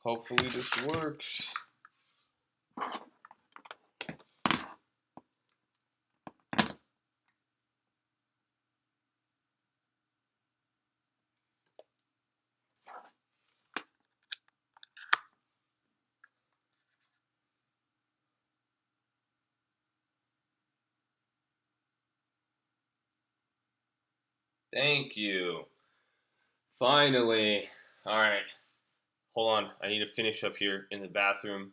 Hopefully this works. Thank you. Finally. All right. Hold on. I need to finish up here in the bathroom.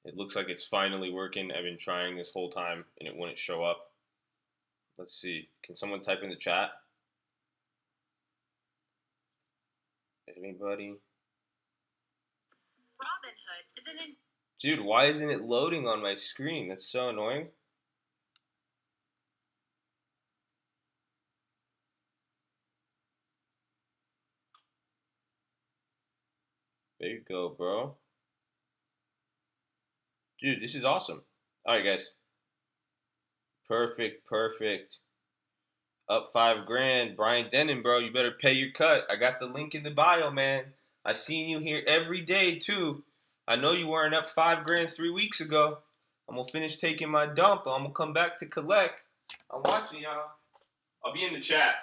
It looks like it's finally working. I've been trying this whole time and it wouldn't show up. Let's see. Can someone type in the chat? Anybody? Robinhood isn't in. Dude, why isn't it loading on my screen? That's so annoying. There you go, bro. Dude, this is awesome. All right, guys. Perfect, perfect. Up 5 grand. Brian Denon, bro. You better pay your cut. I got the link in the bio, man. I seen you here every day, too. I know you weren't up 5 grand 3 weeks ago. I'm gonna finish taking my dump. I'm gonna come back to collect. I'm watching y'all. I'll be in the chat.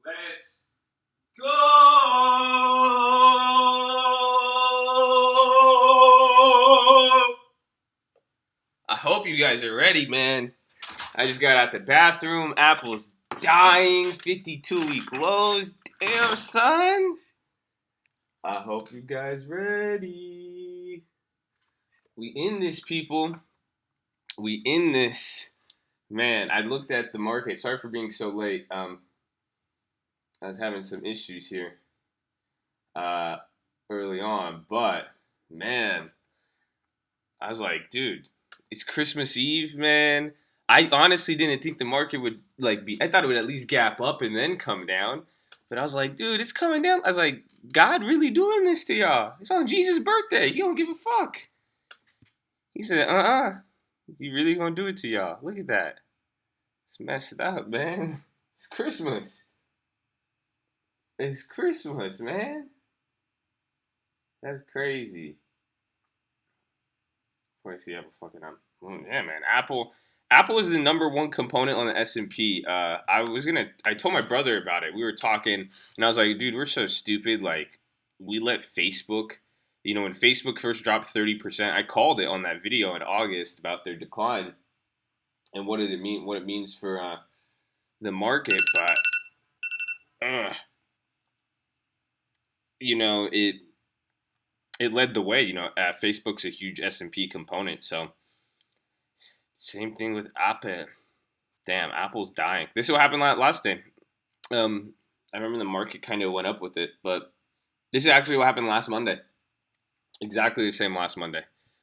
Let's go! I hope you guys are ready, man. I just got out the bathroom. Apple's dying. 52-week lows. Damn, son. I hope you guys ready. We in this, people. We in this. Man, I looked at the market. Sorry for being so late. I was having some issues here early on, but man, I was like, dude, it's Christmas Eve, man. I honestly didn't think the market would be. I thought it would at least gap up and then come down, but I was like, dude, it's coming down. I was like, God really doing this to y'all? It's on Jesus' birthday. He don't give a fuck. He said, he really gonna do it to y'all? Look at that. It's messed up, man. It's Christmas. It's Christmas, man. That's crazy. Where's the Apple fucking up? Yeah, man. Apple is the number one component on the S&P. I told my brother about it. We were talking, and I was like, dude, we're so stupid. Like, we let Facebook, when Facebook first dropped 30%, I called it on that video in August about their decline and what did it mean, what it means for the market. But, it led the way. Facebook's a huge S&P component, so same thing with Apple. Damn, Apple's dying. This is what happened last day. I remember the market kind of went up with it, but this is actually what happened last Monday. Exactly the same last Monday.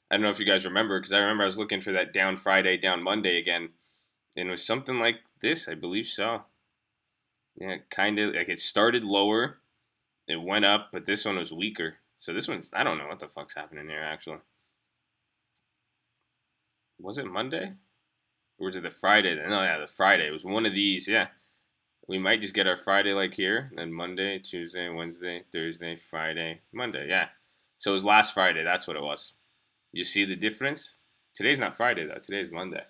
I don't know if you guys remember, because I remember I was looking for that down Friday, down Monday again, and it was something like this, I believe so. Yeah, kind of like it started lower, it went up, but this one was weaker. So this one's, I don't know what the fuck's happening here, actually. Was it Monday? Or was it the Friday? No, yeah, the Friday. It was one of these, yeah. We might just get our Friday like here, then Monday, Tuesday, Wednesday, Thursday, Friday, Monday, yeah. So it was last Friday, that's what it was. You see the difference? Today's not Friday, though. Today's Monday.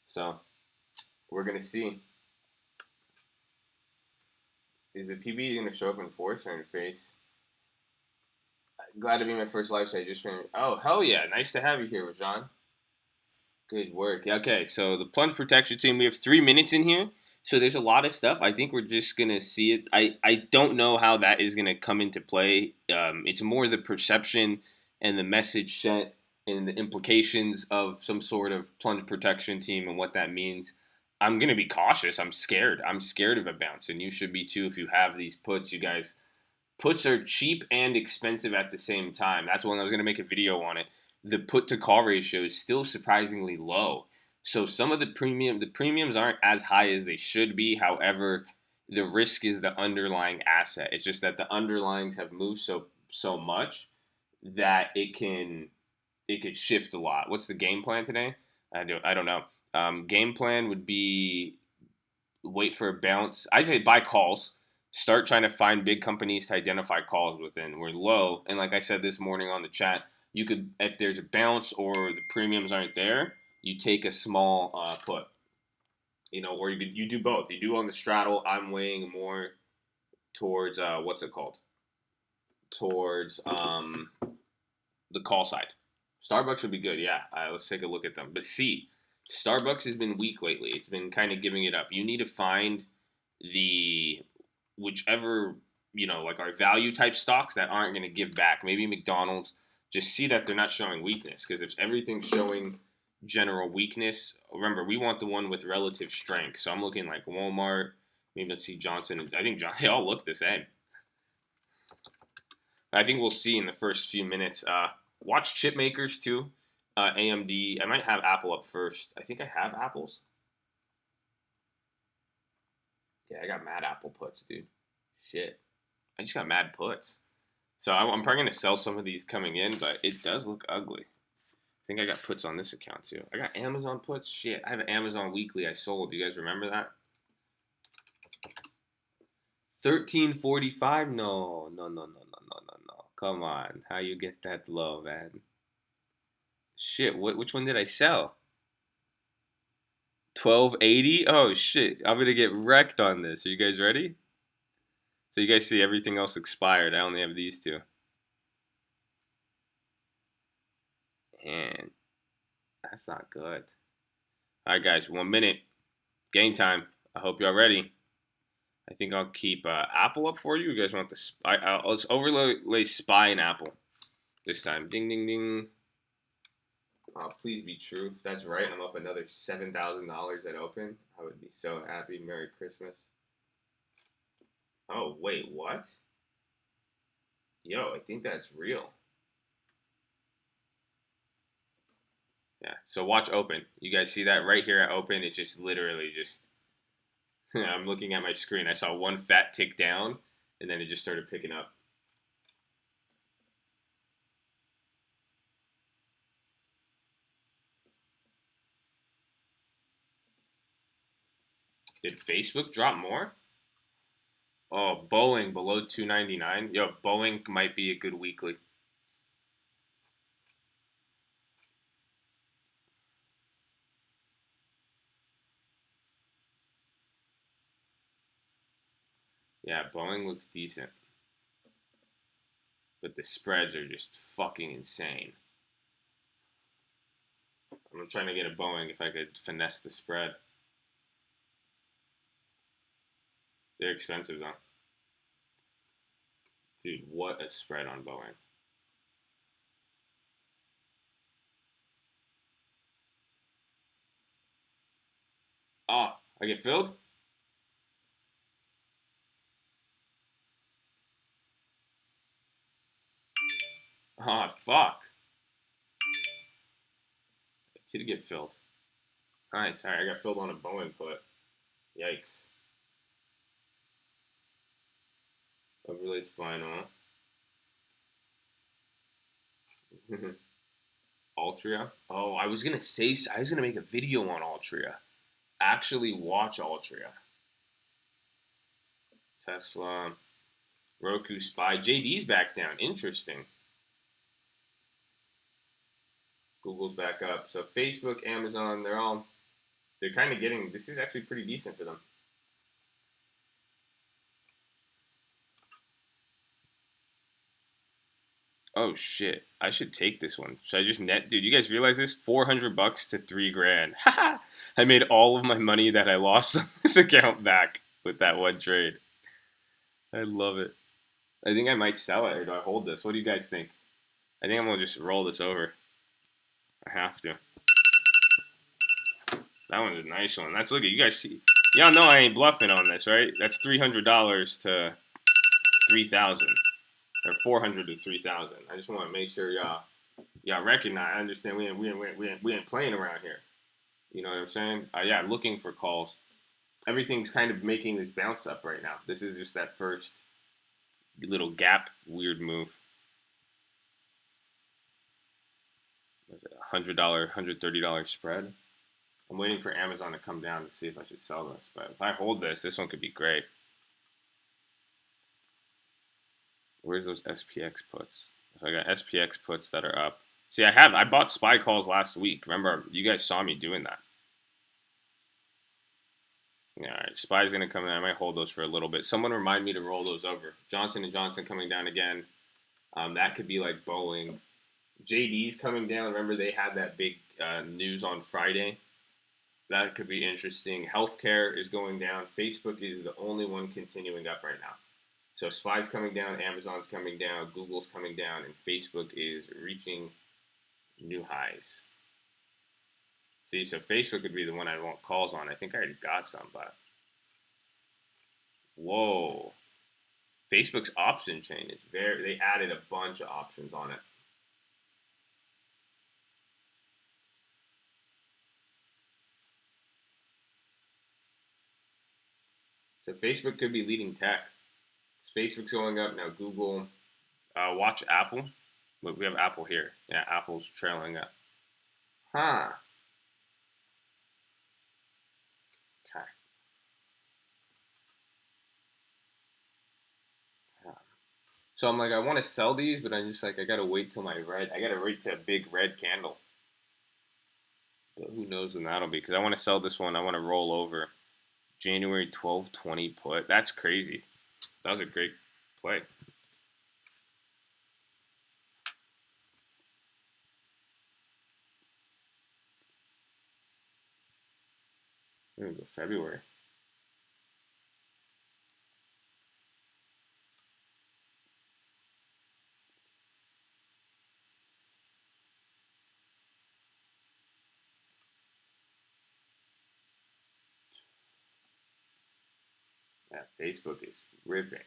So, we're going to see. Is the PB going to show up in force or in your face? Glad to be my first live site. Oh, hell yeah. Nice to have you here, Rajan. Good work. Okay, so the plunge protection team, we have 3 minutes in here. So there's a lot of stuff. I think we're just going to see it. I don't know how that is going to come into play. It's more the perception and the message sent and the implications of some sort of plunge protection team and what that means. I'm going to be cautious. I'm scared. I'm scared of a bounce, and you should be too if you have these puts. You guys, puts are cheap and expensive at the same time. That's when I was going to make a video on it. The put to call ratio is still surprisingly low. So some of the premiums aren't as high as they should be. However, the risk is the underlying asset. It's just that the underlyings have moved so much that it could shift a lot. What's the game plan today? I don't know. Game plan would be wait for a bounce. I say buy calls. Start trying to find big companies to identify calls within. We're low, and like I said this morning on the chat, you could, if there's a bounce or the premiums aren't there, you take a small put. Or you do both. You do on the straddle. I'm weighing more towards what's it called? Towards the call side. Starbucks would be good. Yeah, let's take a look at them. But see, Starbucks has been weak lately. It's been kind of giving it up. You need to find the whichever like our value type stocks that aren't going to give back. Maybe McDonald's. Just see that they're not showing weakness, because if everything's showing general weakness, remember, we want the one with relative strength. So I'm looking like Walmart, maybe let's see Johnson. I think they all look the same. I think we'll see in the first few minutes. Watch chip makers too. AMD. I might have Apple up first. I think I have Apples. Yeah, I got mad Apple puts, dude. Shit. I just got mad puts. So I'm probably going to sell some of these coming in, but it does look ugly. I think I got puts on this account too. I got Amazon puts. Shit, I have an Amazon weekly I sold. Do you guys remember that? 1345? No. Come on. How you get that low, man? Shit, which one did I sell? 1280? Oh shit, I'm going to get wrecked on this. Are you guys ready? So you guys see everything else expired. I only have these two. And that's not good. All right, guys, 1 minute. Game time. I hope y'all ready. I think I'll keep Apple up for you. You guys want the spy? Let's overlay spy and Apple this time. Ding, ding, ding. Please be true. If that's right, I'm up another $7,000 at open. I would be so happy. Merry Christmas. Oh, wait, what? Yo, I think that's real. Yeah, so watch open. You guys see that right here at open? It's just literally just... I'm looking at my screen. I saw one fat tick down, and then it just started picking up. Did Facebook drop more? Oh, Boeing below 299. Yo, Boeing might be a good weekly. Yeah, Boeing looks decent. But the spreads are just fucking insane. I'm trying to get a Boeing if I could finesse the spread. They're expensive though. Dude, what a spread on Boeing. Oh, I get filled? Oh, fuck. I did get filled. Nice. Alright, I got filled on a Boeing put. Yikes. Overlay spinal. Altria. Oh, I was gonna make a video on Altria. Actually watch Altria. Tesla. Roku Spy. JD's back down. Interesting. Google's back up. So Facebook, Amazon, they're kind of getting, this is actually pretty decent for them. Oh shit! I should take this one. Should I just net, dude? You guys realize this? $400 to $3,000. Haha! I made all of my money that I lost on this account back with that one trade. I love it. I think I might sell it, or do I hold this? What do you guys think? I think I'm gonna just roll this over. I have to. That one's a nice one. That's, look at you guys see. Y'all know I ain't bluffing on this, right? That's $300 to 3,000. Or 400 to 3,000. I just want to make sure y'all recognize. I understand we ain't playing around here. You know what I'm saying? Yeah, looking for calls. Everything's kind of making this bounce up right now. This is just that first little gap, weird move. $100, $130 spread. I'm waiting for Amazon to come down to see if I should sell this. But if I hold this one could be great. Where's those SPX puts? So I got SPX puts that are up. See, I bought SPY calls last week. Remember, you guys saw me doing that. Yeah, all right. SPY's going to come in. I might hold those for a little bit. Someone remind me to roll those over. Johnson & Johnson coming down again. That could be like Boeing. JD's coming down. Remember, they had that big news on Friday. That could be interesting. Healthcare is going down. Facebook is the only one continuing up right now. So SPY's coming down, Amazon's coming down, Google's coming down, and Facebook is reaching new highs. See, so Facebook would be the one I want calls on. I think I already got some, but whoa. Facebook's option chain is they added a bunch of options on it. So Facebook could be leading tech. Facebook's going up now. Google, watch Apple. Look, we have Apple here. Yeah, Apple's trailing up. Huh. Okay. So I'm like, I want to sell these, but I'm just like, I gotta wait till I gotta wait till a big red candle. But who knows when that'll be? Because I want to sell this one. I want to roll over January 12/20 put. That's crazy. That was a great play. We're gonna go February. Yeah, Facebook is ripping.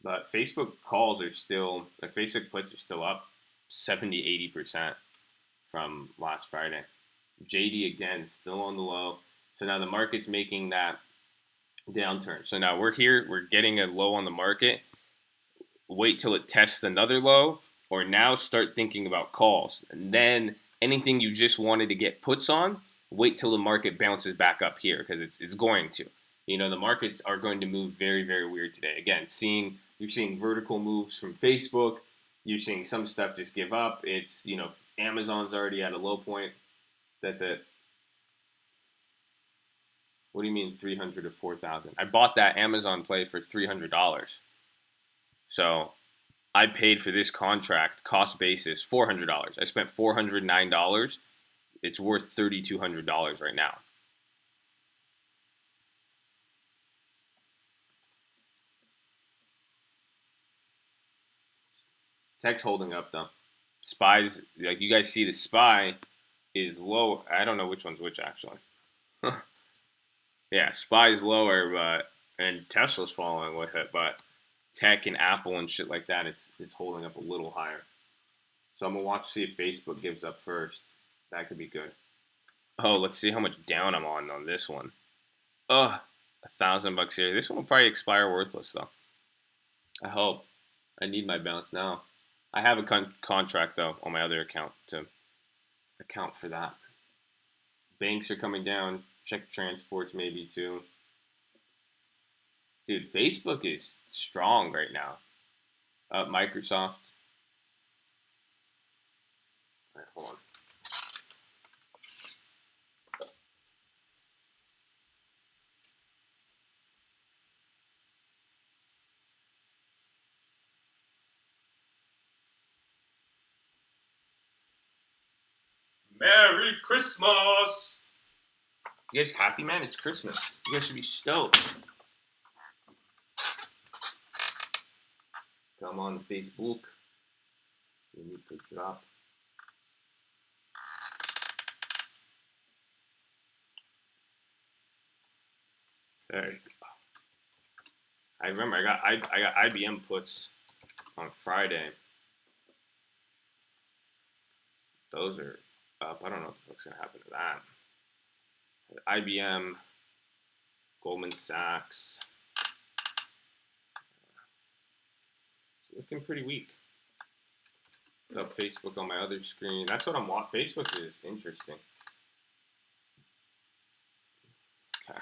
But Facebook calls are still, the Facebook puts are still up 70-80% from last Friday. JD again, still on the low. So now the market's making that downturn. So now we're here, we're getting a low on the market. Wait till it tests another low, or now start thinking about calls. And then anything you just wanted to get puts on, wait till the market bounces back up here because it's going to. You know, the markets are going to move very, very weird today. Again, you're seeing vertical moves from Facebook. You're seeing some stuff just give up. It's, you know, Amazon's already at a low point. That's it. What do you mean 300 to 4,000? I bought that Amazon play for $300. So I paid for this contract cost basis $400. I spent $409. It's worth $3,200 right now. Tech's holding up though. Spies, like you guys see, the SPY is low. I don't know which one's which actually. Yeah, SPY's lower, but and Tesla's following with it, but Tech and Apple and shit like that, it's holding up a little higher. So I'm gonna watch to see if Facebook gives up first. That could be good. Oh, let's see how much down I'm on this one. Ugh, $1,000 here. This one will probably expire worthless though. I hope. I need my bounce now. I have a contract though on my other account to account for that. Banks are coming down. Check transports maybe too. Dude, Facebook is strong right now. Microsoft. All right, hold on. Merry Christmas! You guys happy, man? It's Christmas. You guys should be stoked. Come on Facebook. We need to drop. There you go. I remember I got IBM puts on Friday. Those are up. I don't know what the fuck's gonna happen to that. IBM, Goldman Sachs. It's looking pretty weak. Up Facebook on my other screen. That's what I'm watching. Facebook is interesting. Okay.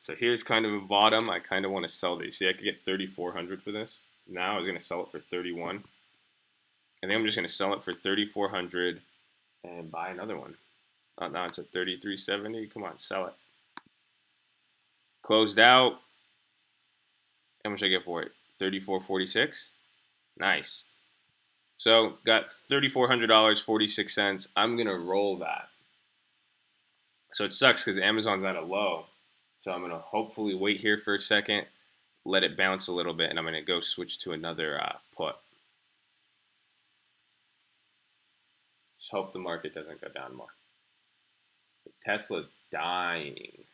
So here's kind of a bottom. I kind of want to sell these. See, I could get 3,400 for this. Now I was gonna sell it for 31. I think I'm just gonna sell it for 3,400 and buy another one. Oh, now it's at 33.70. Come on, sell it. Closed out. How much I get for it? 34.46. Nice. So got $3,400, 46 cents. I'm gonna roll that. So it sucks because Amazon's at a low. So I'm gonna hopefully wait here for a second, let it bounce a little bit, and I'm gonna go switch to another put. Just hope the market doesn't go down more. Tesla's dying.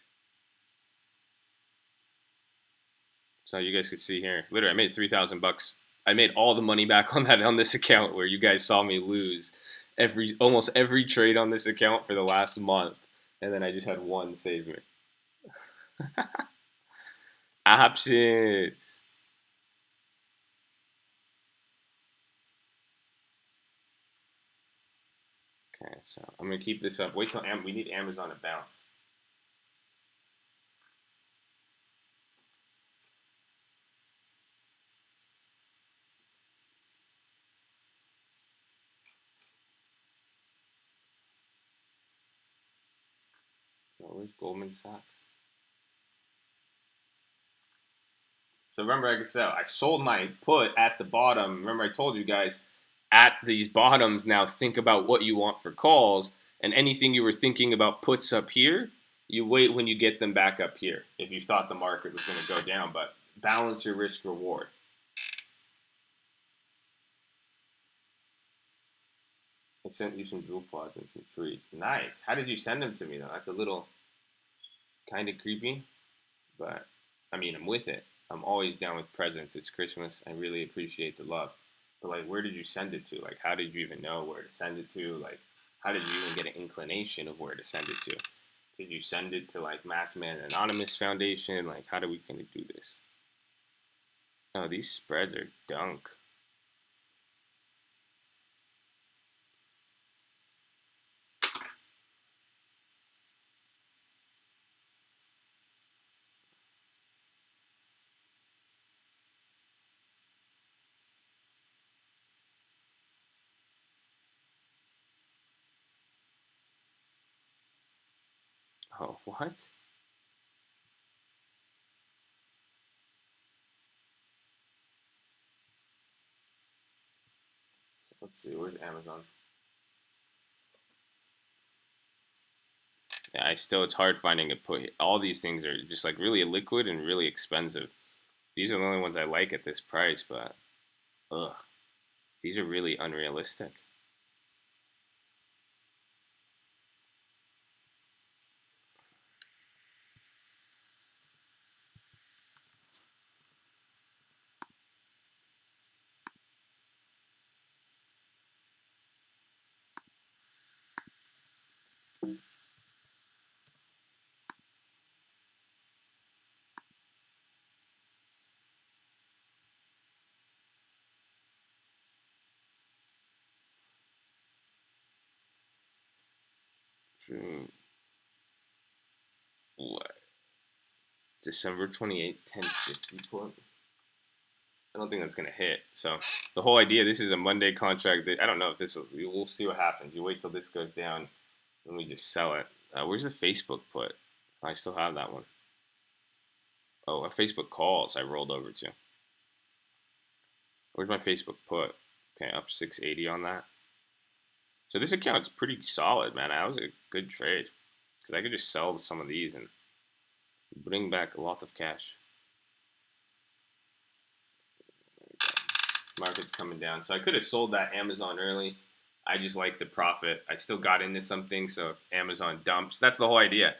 So you guys could see here, literally, I made $3,000. I made all the money back on that on this account where you guys saw me lose almost every trade on this account for the last month, and then I just had one save me. Options. Okay, so I'm gonna keep this up. Wait till we need Amazon to bounce. Where's Goldman Sachs? So remember, like I said, I sold my put at the bottom. Remember, I told you guys at these bottoms. Now think about what you want for calls, and anything you were thinking about puts up here, you wait when you get them back up here. If you thought the market was going to go down, but balance your risk reward. I sent you some jewel pods and some trees. Nice. How did you send them to me though? That's a little kind of creepy, but I mean, I'm with it. I'm always down with presents. It's Christmas. I really appreciate the love. But like, where did you send it to? Like, how did you even know where to send it to? Like, how did you even get an inclination of where to send it to? Did you send it to like Mass Man Anonymous Foundation? Like, how do we gonna do this? Oh, these spreads are dunk. Oh, what? Let's see. Where's Amazon? Yeah, it's hard finding a put. All these things are just like really liquid and really expensive. These are the only ones I like at this price, but ugh, these are really unrealistic. What? December 28th, 1050 put? I don't think that's gonna hit. So the whole idea, this is a Monday contract. That I don't know if this will. We'll see what happens. You wait till this goes down, and we just sell it. Where's the Facebook put? I still have that one. Oh, a Facebook calls I rolled over to. Where's my Facebook put? Okay, up 680 on that. So this account's pretty solid, man. That was a good trade because I could just sell some of these and bring back a lot of cash. Market's coming down. So I could have sold that Amazon early. I just like the profit. I still got into something. So if Amazon dumps, that's the whole idea.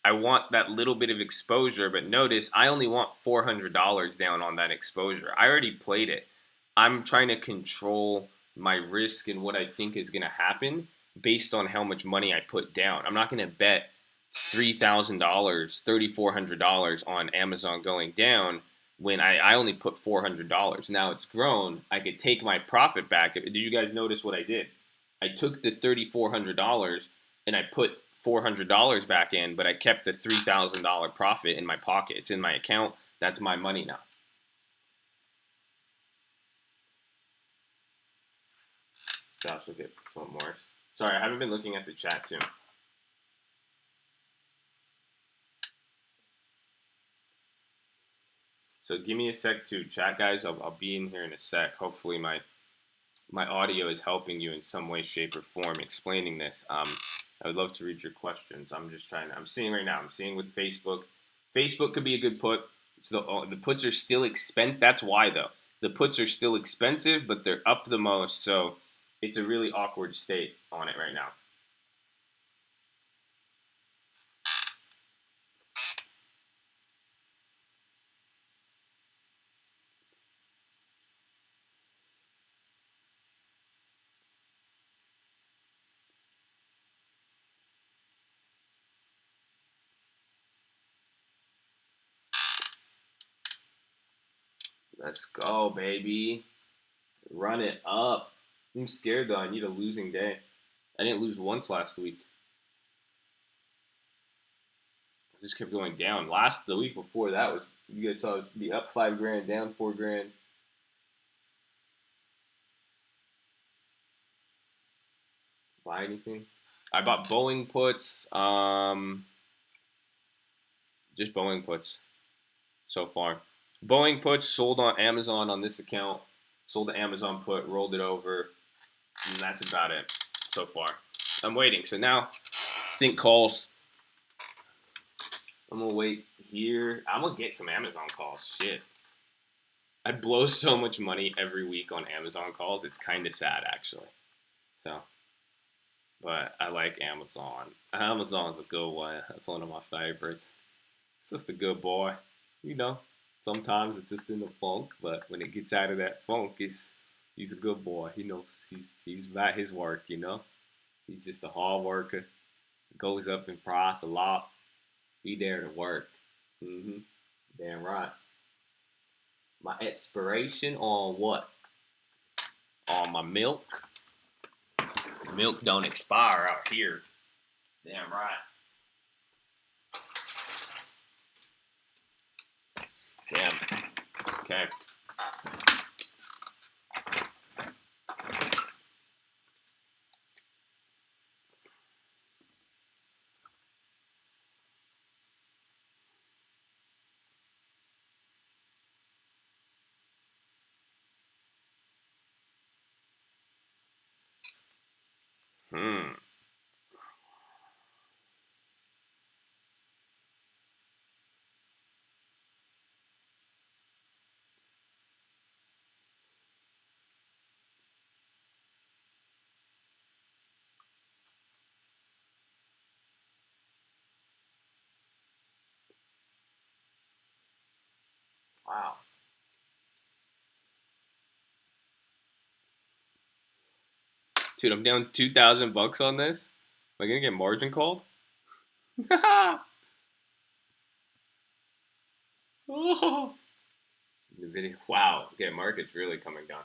I want that little bit of exposure, but notice I only want $400 down on that exposure. I already played it. I'm trying to control my risk and what I think is going to happen based on how much money I put down. I'm not going to bet $3,000, $3,400 on Amazon going down when I only put $400. Now it's grown. I could take my profit back. Do you guys notice what I did? I took the $3,400 and I put $400 back in, but I kept the $3,000 profit in my pocket. It's in my account. That's my money now. Josh, look at Philip Morris. Sorry, I haven't been looking at the chat too. So give me a sec to chat, guys. I'll be in here in a sec. Hopefully my audio is helping you in some way, shape, or form explaining this. I would love to read your questions. I'm just trying to. I'm seeing right now. I'm seeing with Facebook. Facebook could be a good put. So the puts are still expensive. That's why though. The puts are still expensive, but they're up the most. So it's a really awkward state on it right now. Let's go, baby. Run it up. I'm scared though. I need a losing day. I didn't lose once last week. I just kept going down. The week before that was you guys saw it be up 5 grand, down 4 grand. Buy anything? I bought Boeing puts. Just Boeing puts so far. Boeing puts sold on Amazon on this account. Sold the Amazon put, rolled it over, and that's about it so far. I'm waiting. So now, think calls. I'm gonna wait here. I'm gonna get some Amazon calls. Shit. I blow so much money every week on Amazon calls. It's kind of sad, actually. So, but I like Amazon. Amazon's a good one. That's one of my favorites. It's just a good boy. You know, sometimes it's just in the funk, but when it gets out of that funk, he's a good boy. He knows he's about his work. You know, he's just a hard worker. Goes up in price a lot. Be there to work. Mm-hmm. Damn right. My expiration on what? On my milk. Milk don't expire out here. Damn right. Damn. Okay. Hmm. Wow. Dude, I'm down $2,000 on this. Am I gonna get margin called? Oh. The video. Wow. Okay, market's really coming down.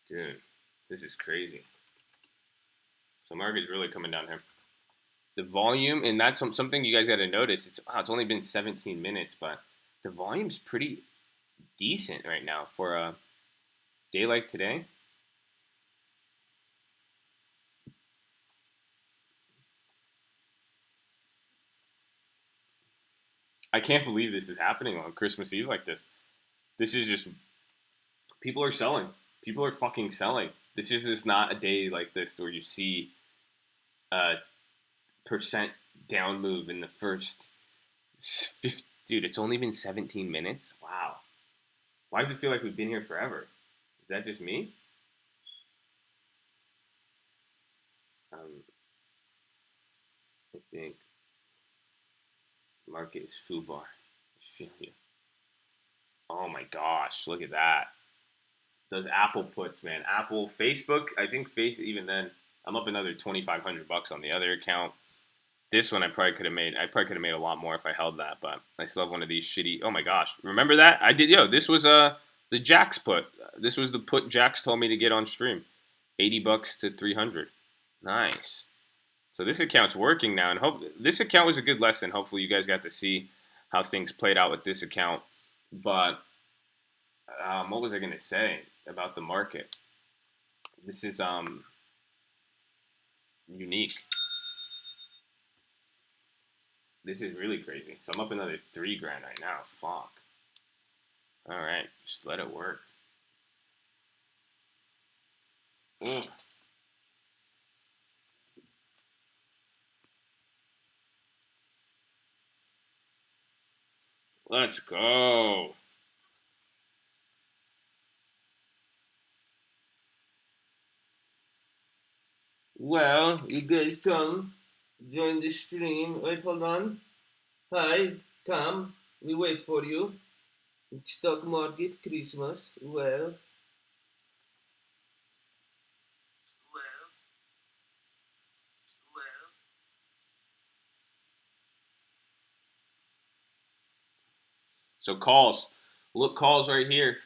Dude, this is crazy. So market's really coming down here. The volume, and that's something you guys got to notice. It's only been 17 minutes, but the volume's pretty decent right now for a day like today. I can't believe this is happening on Christmas Eve like this. This is just people are selling. People are fucking selling. This is just not a day like this where you see a percent down move in the first 50. Dude, it's only been 17 minutes. Wow. Why does it feel like we've been here forever? Is that just me? Um, I think market is foobar. I feel you. Oh my gosh, look at that. Those Apple puts, man. Apple, Facebook. I think even then, I'm up another $2,500 on the other account. This one I probably could have made. I probably could have made a lot more if I held that, but I still have one of these shitty. Oh my gosh, remember that? I did. Yo, this was the Jax put. This was the put Jax told me to get on stream. $80 to 300. Nice. So this account's working now, and hope this account was a good lesson. Hopefully, you guys got to see how things played out with this account. But what was I gonna say about the market? This is unique. This is really crazy. So I'm up another $3,000 right now. Fuck. All right, just let it work. Mm. Let's go. Well, you guys come, join the stream. Wait, hold on. Hi, come. We wait for you. Stock market, Christmas. Well. So calls. Look, calls right here.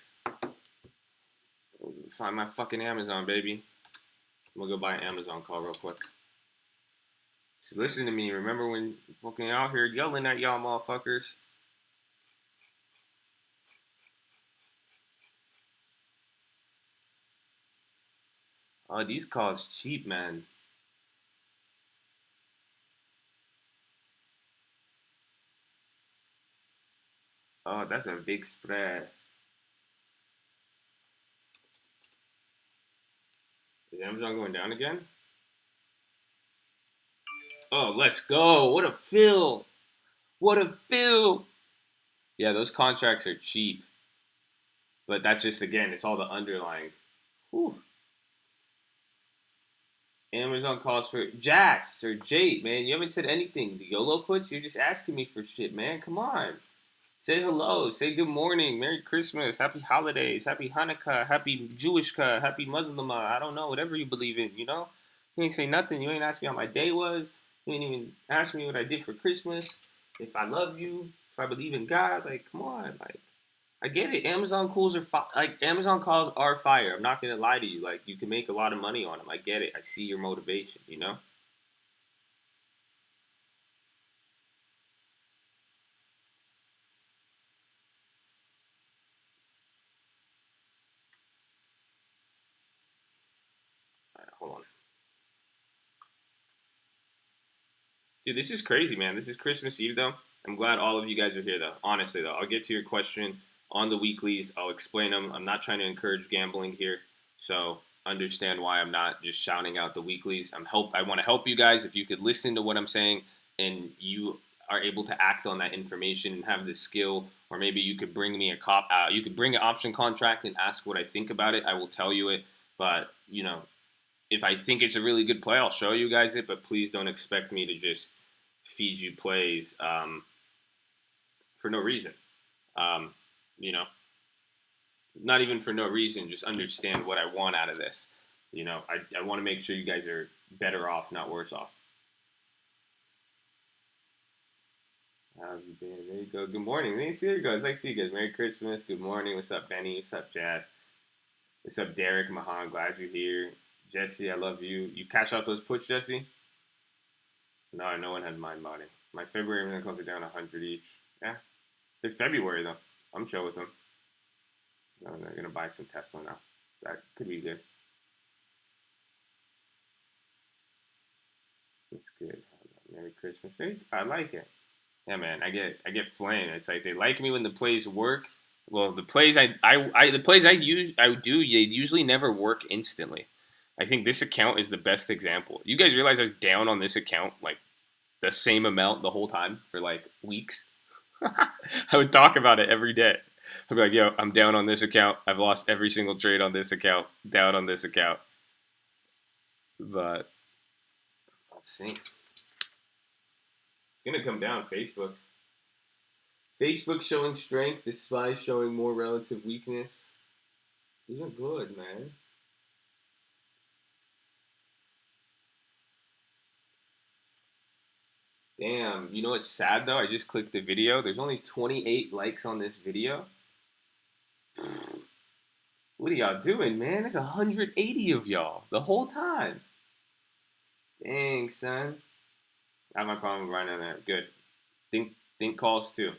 Find my fucking Amazon, baby. I'm gonna go buy an Amazon call real quick. So listen to me. Remember when fucking out here yelling at y'all motherfuckers? Oh, these calls cheap, man. Oh, that's a big spread. Is Amazon going down again? Oh, let's go. What a fill. What a fill. Yeah, those contracts are cheap. But that's just, again, it's all the underlying. Whew. Amazon calls for Jax or Jade, man. You haven't said anything. The YOLO puts, you're just asking me for shit, man. Come on. Say hello. Say good morning. Merry Christmas. Happy holidays. Happy Hanukkah. Happy Jewishka. Happy Muslimah. I don't know. Whatever you believe in, you know? You ain't say nothing. You ain't ask me how my day was. You ain't even ask me what I did for Christmas. If I love you. If I believe in God. Like, come on. Like, I get it. Amazon calls are like Amazon calls are fire. I'm not gonna lie to you. Like, you can make a lot of money on them. I get it. I see your motivation. You know? All right, hold on. Dude, this is crazy, man. This is Christmas Eve, though. I'm glad all of you guys are here, though. Honestly, though, I'll get to your question on the weeklies. I'll explain them. I'm not trying to encourage gambling here, so understand why I'm not just shouting out the weeklies. I want to help you guys. If you could listen to what I'm saying and you are able to act on that information and have the skill, or maybe you could bring me you could bring an option contract and ask what I think about it. I will tell you it, but if I think it's a really good play, I'll show you guys it. But please don't expect me to just feed you plays for no reason. Um, you know, not even for no reason. Just understand what I want out of this. I want to make sure you guys are better off, not worse off. How have you been? There you go. Good morning. There you go. It's like see you guys. Merry Christmas. Good morning. What's up, Benny? What's up, Jazz? What's up, Derek Mahan? Glad you're here. Jesse, I love you. You cash out those puts, Jesse? No, no one had mind body. My February everything comes down 100 each. Yeah, they're February though. I'm chill with them. No, they're gonna buy some Tesla now. That could be good. That's good. Merry Christmas. I like it. Yeah, man. I get flamed. It's like they like me when the plays work. Well, the plays the plays I do they usually never work instantly. I think this account is the best example. You guys realize I was down on this account like the same amount the whole time for like weeks. I would talk about it every day. I'd be like, yo, I'm down on this account. I've lost every single trade on this account. Down on this account. But let's see. It's gonna come down. Facebook showing strength. The SPY showing more relative weakness. These are good, man. Damn. You know what's sad though? I just clicked the video. There's only 28 likes on this video. What are y'all doing, man? There's 180 of y'all the whole time. Dang, son. I have my problem running there. Good. Think calls too.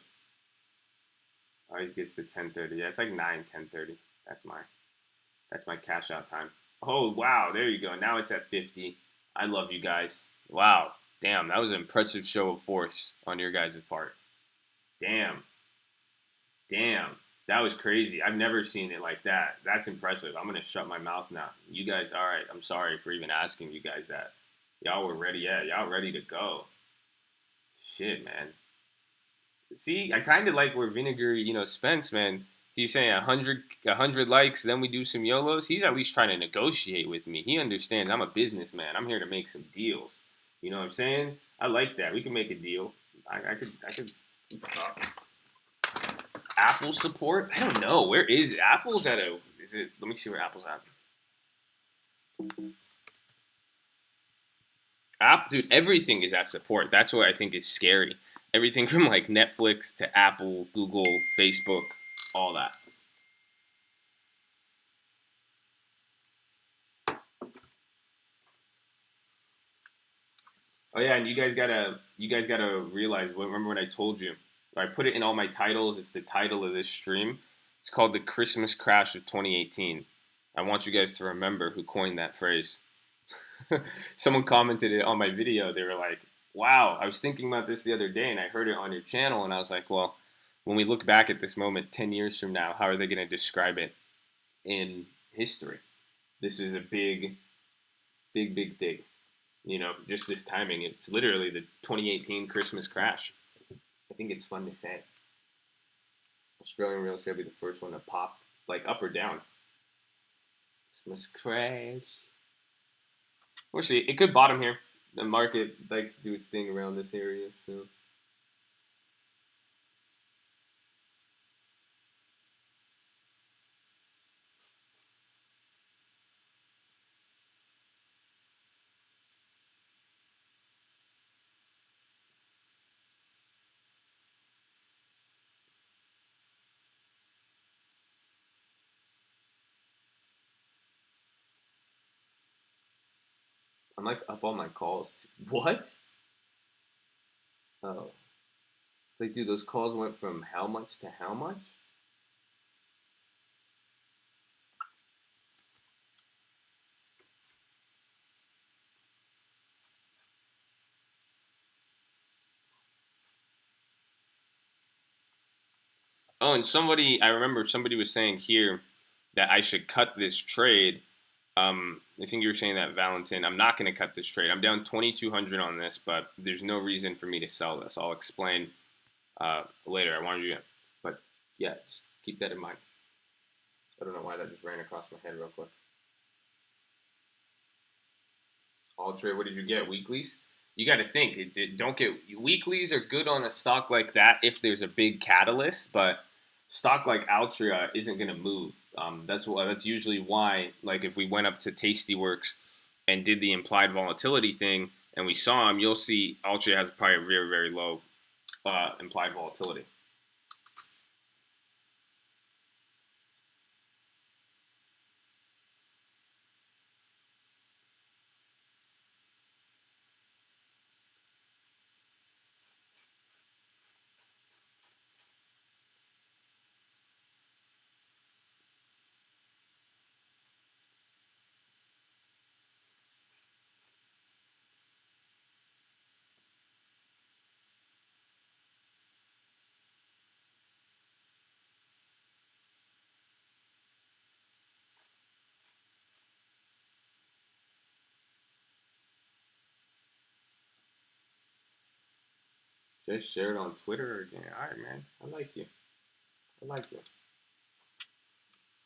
Always gets to 10:30. Yeah, it's like 9:10:30. That's my cash out time. Oh wow, there you go. Now it's at 50. I love you guys. Wow. Damn, that was an impressive show of force on your guys' part. Damn. Damn. That was crazy. I've never seen it like that. That's impressive. I'm gonna shut my mouth now. You guys, all right. I'm sorry for even asking you guys that. Y'all were ready. Yeah, y'all ready to go. Shit, man. See, I kind of like where Vinegar, Spence, man. He's saying 100 likes, then we do some YOLOs. He's at least trying to negotiate with me. He understands I'm a businessman. I'm here to make some deals. You know what I'm saying? I like that. We can make a deal. I could. Apple support? I don't know. Where is Apple's at a? Is it? Let me see where Apple's at. Dude, everything is at support. That's what I think is scary. Everything from like Netflix to Apple, Google, Facebook, all that. Oh yeah, and you guys gotta realize. Remember when I told you? I put it in all my titles. It's the title of this stream. It's called the Christmas Crash of 2018. I want you guys to remember who coined that phrase. Someone commented it on my video. They were like, "Wow, I was thinking about this the other day, and I heard it on your channel." And I was like, "Well, when we look back at this moment 10 years from now, how are they going to describe it in history? This is a big, big, big thing. You know, just this timing. It's literally the 2018 Christmas crash. I think it's fun to say. Australian real estate will be the first one to pop, like up or down. Christmas crash. We'll see. It could bottom here. The market likes to do its thing around this area, so. I'm like up on my calls. What? Oh. It's like, dude, those calls went from how much to how much? Oh, and I remember somebody was saying here that I should cut this trade. I think you were saying that, Valentin. I'm not going to cut this trade. I'm down 2,200 on this, but there's no reason for me to sell this. I'll explain later. I wanted you to, but yeah, just keep that in mind. I don't know why that just ran across my head real quick. All trade. What did you get? Weeklies. You got to think. Don't get weeklies are good on a stock like that if there's a big catalyst, but stock like Altria isn't going to move. That's usually why. Like if we went up to Tastyworks and did the implied volatility thing, and we saw them, you'll see Altria has probably a very very low implied volatility. Just share it on Twitter again. All right, man. I like you. I like you.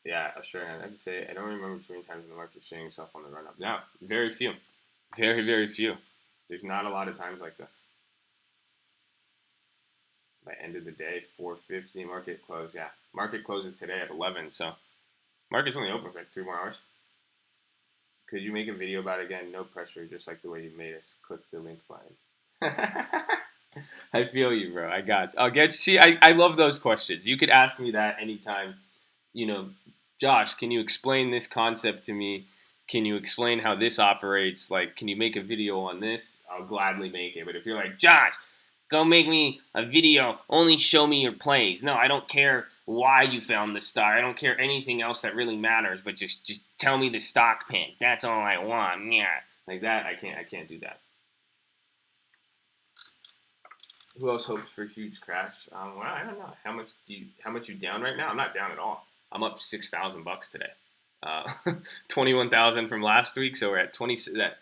Yeah, Australian. I have to say, I don't remember too many times in the market showing itself on the run up. No, very few. Very, very few. There's not a lot of times like this. By end of the day, 4:50 market close. Yeah, market closes today at 11. So market's only open for like 3 more hours. Could you make a video about it again? No pressure, just like the way you made us. Click the link button. I feel you, bro. I got you. I'll get. See, I love those questions. You could ask me that anytime. You know, Josh, can you explain this concept to me? Can you explain how this operates? Like, can you make a video on this? I'll gladly make it. But if you're like, Josh, go make me a video, only show me your plays. No, I don't care why you found the stock. I don't care anything else that really matters, but just tell me the stock pick. That's all I want. Yeah. Like that, I can't do that. Who else hopes for a huge crash? Well, I don't know. How much you down right now? I'm not down at all. I'm up $6,000 today. 21,000 from last week, so we're at 20. That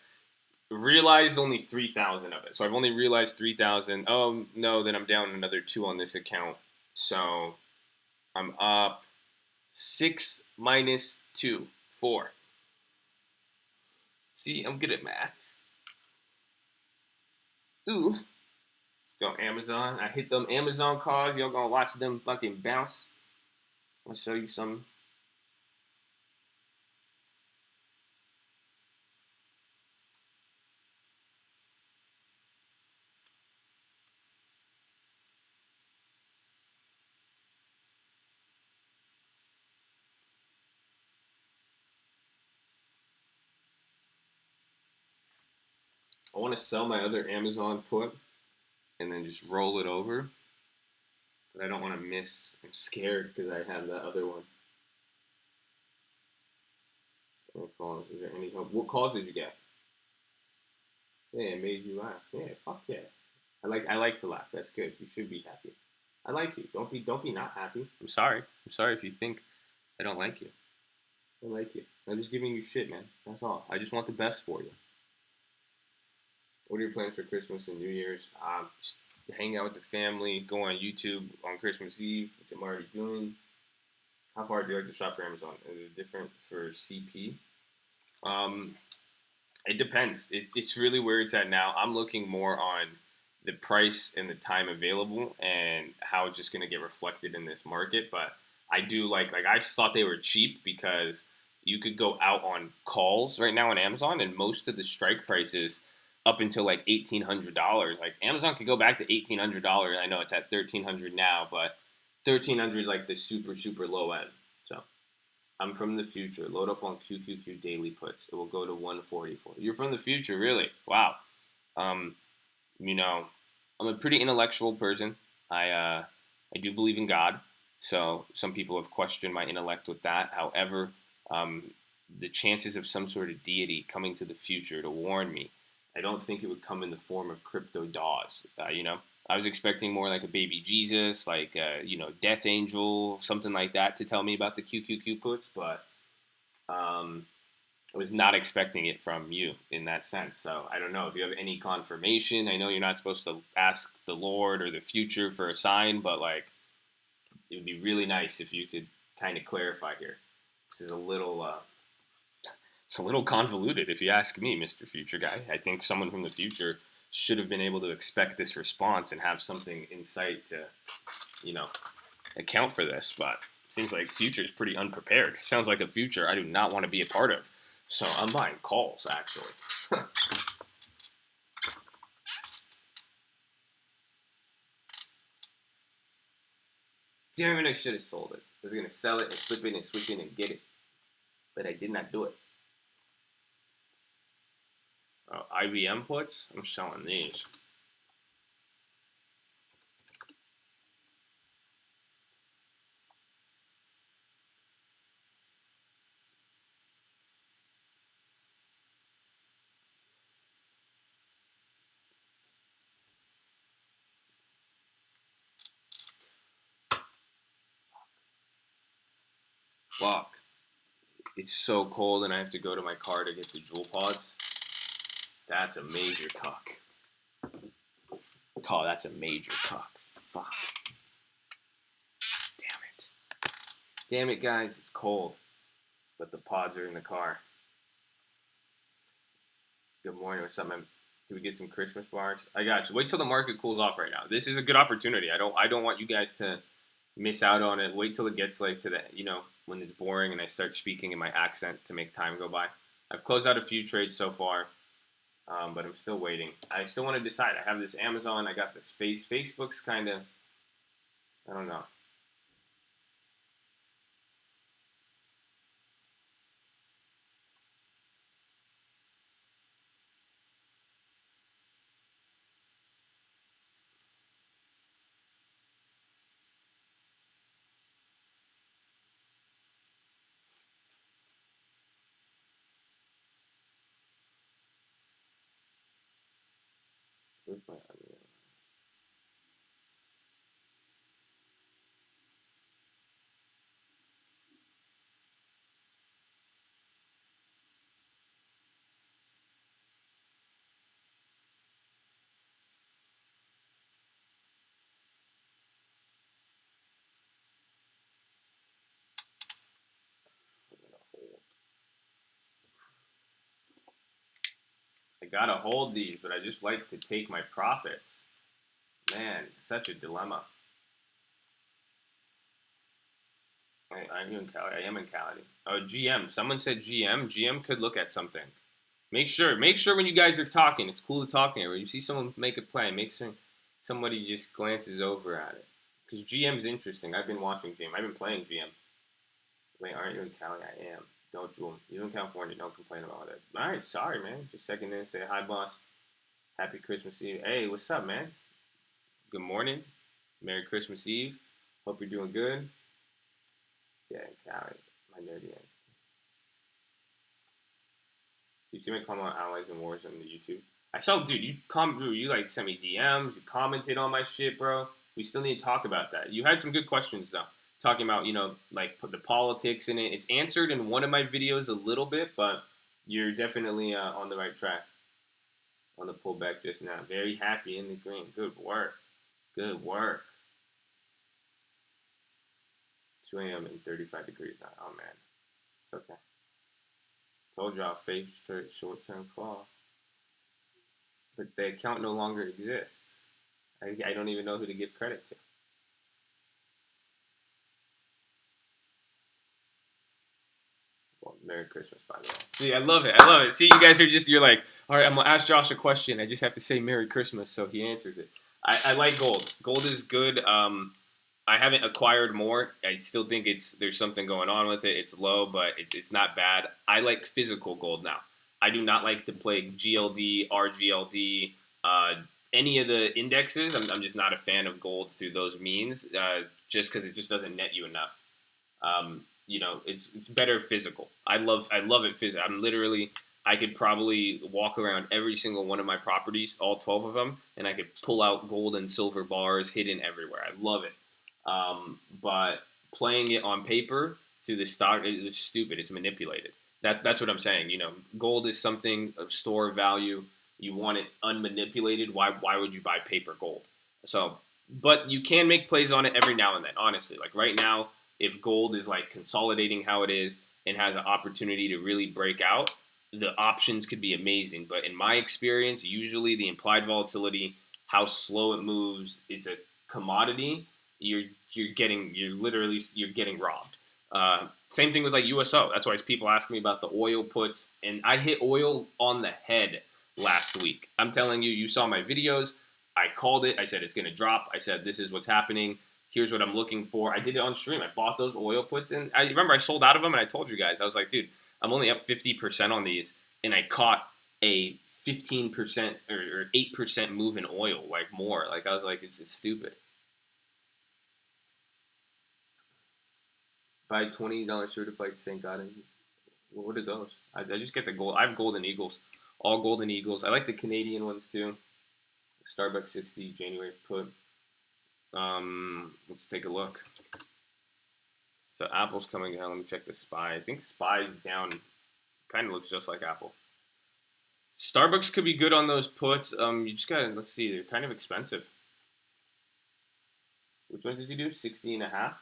realized only 3,000 of it. So I've only realized 3,000. Oh no, then I'm down another 2 on this account. So I'm up 6 minus 2, 4. See, I'm good at math. Ooh. Let's go Amazon. I hit them Amazon calls. Y'all gonna watch them fucking bounce. I'll show you some. I want to sell my other Amazon put and then just roll it over. But I don't want to miss. I'm scared because I have that other one. Calls. Is there any hope? What calls did you get? Yeah, it made you laugh. Yeah, fuck yeah. I like to laugh. That's good. You should be happy. I like you. Don't be not happy. I'm sorry. I'm sorry if you think I don't like you. I like you. I'm just giving you shit, man. That's all. I just want the best for you. What are your plans for Christmas and New Year's? Just hang out with the family, go on YouTube on Christmas Eve, which I'm already doing. How far do you like to shop for Amazon? Is it different for CP? Um, it depends. It's really where it's at now. I'm looking more on the price and the time available and how it's just going to get reflected in this market. But I do like I thought they were cheap because you could go out on calls right now on Amazon and most of the strike prices up until like $1,800. Like Amazon could go back to $1,800. I know it's at $1,300 now, but 1,300 is like the super low end. So I'm from the future. Load up on QQQ daily puts. It will go to 144. You're from the future, really? Wow. Um, you know, I'm a pretty intellectual person. I do believe in God. So some people have questioned my intellect with that. However, um, the chances of some sort of deity coming to the future to warn me, I don't think it would come in the form of crypto DAWs. I was expecting more like a baby Jesus, like Death Angel, something like that, to tell me about the QQQ puts, but um, I was not expecting it from you in that sense. So I don't know if you have any confirmation. I know you're not supposed to ask the Lord or the future for a sign, but like it would be really nice if you could kind of clarify here. This is it's a little convoluted if you ask me, Mr. Future Guy. I think someone from the future should have been able to expect this response and have something in sight to, you know, account for this. But it seems like future is pretty unprepared. Sounds like a future I do not want to be a part of. So I'm buying calls, actually. Damn it, I should have sold it. I was going to sell it and flip it and switch it and get it. But I did not do it. Oh, IBM puts? I'm selling these. Fuck. It's so cold and I have to go to my car to get the jewel pods. That's a major cock. Oh, that's a major cock. Fuck. Damn it. Damn it, guys. It's cold. But the pods are in the car. Good morning. What's up, man? Can we get some Christmas bars? I got you. Wait till the market cools off right now. This is a good opportunity. I don't want you guys to miss out on it. Wait till it gets like to the, when it's boring and I start speaking in my accent to make time go by. I've closed out a few trades so far. But I'm still waiting. I still want to decide. I have this Amazon. I got this Facebook's kind of, I don't know. Where's my I gotta hold these, but I just like to take my profits. Man, such a dilemma. I'm in Cali. I am in Cali. Oh, GM. Someone said GM. GM could look at something. Make sure when you guys are talking, it's cool to talk here. When you see someone make a play, make sure somebody just glances over at it. Because GM's interesting. I've been watching GM. I've been playing GM. Wait, aren't you in Cali? I am. Don't drool. You in California, don't complain about it. All right, sorry, man. Just checking in, say hi, boss. Happy Christmas Eve. Hey, what's up, man? Good morning. Merry Christmas Eve. Hope you're doing good. Yeah, Cali. My nerdy ass. You see me comment on allies and wars on the YouTube. I saw, dude. You like sent me DMs. You commented on my shit, bro. We still need to talk about that. You had some good questions though, talking about like the politics in it. It's answered in one of my videos a little bit, but you're definitely on the right track on the pullback just now. Very happy in the green. Good work. Good work. 2 a.m. and 35 degrees now. Oh man, it's okay. Told y'all fake short-term call. But the account no longer exists. I don't even know who to give credit to. Well, Merry Christmas, by the way. See, I love it. I love it. See, you guys you're like, all right, I'm going to ask Josh a question. I just have to say Merry Christmas, so he answers it. I like gold. Gold is good. I haven't acquired more. I still think there's something going on with it. It's low, but it's not bad. I like physical gold now. I do not like to play GLD, RGLD, any of the indexes. I'm just not a fan of gold through those means, just because it just doesn't net you enough. It's better physical. I love it physical. I could probably walk around every single one of my properties, all 12 of them, and I could pull out gold and silver bars hidden everywhere. I love it. But playing it on paper through the stock, it's stupid. It's manipulated. That's what I'm saying. Gold is something of store value. You want it unmanipulated. Why would you buy paper gold? So, but you can make plays on it every now and then. Honestly, like right now, if gold is like consolidating how it is and has an opportunity to really break out, the options could be amazing. But in my experience, usually the implied volatility, how slow it moves, it's a commodity. You're getting robbed. Same thing with like USO. That's why people ask me about the oil puts, and I hit oil on the head last week. I'm telling you, you saw my videos. I called it. I said it's going to drop. I said this is what's happening. Here's what I'm looking for. I did it on stream. I bought those oil puts, and I remember I sold out of them, and I told you guys, I was like, dude, I'm only up 50% on these, and I caught a 15% or 8% move in oil, like more. Like I was like, it's stupid. Buy $20 certified St. God. What are those? I just get the gold. I have golden eagles, all golden eagles. I like the Canadian ones too. Starbucks 60 January put. Let's take a look. So Apple's coming down. Let me check the SPY. I think SPY's down. Kind of looks just like Apple. Starbucks could be good on those puts. You just gotta, let's see. They're kind of expensive. Which ones did you do? 60 and a half.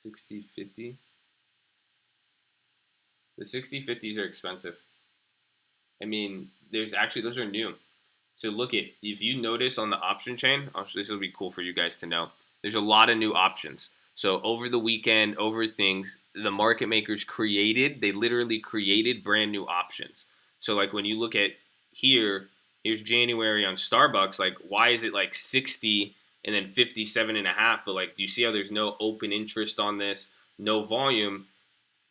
$60.50. The 60/50s are expensive. I mean, those are new. So look at, if you notice on the option chain, this will be cool for you guys to know. There's a lot of new options. So over the weekend, over things, the market makers they literally created brand new options. So like when you look at here's January on Starbucks, like why is it like 60 and then 57.5? But like, do you see how there's no open interest on this, no volume?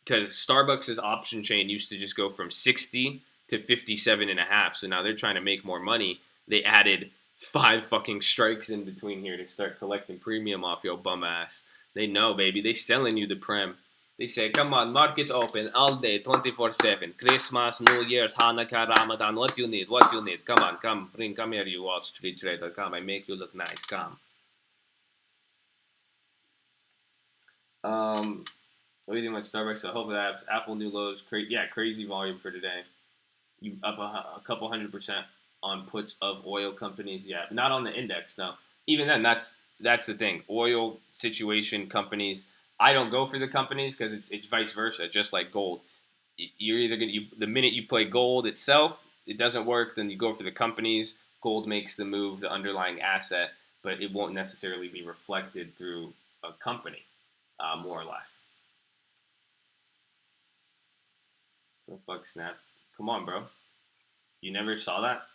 Because Starbucks' option chain used to just go from 60 to 57.5. So now they're trying to make more money. They added 5 fucking strikes in between here to start collecting premium off your bum ass. They know, baby. They selling you the prem. They say, come on, market open all day, 24/7. Christmas, New Year's, Hanukkah, Ramadan. What you need? What you need? Come on, come here, you Wall Street trader. Come, I make you look nice. Come. What do you think about Starbucks? I hope that Apple new lows. Crazy volume for today. You up a couple 100% on puts of oil companies. Yeah, not on the index though. Even then, that's the thing. Oil situation companies. I don't go for the companies because it's vice versa. Just like gold, you're either the minute you play gold itself, it doesn't work. Then you go for the companies. Gold makes the move, the underlying asset, but it won't necessarily be reflected through a company, more or less. Oh, fuck Snap. Come on, bro. You never saw that?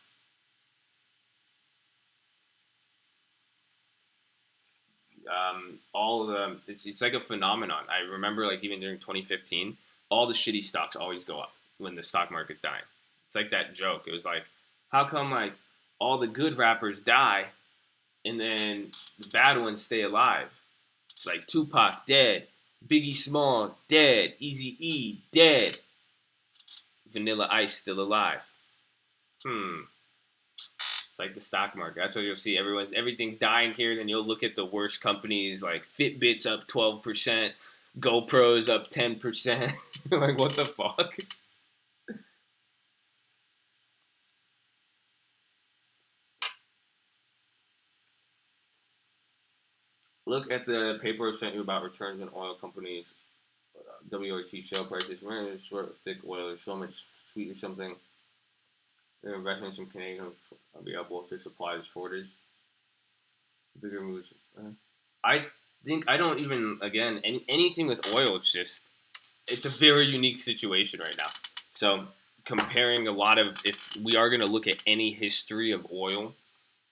All of them, it's like a phenomenon. I remember like even during 2015, all the shitty stocks always go up when the stock market's dying. It's like that joke. It was like, how come like all the good rappers die and then the bad ones stay alive. It's like Tupac dead, Biggie Smalls dead, Easy E dead, Vanilla Ice still alive. It's like the stock market. That's what you'll see. Everything's dying here. Then you'll look at the worst companies like Fitbit's up 12%, GoPro's up 10%. Like, what the fuck? Look at the paper I sent you about returns in oil companies. WRT shale prices. Remember, short stick oil is so much sweet or something. They're investing in some Canadian will be up if the supply is shortage. Bigger moves. I think I don't even anything with oil. It's a very unique situation right now. So comparing a lot of if we are going to look at any history of oil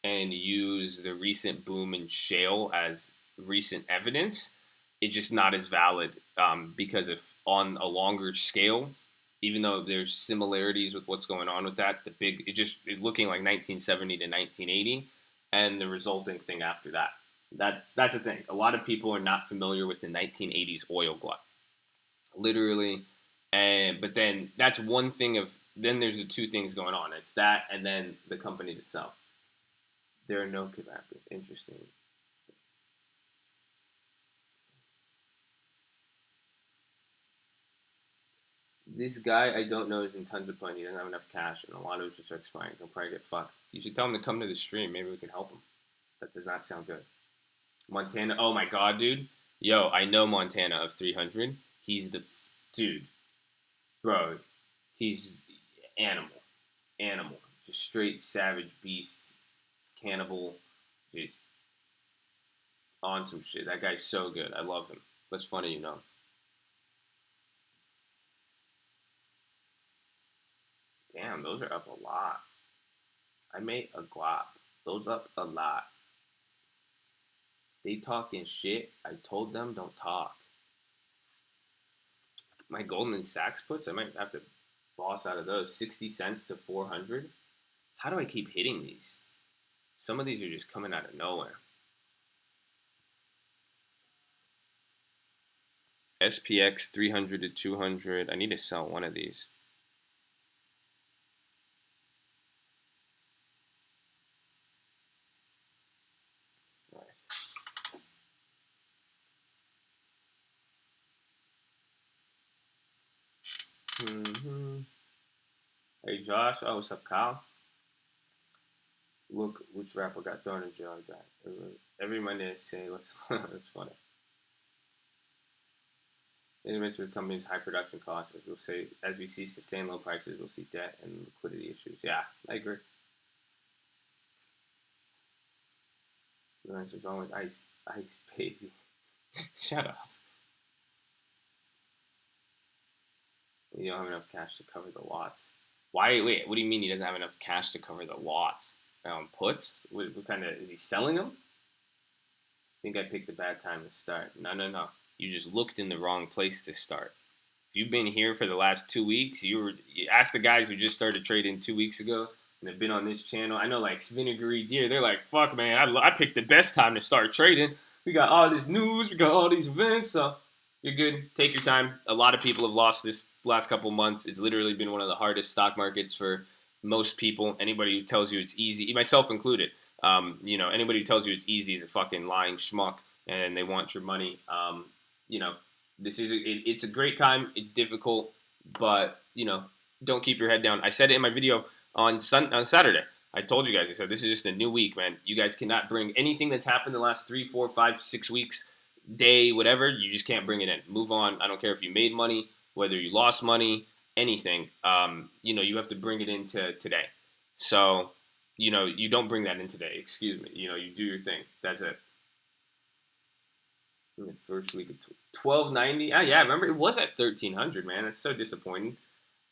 and use the recent boom in shale as recent evidence, it's just not as valid because if on a longer scale, even though there's similarities with what's going on with that, it's looking like 1970 to 1980, and the resulting thing after that. That's the thing. A lot of people are not familiar with the 1980s oil glut, literally, but then that's one thing of. Then there's the two things going on. It's that, and then the company itself. There are no kidnappings. Interesting. This guy I don't know is in tons of money. He doesn't have enough cash, and a lot of his just are expiring. He'll probably get fucked. You should tell him to come to the stream. Maybe we can help him. That does not sound good. Montana. Oh my god, dude. Yo, I know Montana of 300. He's the dude, bro. He's animal, animal. Just straight savage beast, cannibal. Just on some shit. That guy's so good. I love him. That's funny, you know. Damn, those are up a lot. I made a guap. Those up a lot. They talking shit. I told them don't talk. My Goldman Sachs puts, I might have to boss out of those. 60 cents to 400. How do I keep hitting these? Some of these are just coming out of nowhere. SPX 300 to 200. I need to sell one of these. Hey Josh, oh what's up, Kyle? Look which rapper got thrown in jail. Every Monday I say let's it's funny. Intimates with companies' high production costs, as we see sustained low prices, we'll see debt and liquidity issues. Yeah, I agree. The answer's wrong with ice baby. Shut up. You don't have enough cash to cover the lots. Why? Wait, what do you mean he doesn't have enough cash to cover the lots? Puts? What kind of is he selling them? I think I picked a bad time to start. No. You just looked in the wrong place to start. If you've been here for the last 2 weeks, you ask the guys who just started trading 2 weeks ago and have been on this channel. I know like Vinegary Deer, they're like, fuck man, I picked the best time to start trading. We got all this news, we got all these events, so you're good. Take your time. A lot of people have lost this last couple months. It's literally been one of the hardest stock markets for most people. Anybody who tells you it's easy, myself included, anybody who tells you it's easy is a fucking lying schmuck, and they want your money. It's a great time. It's difficult, but don't keep your head down. I said it in my video on Saturday. I told you guys. I said this is just a new week, man. You guys cannot bring anything that's happened the last 3, 4, 5, 6 weeks, day, whatever. You just can't bring it in. Move on. I don't care if you made money, whether you lost money, anything. You have to bring it into today. So, you don't bring that in today. Excuse me. You do your thing. That's it. In the first week of 1290. Oh yeah, remember it was at 1300, man. It's so disappointing.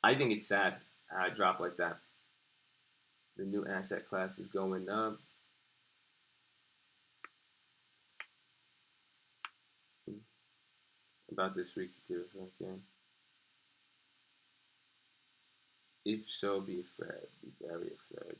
I think it's sad it dropped like that. The new asset class is going up. About this week to do it again. If so, be afraid. Be very afraid.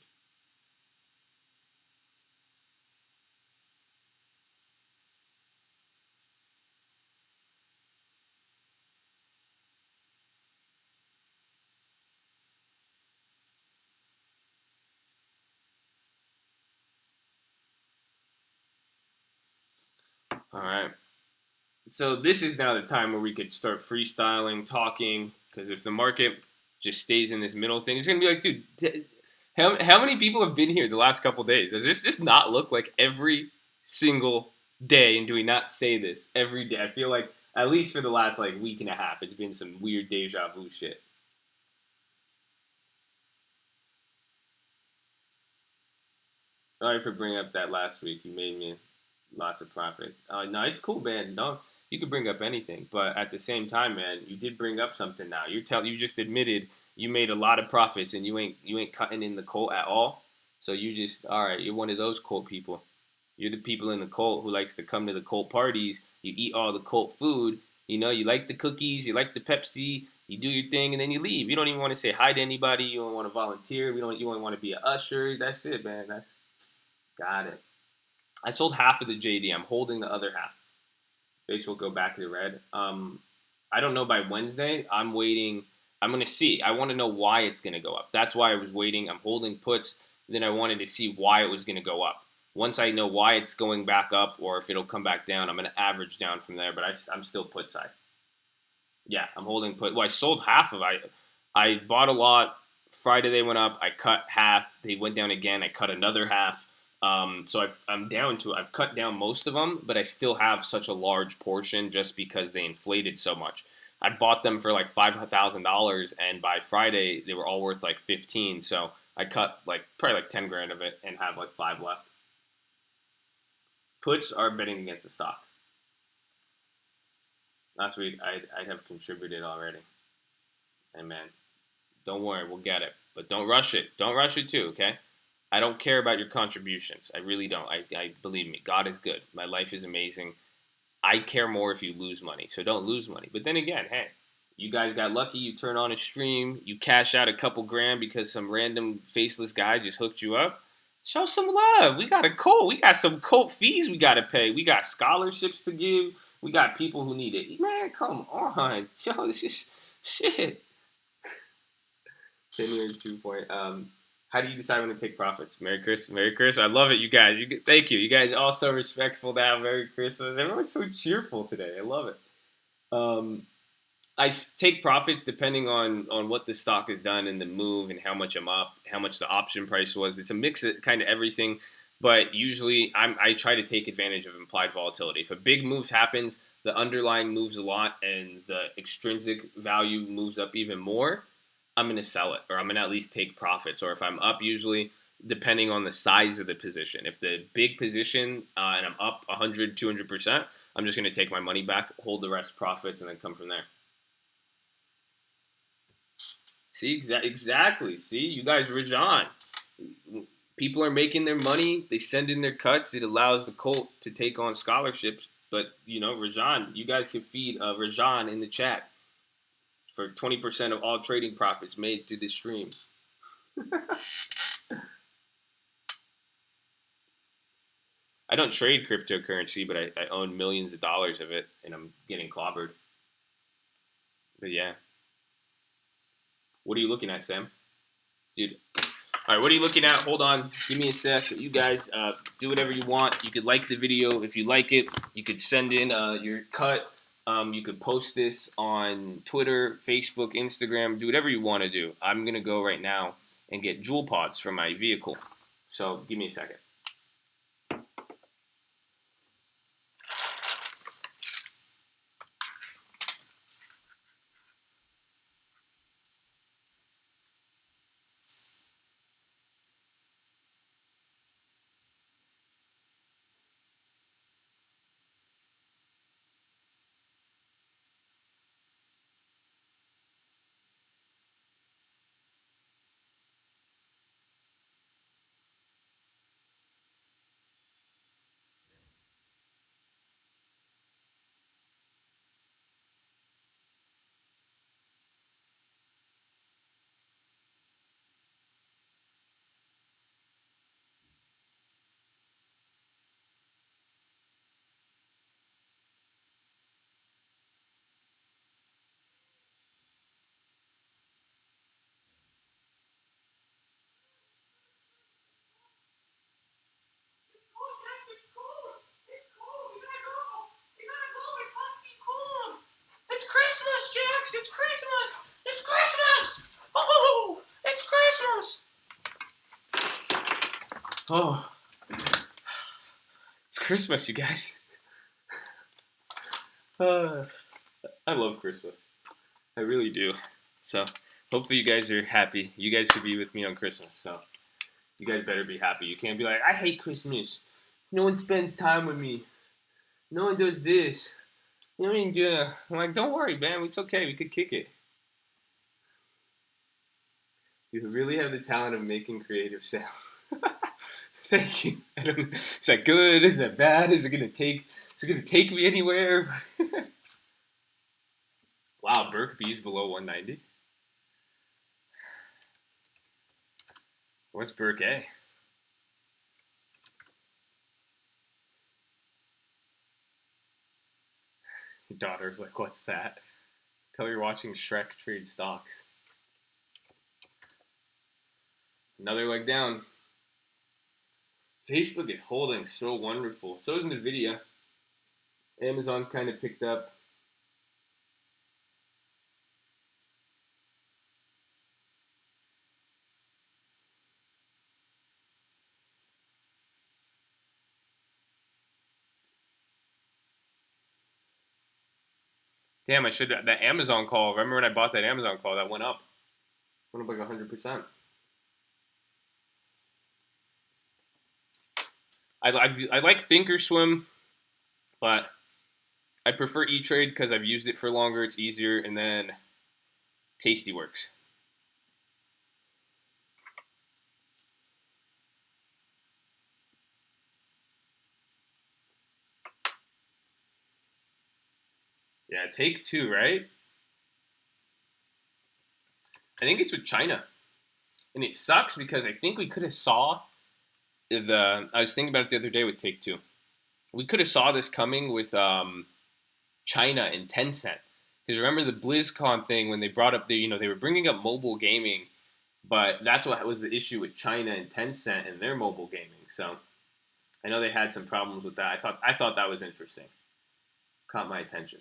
All right. So this is now the time where we could start freestyling, talking. Because if the market just stays in this middle thing, it's gonna be like, dude, how many people have been here the last couple days? Does this just not look like every single day? And do we not say this every day? I feel like at least for the last like week and a half, it's been some weird deja vu shit. Sorry for bringing up that last week. You made me lots of profits. No, it's cool, man. No, you could bring up anything, but at the same time, man, you did bring up something. Now you just admitted you made a lot of profits, and you ain't cutting in the cult at all. So you just all right. You're one of those cult people. You're the people in the cult who likes to come to the cult parties. You eat all the cult food. You know, you like the cookies, you like the Pepsi. You do your thing, and then you leave. You don't even want to say hi to anybody. You don't want to volunteer. We don't. You don't want to be an usher. That's it, man. That's got it. I sold half of the JD. I'm holding the other half. Base will go back to the red. I don't know by Wednesday. I'm waiting. I'm gonna see. I want to know why it's gonna go up. That's why I was waiting. I'm holding puts. Then I wanted to see why it was gonna go up. Once I know why it's going back up or if it'll come back down, I'm gonna average down from there. But I'm still put side. Yeah, I'm holding put. Well, I sold half of it. I bought a lot. Friday they went up. I cut half. They went down again. I cut another half. So I'm down to. I've cut down most of them, but I still have such a large portion just because they inflated so much. I bought them for like $5,000, and by Friday they were all worth like 15. So I cut like probably like 10 grand of it and have like five left. Puts are betting against the stock. Last week I'd have contributed already. And man, don't worry, we'll get it. But don't rush it. Don't rush it too, okay? I don't care about your contributions. I really don't. I believe me, God is good. My life is amazing. I care more if you lose money. So don't lose money. But then again, hey, you guys got lucky. You turn on a stream. You cash out a couple grand because some random faceless guy just hooked you up. Show some love. We got a cult. We got some cult fees we got to pay. We got scholarships to give. We got people who need it. Man, come on. Yo, this is shit. 10 years, 2 point. How do you decide when to take profits? Merry Christmas. Merry Christmas. I love it, you guys. Thank you. You guys are all so respectful now. Merry Christmas. Everyone's so cheerful today. I love it. Um, I take profits depending on what the stock has done in the move and how much I'm up, how much the option price was. It's a mix of kind of everything, but usually I try to take advantage of implied volatility. If a big move happens, the underlying moves a lot, and the extrinsic value moves up even more, I'm going to sell it, or I'm going to at least take profits. Or if I'm up, usually depending on the size of the position. If the big position and I'm up 100, 200%, I'm just going to take my money back, hold the rest profits, and then come from there. See, exactly. See, you guys, Rajan. People are making their money. They send in their cuts. It allows the cult to take on scholarships. But, you know, Rajan, you guys can feed Rajan in the chat for 20% of all trading profits made through this stream. I don't trade cryptocurrency, but I own millions of dollars of it, and I'm getting clobbered. But yeah. What are you looking at, Sam? Dude. All right, what are you looking at? Hold on. Give me a sec. You guys do whatever you want. You could like the video if you like it. You could send in your cut. You could post this on Twitter, Facebook, Instagram. Do whatever you want to do. I'm going to go right now and get jewel pods from my vehicle. So give me a second. It's Christmas! Oh, it's Christmas! Oh, it's Christmas, you guys. I love Christmas. I really do. So, hopefully you guys are happy. You guys could be with me on Christmas, so you guys better be happy. You can't be like, I hate Christmas. No one spends time with me. No one does this. You know what I mean? Yeah. I'm like, don't worry, man. It's okay. We could kick it. You really have the talent of making creative sounds. Thank you. I don't. Is that good? Is that bad? Is it gonna take? Is it gonna take me anywhere? Wow, Burke B's below 190. What's Burke A? Your daughter's like, what's that? Tell her you're watching Shrek trade stocks. Another leg down. Facebook is holding so wonderful. So is Nvidia. Amazon's kind of picked up. Damn, I should. That Amazon call. Remember when I bought that Amazon call? That went up. Went up like 100%. I like Thinkorswim, but I prefer E-Trade because I've used it for longer. It's easier, and then Tastyworks. Yeah, Take Two, right? I think it's with China, and it sucks because I think we could have saw the. I was thinking about it the other day with Take Two. We could have saw this coming with China and Tencent. Because remember the BlizzCon thing when they brought up they were bringing up mobile gaming, but that's what was the issue with China and Tencent and their mobile gaming. So I know they had some problems with that. I thought that was interesting. Caught my attention.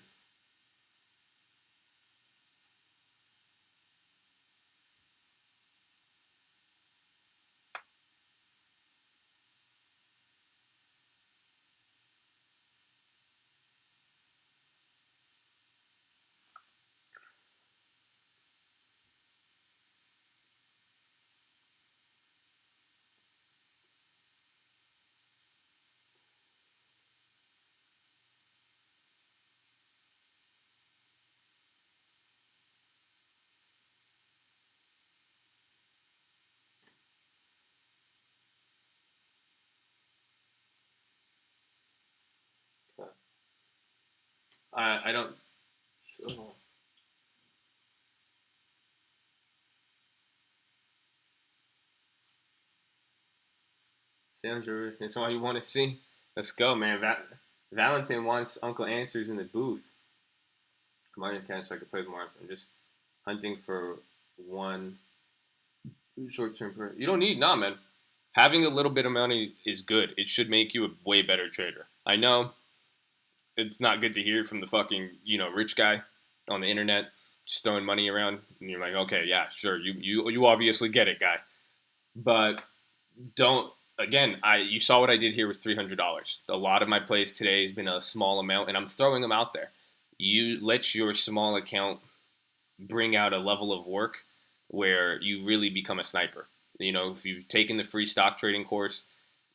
I don't. Oh. Sounds good. That's all you want to see. Let's go, man. Valentin wants Uncle Answers in the booth. Come on, can so I can play more. I'm just hunting for one short term. You don't need man. Having a little bit of money is good. It should make you a way better trader. I know it's not good to hear from the fucking rich guy on the internet just throwing money around, and you're like, okay, yeah, sure, you obviously get it, guy, but don't. Again, you saw what I did here with $300. A lot of my plays today has been a small amount, and I'm throwing them out there. You let your small account bring out a level of work where you really become a sniper. If you've taken the free stock trading course,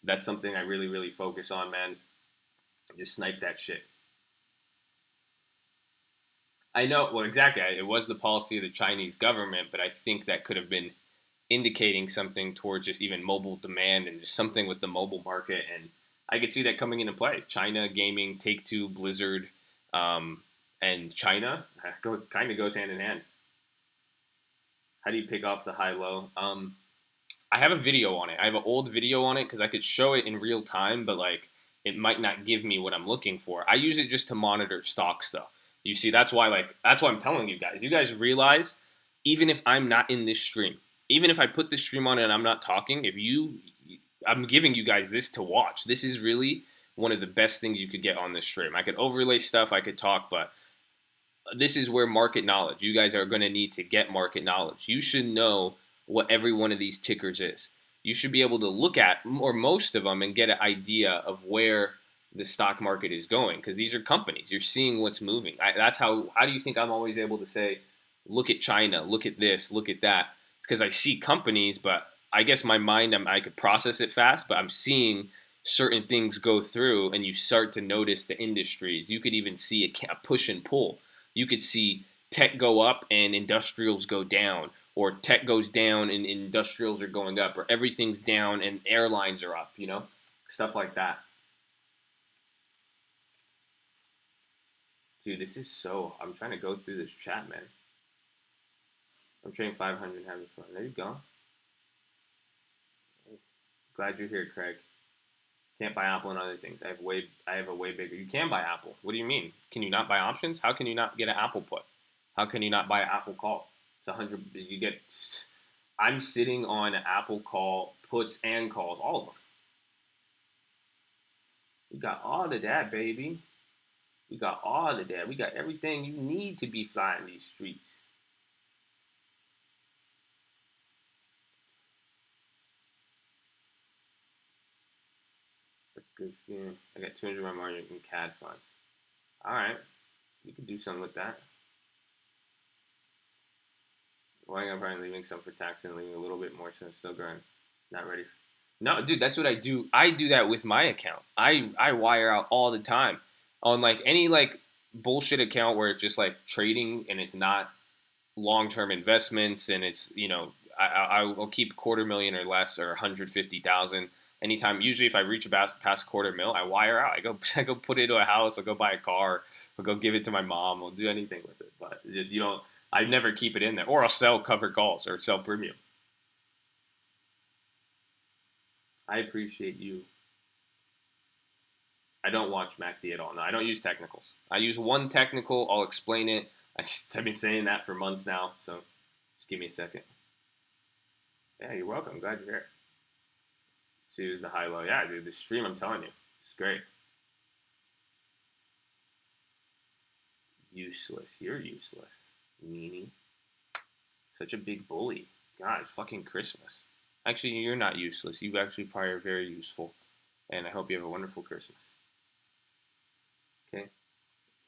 that's something I really, really focus on, man. Just snipe that shit. I know, well, exactly. It was the policy of the Chinese government, but I think that could have been indicating something towards just even mobile demand and just something with the mobile market. And I could see that coming into play. China gaming, Take Two, Blizzard, and China kind of goes hand in hand. How do you pick off the high low? I have a video on it. I have an old video on it because I could show it in real time, but it might not give me what I'm looking for. I use it just to monitor stocks, though. You see, that's why I'm telling you guys. You guys realize, even if I'm not in this stream, even if I put this stream on and I'm not talking, I'm giving you guys this to watch. This is really one of the best things you could get on this stream. I could overlay stuff, I could talk, but this is where market knowledge. You guys are going to need to get market knowledge. You should know what every one of these tickers is. You should be able to look at or most of them and get an idea of where the stock market is going because these are companies. You're seeing what's moving. That's how. How do you think I'm always able to say, look at China, look at this, look at that? It's because I see companies, but I guess my mind I could process it fast, but I'm seeing certain things go through, and you start to notice the industries. You could even see a push and pull. You could see tech go up and industrials go down, or tech goes down and industrials are going up, or everything's down and airlines are up, stuff like that. Dude, this is so. I'm trying to go through this chat, man. I'm trading 500 and having fun. There you go. Glad you're here, Craig. Can't buy Apple and other things. I have a way bigger. You can buy Apple. What do you mean? Can you not buy options? How can you not get an Apple put? How can you not buy an Apple call? It's 100. You get. I'm sitting on an Apple call puts and calls, all of them. We got all of that, baby. We got all of that. We got everything you need to be flying these streets. That's good feeling. I got 200 my margin in CAD funds. All right, we could do something with that. Why am I probably leaving some for tax and leaving a little bit more so I'm still growing? Not ready. No, dude, that's what I do. I do that with my account. I wire out all the time on like any like bullshit account where it's just like trading and it's not long term investments and it's I will keep 250,000 or less or 150,000 anytime. Usually, if I reach about past quarter mil, I wire out. I go put it into a house. I'll go buy a car. I'll go give it to my mom. I'll do anything with it. But just you don't. I never keep it in there, or I'll sell covered calls or sell premium. I appreciate you. I don't watch MACD at all. No, I don't use technicals. I use one technical. I'll explain it. I've been saying that for months now. So just give me a second. Yeah, you're welcome. Glad you're here. Choose the high low. Yeah, dude, the stream, I'm telling you, it's great. Useless. You're useless, meanie. Such a big bully. God, it's fucking Christmas. Actually, you're not useless. You actually probably are very useful. And I hope you have a wonderful Christmas. Okay.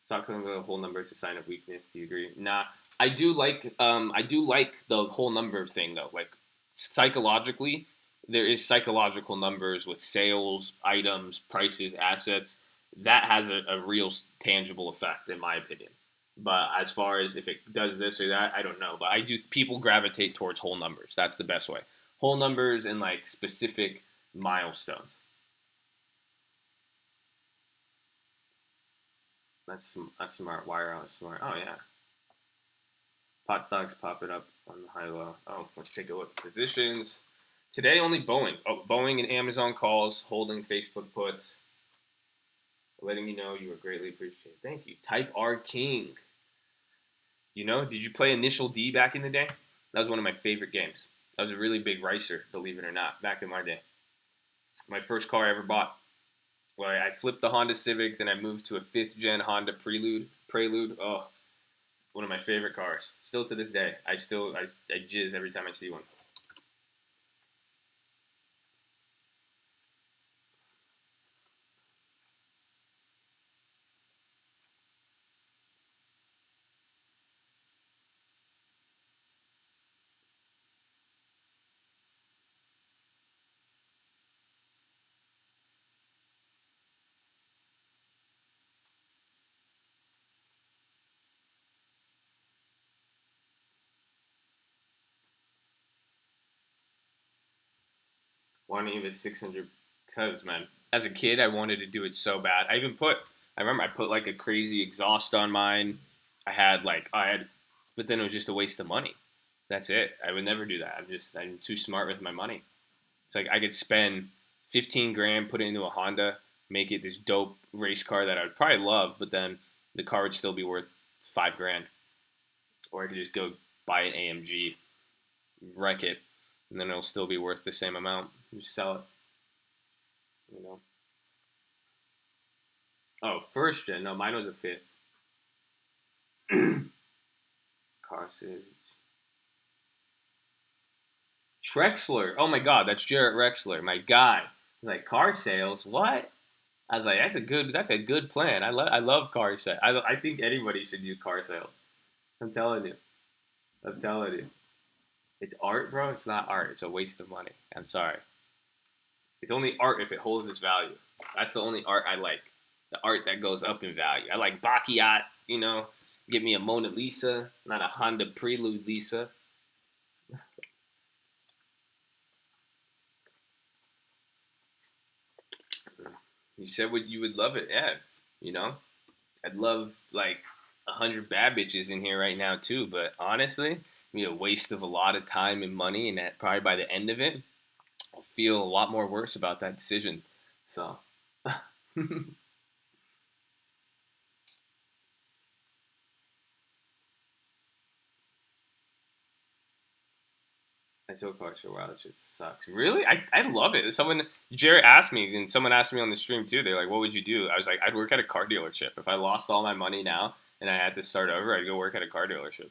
Stop calling the whole number. It's a sign of weakness. Do you agree? Nah. I do like the whole number thing though. Like psychologically, there is psychological numbers with sales, items, prices, assets. That has a real tangible effect, in my opinion. But as far as if it does this or that, I don't know. But I do. People gravitate towards whole numbers. That's the best way. Whole numbers and like specific milestones. That's smart. Wire out smart. Oh yeah. Pot stocks popping up on the high low. Oh, let's take a look. Positions. Today only Boeing. Oh, Boeing and Amazon calls, holding Facebook puts. Letting you know you are greatly appreciated. Thank you. Type R King. Did you play Initial D back in the day? That was one of my favorite games. I was a really big racer, believe it or not, back in my day. My first car I ever bought. Well, I flipped the Honda Civic, then I moved to a 5th gen Honda Prelude. Oh, one of my favorite cars. Still to this day. I jizz every time I see one. Wanting even 600 cuz, man. As a kid, I wanted to do it so bad. I remember I put like a crazy exhaust on mine. But then it was just a waste of money. That's it. I would never do that. I'm too smart with my money. It's like I could spend 15 grand, put it into a Honda, make it this dope race car that I would probably love, but then the car would still be worth 5 grand. Or I could just go buy an AMG, wreck it, and then it'll still be worth the same amount. Just sell it. You know. Oh, first gen. No, mine was a 5th. Car sales. Trexler. Oh my God, that's Jarrett Rexler, my guy. He's like, car sales. What? I was like, that's a good plan. I love car sales. I think anybody should do car sales. I'm telling you. I'm telling you. It's art, bro. It's not art. It's a waste of money. I'm sorry. It's only art if it holds its value. That's the only art I like. The art that goes up in value. I like Basquiat, you know. Give me a Mona Lisa, not a Honda Prelude Lisa. You said what you would love it, yeah. You know, I'd love like 100 bad bitches in here right now too. But honestly, it'd be a waste of a lot of time and money, and that probably by the end of it, I'll feel a lot more worse about that decision. So. I told Clark for a while. It just sucks. Really? I love it. Jared asked me, and someone asked me on the stream too. They're like, what would you do? I was like, I'd work at a car dealership. If I lost all my money now and I had to start over, I'd go work at a car dealership.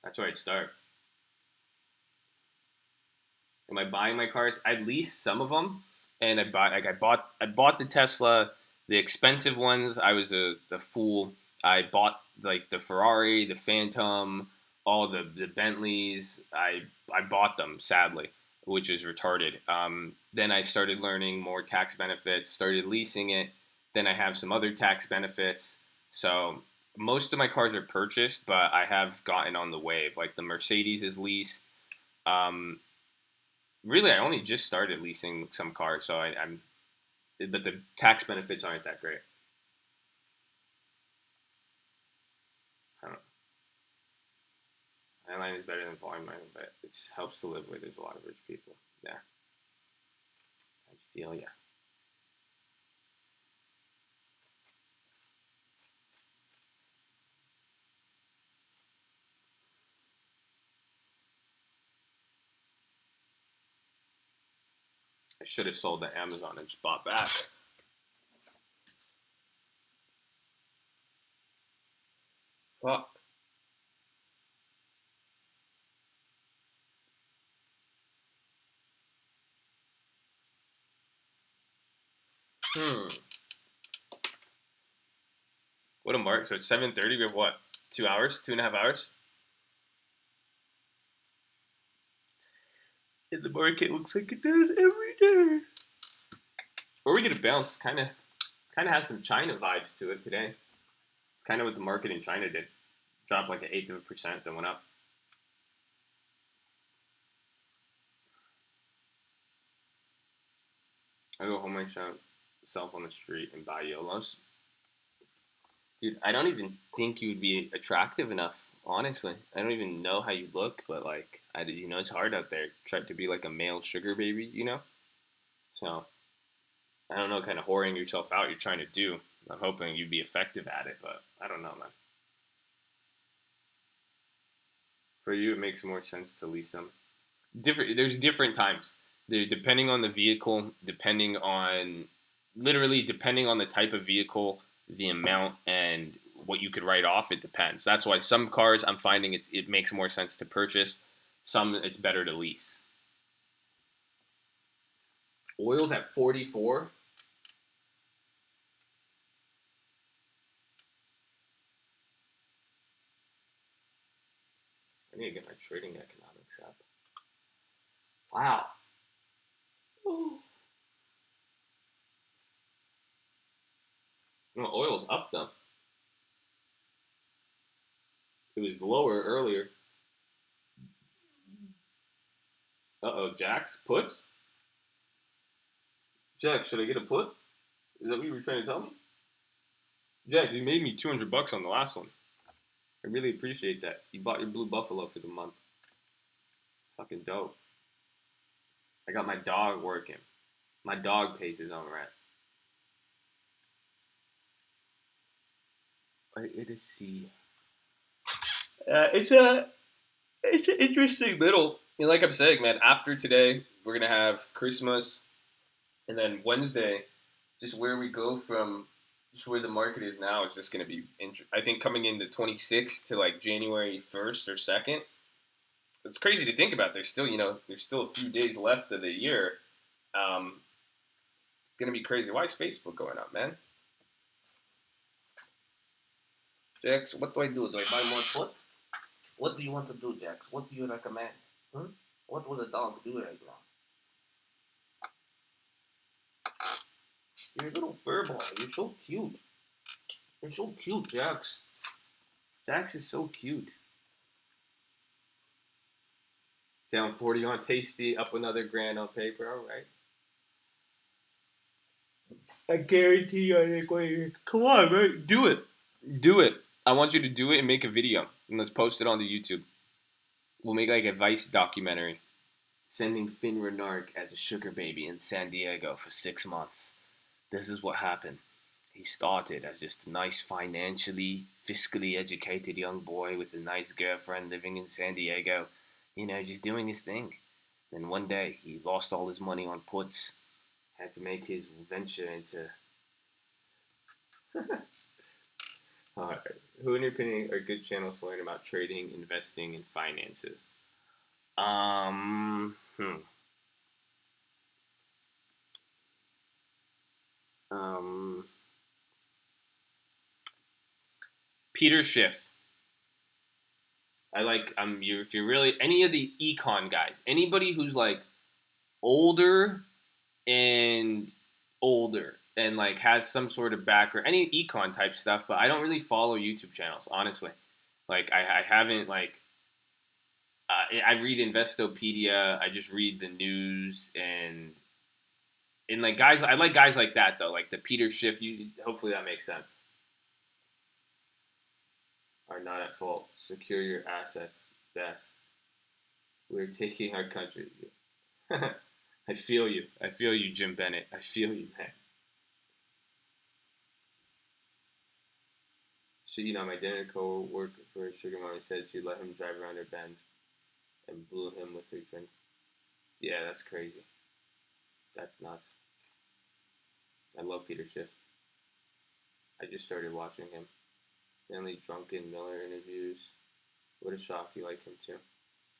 That's where I'd start. Am I buying my cars? I'd lease some of them, and I bought the Tesla, the expensive ones. I was a fool. I bought like the Ferrari, the Phantom, all the Bentleys. I bought them sadly, which is retarded. Then I started learning more tax benefits. Started leasing it. Then I have some other tax benefits. So most of my cars are purchased, but I have gotten on the wave. Like the Mercedes is leased. Um, Really, I only just started leasing some cars, so I'm, but the tax benefits aren't that great. I don't know. Island is better than farmland, but it helps to live where there's a lot of rich people. Yeah, I feel yeah. I should have sold to Amazon and just bought back. Well, hmm. What a mark! So it's 7:30. We have what? 2 hours? 2.5 hours? And the market looks like it does every day. Or we get a bounce. Kind of has some China vibes to it today. It's kind of what the market in China did. Dropped like an eighth of a percent, then went up. I go home and shop myself on the street and buy YOLOs. Dude, I don't even think you'd be attractive enough, honestly. I don't even know how you look, but like, it's hard out there. Try to be like a male sugar baby. So, I don't know what kind of whoring yourself out you're trying to do. I'm hoping you'd be effective at it, but I don't know, man. For you, it makes more sense to lease them. There's different times. Depending on the vehicle, depending on the type of vehicle, the amount, and what you could write off. It depends. That's why some cars I'm finding it makes more sense to purchase. Some it's better to lease. Oil's at 44. I need to get my trading economics up. Wow. Ooh. No, oil's up though. It was lower earlier. Uh oh, Jax puts. Jack, should I get a put? Is that what you were trying to tell me? Jack, you made me $200 on the last one. I really appreciate that. You bought your blue buffalo for the month. Fucking dope. I got my dog working. My dog pays his own rent. It is C. It's an interesting middle. And like I'm saying, man, after today, we're gonna have Christmas, and then Wednesday, just where we go from just where the market is now is just going to be. I think coming into 26 to like January 1st or 2nd, it's crazy to think about. There's still there's still a few days left of the year. It's going to be crazy. Why is Facebook going up, man? Jax, what do I do? Do I buy more put? What do you want to do, Jax? What do you recommend? What would a dog do right now? You're a little fur ball. You're so cute. You're so cute, Jax. Jax is so cute. Down 40 on Tasty, up another grand on paper. All right. I guarantee you, I think. Come on, man, do it. Do it. I want you to do it and make a video, and let's post it on the YouTube. We'll make like a Vice documentary, sending Finn Renard as a sugar baby in San Diego for 6 months. This is what happened. He started as just a nice, financially, fiscally educated young boy with a nice girlfriend living in San Diego, just doing his thing. Then one day, he lost all his money on puts, had to make his venture into... All right. Who, in your opinion, are good channels to learn about trading, investing, and finances? Peter Schiff. I like. If you're really any of the econ guys, anybody who's like older and like has some sort of background, any econ type stuff. But I don't really follow YouTube channels, honestly. Like I haven't like. I read Investopedia. I just read the news and like guys. I like guys like that though, like the Peter Schiff. Hopefully that makes sense. Are not at fault. Secure your assets best. We're taking our country. I feel you. I feel you, Jim Bennett. I feel you, man. My dinner co-worker for Sugar Mommy said she let him drive around her Benz and blew him with her drink. Yeah, that's crazy. That's nuts. I love Peter Schiff. I just started watching him. Mainly Drunken Miller interviews. What a shock, you like him too.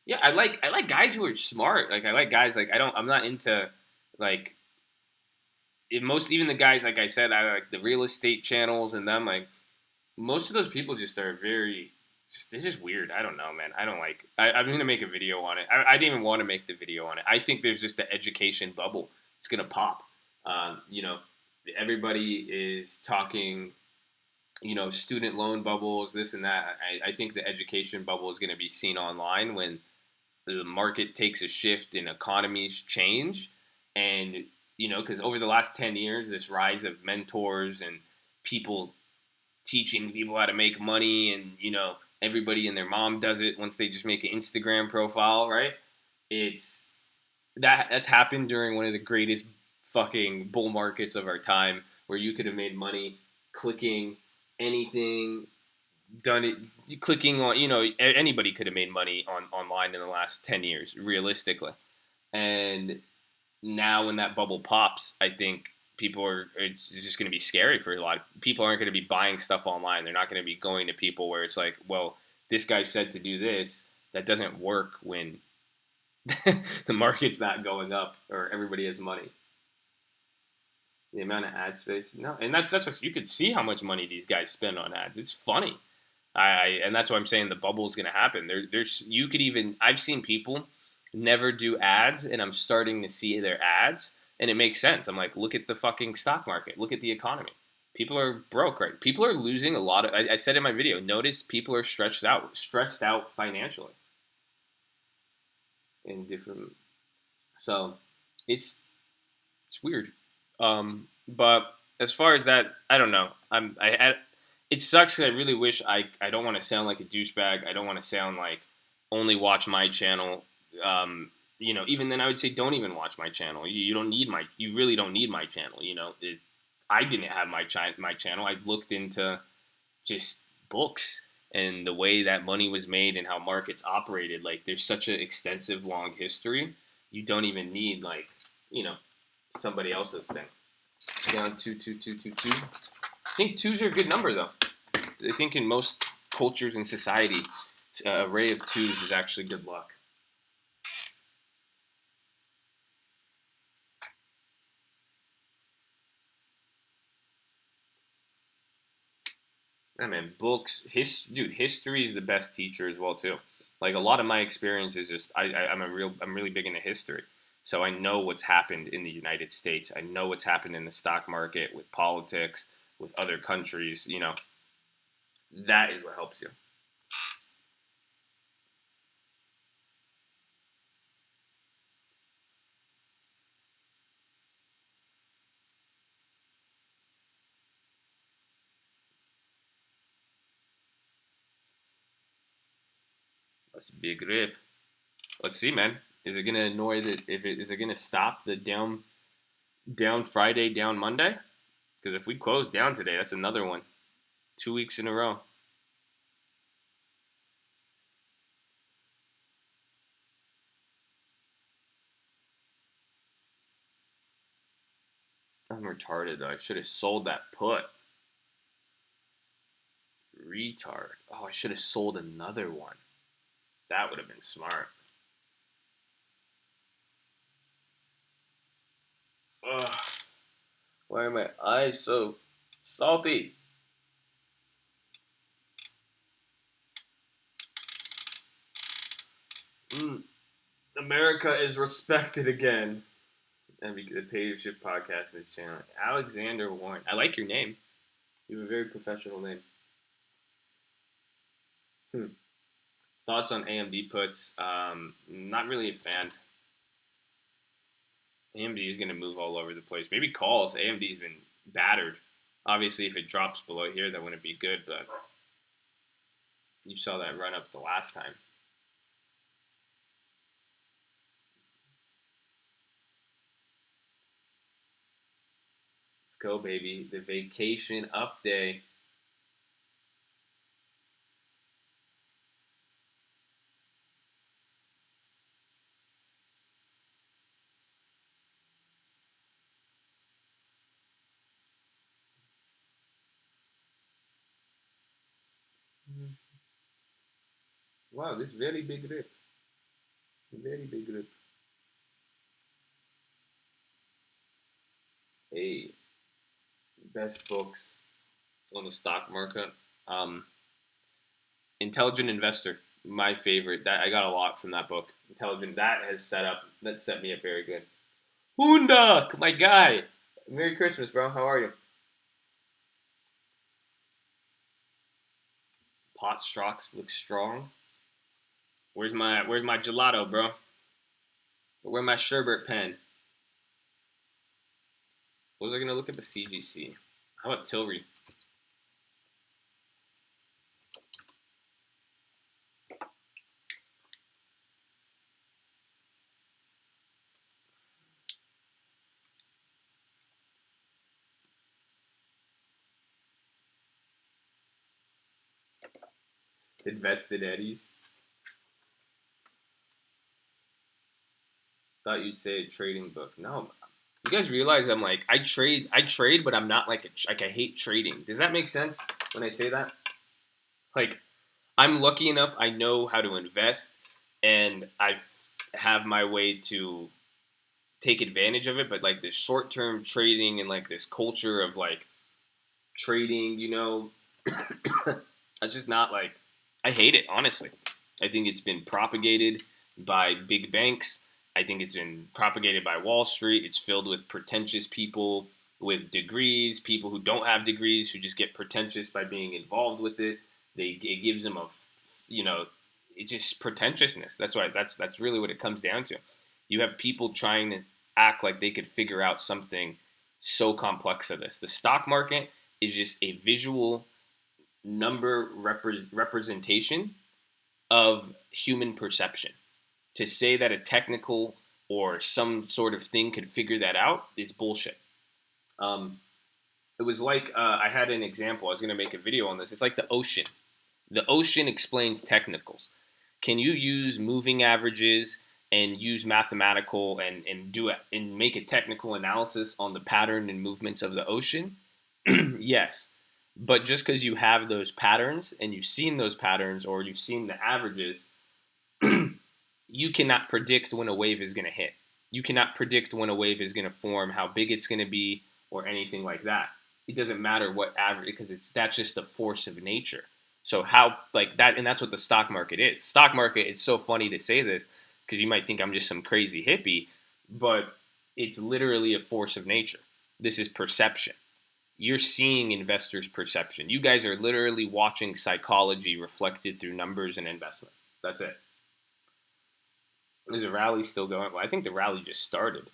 Yeah, I like guys who are smart. Like I like guys like I'm not into like even the guys like I said, I like the real estate channels and them like most of those people just are very it's just weird. I don't know, man. I don't like I'm gonna make a video on it. I didn't even want to make the video on it. I think there's just the education bubble. It's gonna pop. Everybody is talking student loan bubbles, this and that. I think the education bubble is going to be seen online when the market takes a shift and economies change. And, because over the last 10 years, this rise of mentors and people teaching people how to make money and, everybody and their mom does it once they just make an Instagram profile, right? That's happened during one of the greatest fucking bull markets of our time where you could have made money clicking anything, done it, clicking on, anybody could have made money online in the last 10 years, realistically. And now when that bubble pops, I think it's just going to be scary for a lot of people. Aren't going to be buying stuff online. They're not going to be going to people where it's like, well, this guy said to do this. That doesn't work when the market's not going up or everybody has money. The amount of ad space, no, and that's what you could see how much money these guys spend on ads. It's funny, and that's why I'm saying the bubble is going to happen. I've seen people never do ads, and I'm starting to see their ads, and it makes sense. I'm like, look at the fucking stock market, look at the economy. People are broke, right? People are losing a lot of. I said in my video, notice people are stressed out financially, in different. So, it's weird. But as far as that, I don't know. It sucks because I really wish I don't want to sound like a douchebag. I don't want to sound like only watch my channel. Even then I would say don't even watch my channel. You really don't need my channel. I didn't have my channel. I looked into just books and the way that money was made and how markets operated. Like there's such an extensive, long history. You don't even need somebody else's thing. Down 2-2-2-2-2. think twos are a good number, though. I think in most cultures and society, an array of twos is actually good luck. I mean, books, dude, history is the best teacher as well too. Like a lot of my experience is just I'm really big into history, so I know what's happened in the United States. I know what's happened in the stock market with politics, with other countries. That is what helps you. That's a big rip. Let's see, man. Is it gonna annoy the? Is it gonna stop the down Friday, down Monday? Because if we close down today, that's another one. 2 weeks in a row. I'm retarded though. I should have sold that put. Retard. Oh, I should have sold another one. That would have been smart. Ugh. Why are my eyes so salty? Mm. America is respected again. And the Pay Shift podcast in this channel. Alexander Warren. I like your name. You have a very professional name. Hmm. Thoughts on AMD puts? Not really a fan. AMD is going to move all over the place. Maybe calls. AMD's been battered. Obviously, if it drops below here, that wouldn't be good, but you saw that run up the last time. Let's go, baby. The vacation up day. Wow, this very big rip. Very big rip. Hey, best books on the stock market. Um, Intelligent Investor, my favorite. That I got a lot from that book. Intelligent. That set me up very good. Hoonduck, my guy. Merry Christmas, bro. How are you? Pot Strocks looks strong. Where's my gelato, bro? Where's my sherbet pen? What was I gonna look at the CGC? How about Tilray? Invested Eddies. Thought you'd say a trading book. No, you guys realize I trade, but I'm not like I hate trading. Does that make sense when I say that? Like I'm lucky enough. I know how to invest, and have my way to take advantage of it. But like this short term trading and like this culture of like trading, it's just not like I hate it, honestly. I think it's been propagated by big banks. I think it's been propagated by Wall Street. It's filled with pretentious people with degrees, people who don't have degrees who just get pretentious by being involved with it. It gives them it's just pretentiousness. That's really what it comes down to. You have people trying to act like they could figure out something so complex of this. The stock market is just a visual number representation of human perception. To say that a technical or some sort of thing could figure that out is bullshit. Um, it was like I had an example. I was going to make a video on this. It's like the ocean. The ocean explains technicals. Can you use moving averages and use mathematical and do it and make a technical analysis on the pattern and movements of the ocean? Yes. But just because you have those patterns and you've seen those patterns or you've seen the averages, you cannot predict when a wave is going to hit. You cannot predict when a wave is going to form, how big it's going to be, or anything like that. It doesn't matter what average, because that's just the force of nature. So how like that, and that's what the stock market is. Stock market. It's so funny to say this because you might think I'm just some crazy hippie, but it's literally a force of nature. This is perception. You're seeing investors' perception. You guys are literally watching psychology reflected through numbers and investments. That's it. Is the rally still going? Well, I think the rally just started,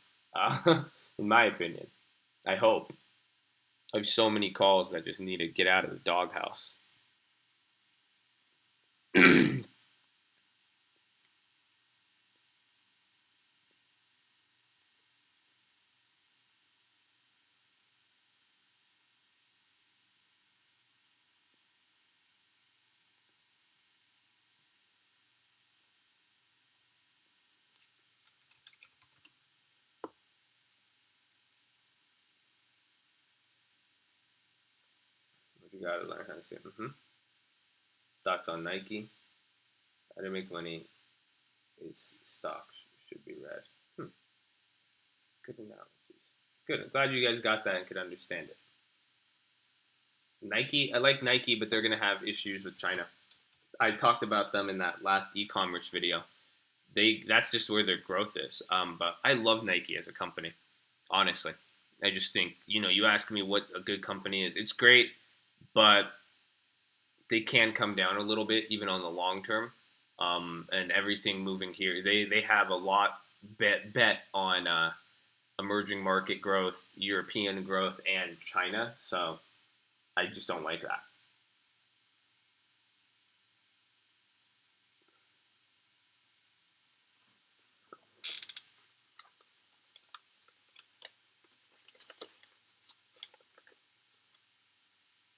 in my opinion. I hope. I have so many calls that just need to get out of the doghouse. We got to learn how to say. Thoughts on Nike? How to make money is stocks should be read. Good analysis. Good. I'm glad you guys got that and could understand it. Nike, I like Nike, but they're gonna have issues with China. I talked about them in that last e-commerce video. That's just where their growth is. But I love Nike as a company. Honestly, I just think you ask me what a good company is. It's great, but they can come down a little bit even on the long term. And everything moving here, they have a lot bet on emerging market growth, European growth, and China. So I just don't like that.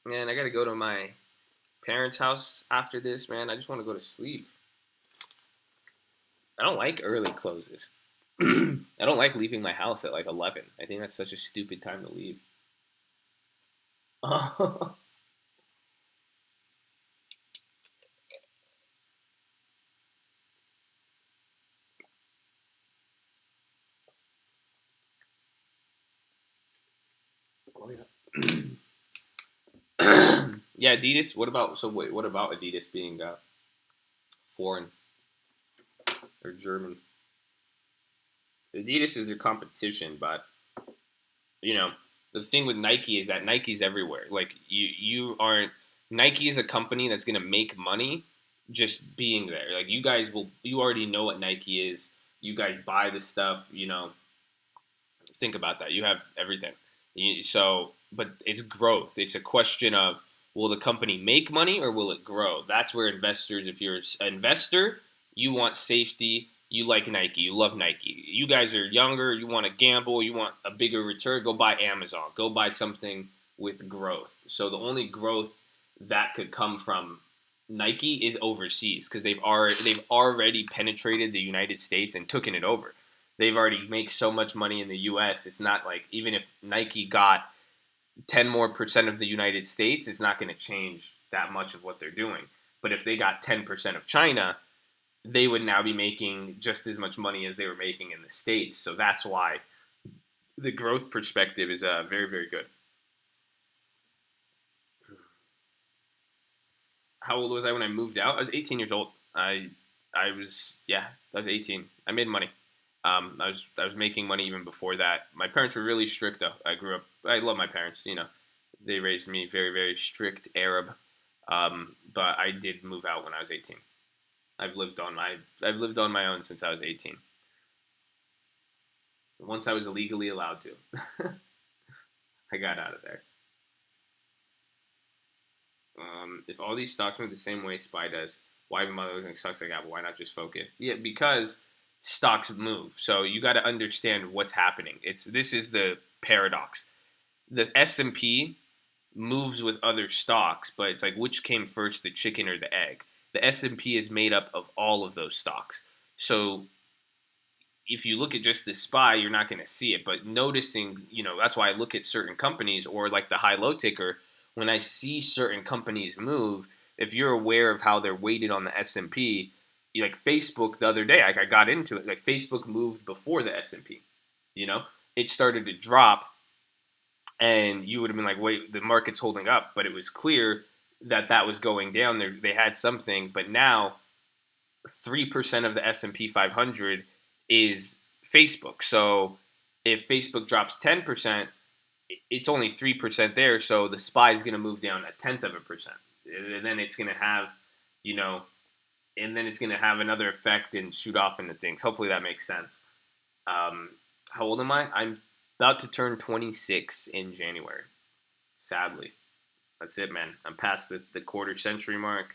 Man, I got to go to my parents' house after this, man. I just want to go to sleep. I don't like early closes. I don't like leaving my house at like 11. I think that's such a stupid time to leave. Oh, yeah. Yeah, Adidas. What about what about Adidas being foreign or German? Adidas is their competition, but you know the thing with Nike is that Nike's everywhere. Like you aren't Nike is a company that's gonna make money just being there. Like you already know what Nike is. You guys buy the stuff. Think about that. You have everything. But it's growth. It's a question of will the company make money or will it grow? That's where investors, if you're an investor, you want safety. You like Nike. You love Nike. You guys are younger. You want to gamble. You want a bigger return. Go buy Amazon. Go buy something with growth. So the only growth that could come from Nike is overseas because they've already penetrated the United States and taken it over. They've already make so much money in the U.S. It's not like even if Nike got 10% more of the United States, it's not going to change that much of what they're doing. But if they got 10% of China, they would now be making just as much money as they were making in the States. So that's why the growth perspective is very, very good. How old was I when I moved out? I was 18 years old. I was 18. I made money. I was making money even before that. My parents were really strict though. I grew up. I love my parents. They raised me very very strict Arab. But I did move out when I was 18. I've lived on my own since I was 18. Once I was legally allowed to, I got out of there. If all these stocks move the same way SPY does, why even bother looking at stocks like Apple? Why not just focus? Yeah, because stocks move. So you got to understand what's happening. This is the paradox. The S&P moves with other stocks, but it's like which came first, the chicken or the egg? The S&P is made up of all of those stocks. So if you look at just the SPY, you're not going to see it. But noticing, that's why I look at certain companies or like the high low ticker. when I see certain companies move, if you're aware of how they're weighted on the S&P, like Facebook the other day, I got into it. Like Facebook moved before the S&P, you know, it started to drop, and you would have been like, wait, the market's holding up, but it was clear that that was going down. They had something, but now 3% of the S&P 500 is Facebook. So if Facebook drops 10%, it's only 3% there. So the SPY is going to move down 0.1%. And then it's going to have, you know, and then it's going to have another effect and shoot off into things. Hopefully that makes sense. How old am I? I'm about to turn 26 in January. Sadly. That's it, man. I'm past the quarter century mark.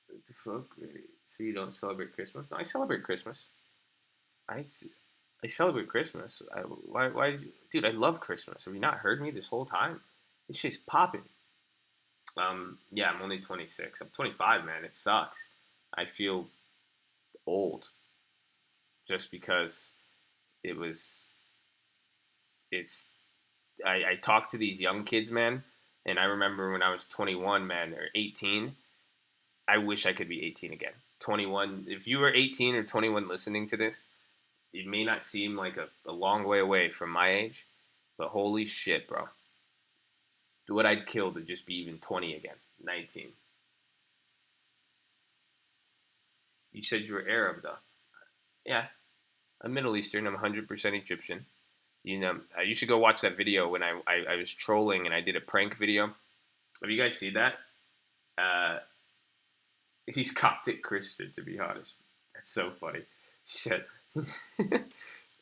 What the fuck? So you don't celebrate Christmas? No, I celebrate Christmas. I, I celebrate Christmas. Why, dude? I love Christmas. Have you not heard me this whole time? It's just popping. Yeah, I'm only 26. I'm 25, man. It sucks. I feel old just because it was. It's. I talk to these young kids, man, and I remember when I was 21, man, or 18. I wish I could be 18 again. 21. If you were 18 or 21 listening to this, it may not seem like a long way away from my age, but holy shit, bro. What I'd kill to just be even 20 again. 19. You said you were Arab, though. Yeah, I'm Middle Eastern. I'm 100% Egyptian. You know, you should go watch that video when I was trolling and I did a prank video. Have you guys seen that? Uh, he's Coptic Christian, to be honest. That's so funny. She said,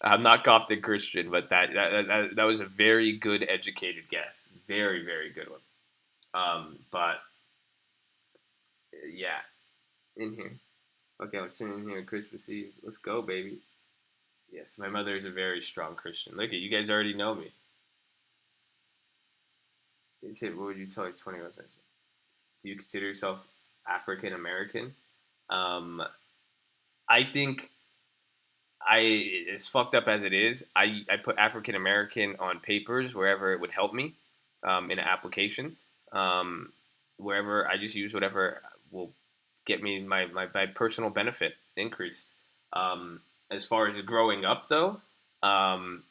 I'm not Coptic Christian, but that was a very good educated guess. Very, very good one. But yeah, in here. Okay, I'm sitting here on Christmas Eve. Let's go, baby. Yes, my mother is a very strong Christian. Look at you guys already know me. It's it. What would you tell like 21? Do you consider yourself African American? Um, I think as fucked up as it is, I put African American on papers wherever it would help me in an application. Um, Wherever I just use whatever will get me my personal benefit increased. As far as growing up though, um,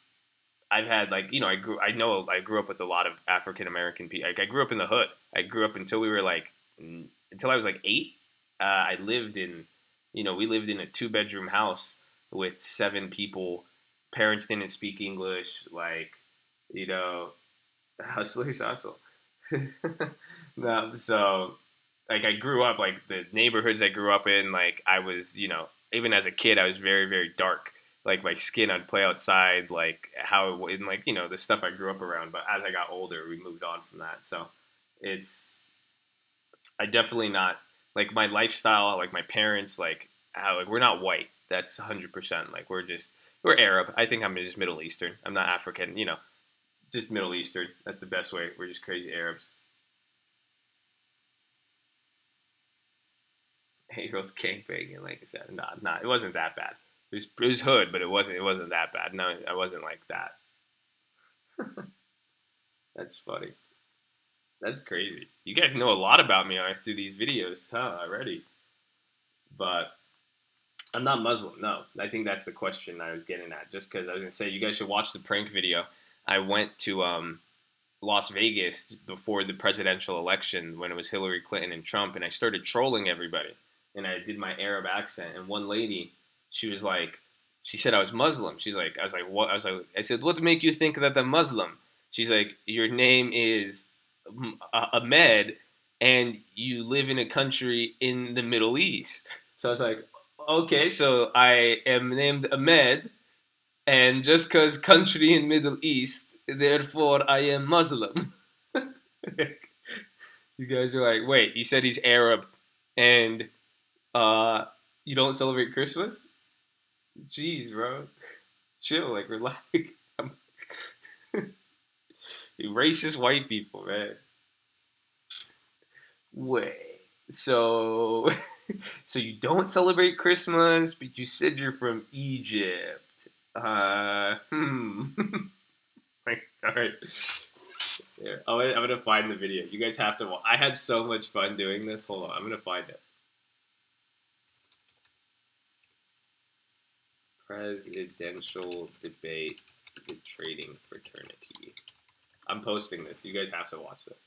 I've had like I grew up with a lot of African American people. Like I grew up in the hood. I grew up until we were like until I was like 8. I lived in we lived in a 2-bedroom house with 7 people. Parents didn't speak English. Like you know, hustlers hustle. No, so like I grew up like the neighborhoods I grew up in. Like I was even as a kid I was very very dark. Like my skin, I'd play outside, like how and like the stuff I grew up around. But as I got older, we moved on from that. So it's I definitely not like my lifestyle, like my parents, like how like we're not white. That's 100%. Like we're Arab. I think I'm just Middle Eastern. I'm not African. Just Middle Eastern. That's the best way. We're just crazy Arabs. Hey, girls gangbanging, like I said, it wasn't that bad. It was hood, but it wasn't that bad. No, I wasn't like that. That's funny. That's crazy. You guys know a lot about me through these videos, huh? Already, but I'm not Muslim. No, I think that's the question I was getting at. Just because I was gonna say you guys should watch the prank video. I went to Las Vegas before the presidential election when it was Hillary Clinton and Trump, and I started trolling everybody. And I did my Arab accent, and one lady, she was like, she said I was Muslim. I was like, what? I said, what make you think that I'm Muslim? She's like, your name is Ahmed, and you live in a country in the Middle East. So I was like, okay, so I am named Ahmed, And just because country in Middle East, therefore I am Muslim. You guys are like, wait, he said he's Arab, and uh, you don't celebrate Christmas? Jeez, bro, chill, like relax. Racist white people, man. Wait, so so you don't celebrate Christmas, but you said you're from Egypt. Hmm. All right. Yeah. Oh, I'm gonna find the video. You guys have to watch. I had so much fun doing this. Hold on, I'm gonna find it. Presidential debate, the trading fraternity. I'm posting this. You guys have to watch this.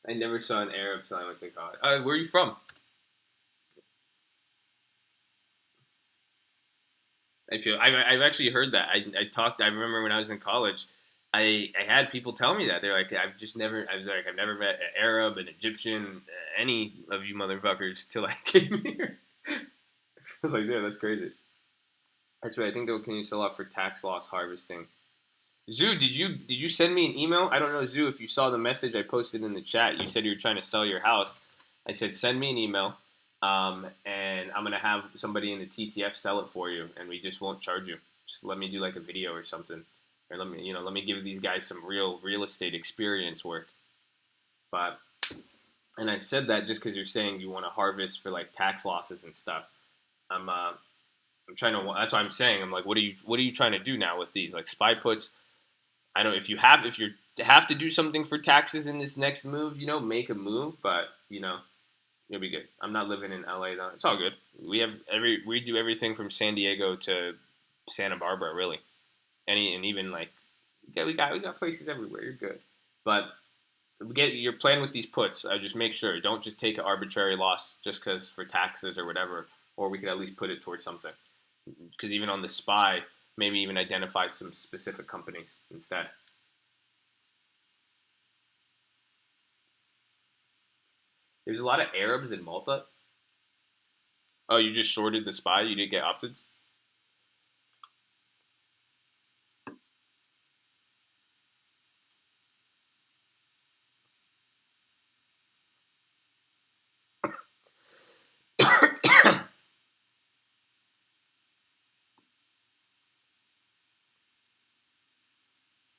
I never saw an Arab till I went to college. Where are you from? I've actually heard that. I remember when I was in college, I had people tell me that. They're like, I've never met an Arab, an Egyptian, any of you motherfuckers till I came here. I was like, yeah, that's crazy. That's right. I think they can you sell off for tax loss harvesting. Zoo, did you send me an email? I don't know, Zoo, if you saw the message I posted in the chat. You said you were trying to sell your house. I said send me an email, and I'm gonna have somebody in the TTF sell it for you, and we just won't charge you. Just let me do like a video or something, or let me give these guys some real estate experience work. But and I said that just because you're saying you want to harvest for like tax losses and stuff. I'm trying to. That's what I'm saying. I'm like, what are you trying to do now with these like spy puts? I don't. If you have to do something for taxes in this next move, make a move. But you'll be good. I'm not living in LA though. It's all good. We do everything from San Diego to Santa Barbara, really. And even like we got places everywhere. You're good. But get your plan with these puts. Just make sure don't just take an arbitrary loss just because for taxes or whatever, or we could at least put it towards something. Because even on the spy, maybe even identify some specific companies instead. There's a lot of Arabs in Malta. Oh, you just shorted the spy? You didn't get options?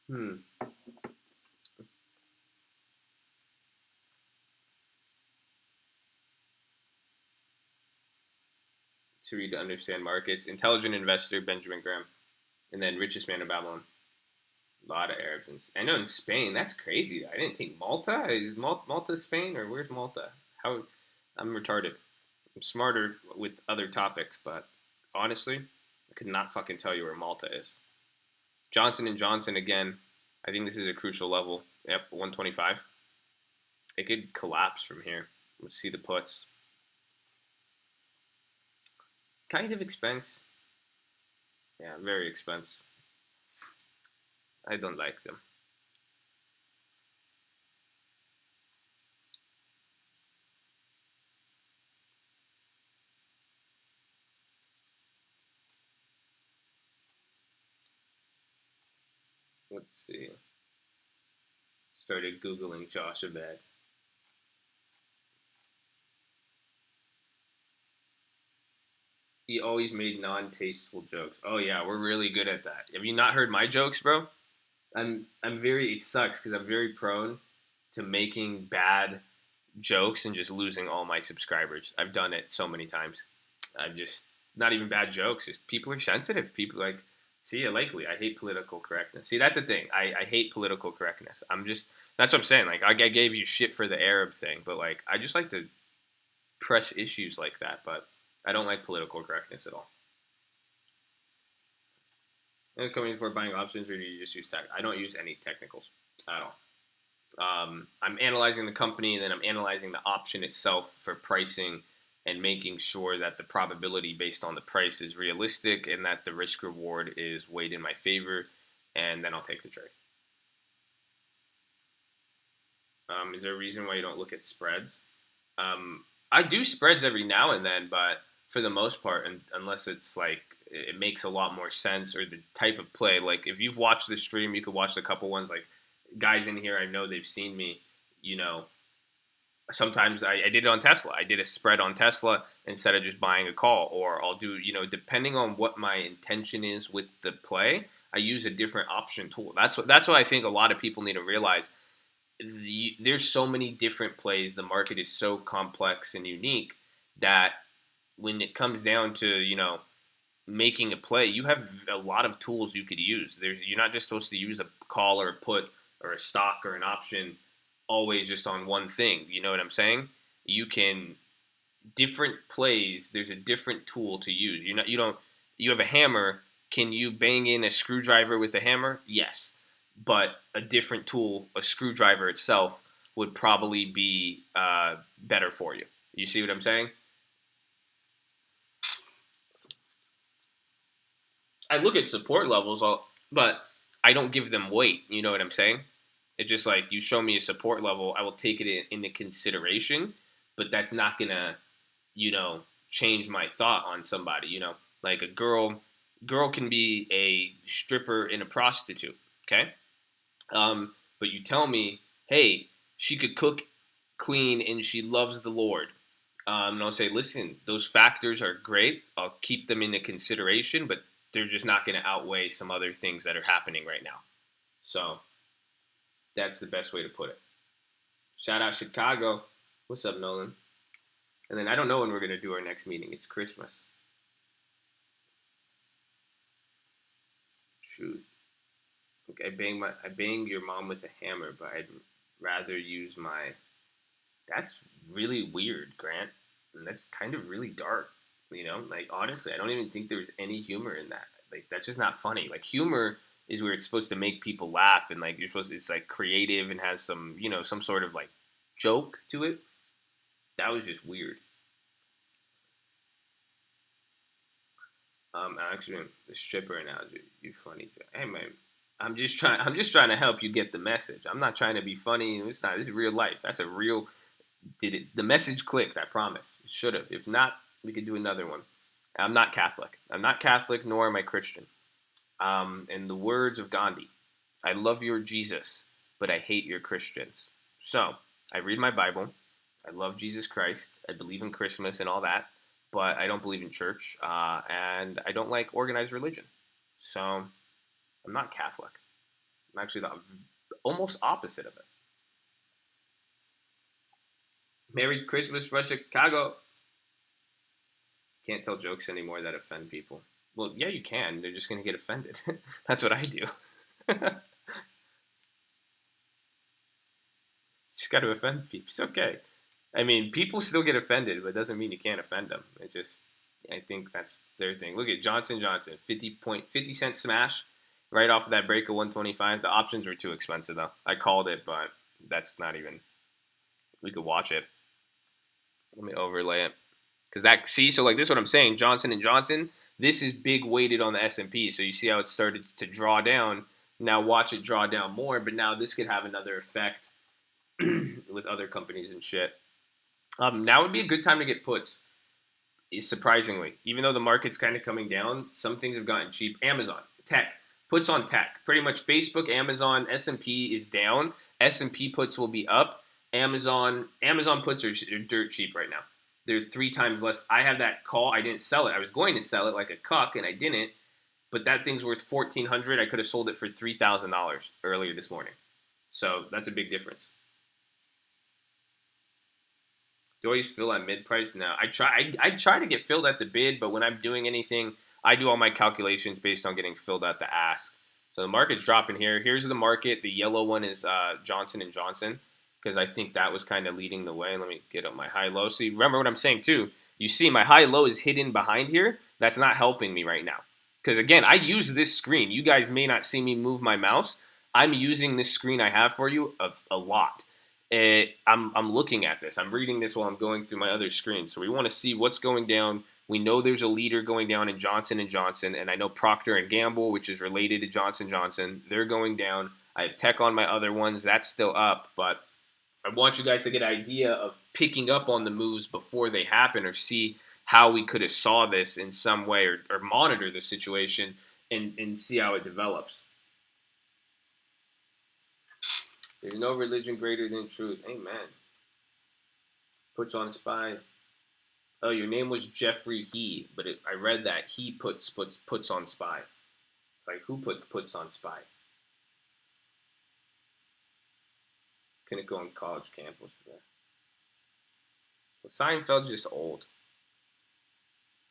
Hmm. To read to understand markets. Intelligent investor, Benjamin Graham. And then richest man in Babylon. A lot of Arabs. I know in Spain, that's crazy. I didn't think Malta. Is Malta Spain or where's Malta? How? I'm retarded. I'm smarter with other topics, but honestly, I could not fucking tell you where Malta is. Johnson and Johnson again. I think this is a crucial level. Yep, 125. It could collapse from here. Let's see the puts. Kind of expense. Yeah, very expense. I don't like them. Let's see. Started Googling Josh Abed. He always made non-tasteful jokes. Oh yeah, we're really good at that. Have you not heard my jokes, bro? I'm very. It sucks because I'm very prone to making bad jokes and just losing all my subscribers. I've done it so many times. I'm just not even bad jokes. Just people are sensitive. People like see it likely. I hate political correctness. See, that's the thing. I hate political correctness. That's what I'm saying. Like I gave you shit for the Arab thing, but like I just like to press issues like that. But I don't like political correctness at all. And it's coming before buying options, or do you just use tech? I don't use any technicals at all. I'm analyzing the company, and then I'm analyzing the option itself for pricing and making sure that the probability based on the price is realistic and that the risk reward is weighed in my favor, and then I'll take the trade. Is there a reason why you don't look at spreads? I do spreads every now and then, but for the most part, and unless it's like it makes a lot more sense or the type of play. Like if you've watched the stream, you could watch a couple ones. Like guys in here, I know they've seen me. You know, sometimes I did it on Tesla. I did a spread on Tesla instead of just buying a call, or I'll do, depending on what my intention is with the play, I use a different option tool. That's what I think a lot of people need to realize. There's so many different plays. The market is so complex and unique that when it comes down to making a play, you have a lot of tools you could use. You're not just supposed to use a call or a put or a stock or an option always just on one thing. You know what I'm saying? You can different plays. There's a different tool to use. You have a hammer. Can you bang in a screwdriver with a hammer? Yes, but a different tool, a screwdriver itself, would probably be better for you. You see what I'm saying? I look at support levels, but I don't give them weight. You know what I'm saying? It's just like you show me a support level, I will take it into consideration, but that's not gonna, change my thought on somebody. Like a girl can be a stripper and a prostitute. Okay, but you tell me, hey, she could cook, clean, and she loves the Lord. And I'll say, listen, those factors are great. I'll keep them into consideration, but they're just not going to outweigh some other things that are happening right now. So that's the best way to put it. Shout out Chicago. What's up, Nolan? And then I don't know when we're going to do our next meeting. It's Christmas. Shoot. Okay, I banged your mom with a hammer, but I'd rather use my. That's really weird, Grant. And that's kind of really dark. Like honestly, I don't even think there's any humor in that. Like that's just not funny. Like humor is where it's supposed to make people laugh and like it's like creative and has some, some sort of like joke to it. That was just weird. Actually, the stripper analogy, you funny. Hey man, I'm just trying to help you get the message. I'm not trying to be funny. This is real life. That's a real the message clicked, I promise. It should have. If not, we could do another one. I'm not Catholic. I'm not Catholic, nor am I Christian. In the words of Gandhi, I love your Jesus, but I hate your Christians. So, I read my Bible. I love Jesus Christ. I believe in Christmas and all that, but I don't believe in church, and I don't like organized religion. So, I'm not Catholic. I'm actually the almost opposite of it. Merry Christmas from Chicago. Can't tell jokes anymore that offend people. Well, yeah, you can. They're just going to get offended. That's what I do. Just got to offend people. It's okay. I mean, people still get offended, but it doesn't mean you can't offend them. It just, I think that's their thing. Look at Johnson Johnson, 50 cent smash right off of that break of 125. The options were too expensive though. I called it, but that's not even. We could watch it. Let me overlay it. So like this is what I'm saying. Johnson and Johnson. This is big weighted on the S&P. So you see how it started to draw down. Now watch it draw down more. But now this could have another effect with other companies and shit. Now would be a good time to get puts. Surprisingly, even though the market's kind of coming down, some things have gotten cheap. Amazon, tech, puts on tech. Pretty much Facebook, Amazon, S&P is down. S&P puts will be up. Amazon puts are dirt cheap right now. They're 3 times less. I have that call. I didn't sell it. I was going to sell it like a cuck, and I didn't. But that thing's worth $1,400. I could have sold it for $3,000 earlier this morning. So that's a big difference. Do I always fill at mid price? No. I try to get filled at the bid, but when I'm doing anything, I do all my calculations based on getting filled at the ask. So the market's dropping here. Here's the market. The yellow one is Johnson & Johnson, because I think that was kind of leading the way. Let me get up my high-low. See, remember what I'm saying, too. You see my high-low is hidden behind here. That's not helping me right now. Because, again, I use this screen. You guys may not see me move my mouse. I'm using this screen I have for you a lot. I'm looking at this. I'm reading this while I'm going through my other screen. So we want to see what's going down. We know there's a leader going down in Johnson & Johnson. And I know Procter & Gamble, which is related to Johnson & Johnson. They're going down. I have tech on my other ones. That's still up. But I want you guys to get an idea of picking up on the moves before they happen, or see how we could have saw this in some way, or monitor the situation and see how it develops. There's no religion greater than truth. Amen. Puts on spy. Oh, your name was Jeffrey He, but I read that he puts on spy. It's like, who puts on spy? Couldn't go on college campus there. Well, Seinfeld's just old.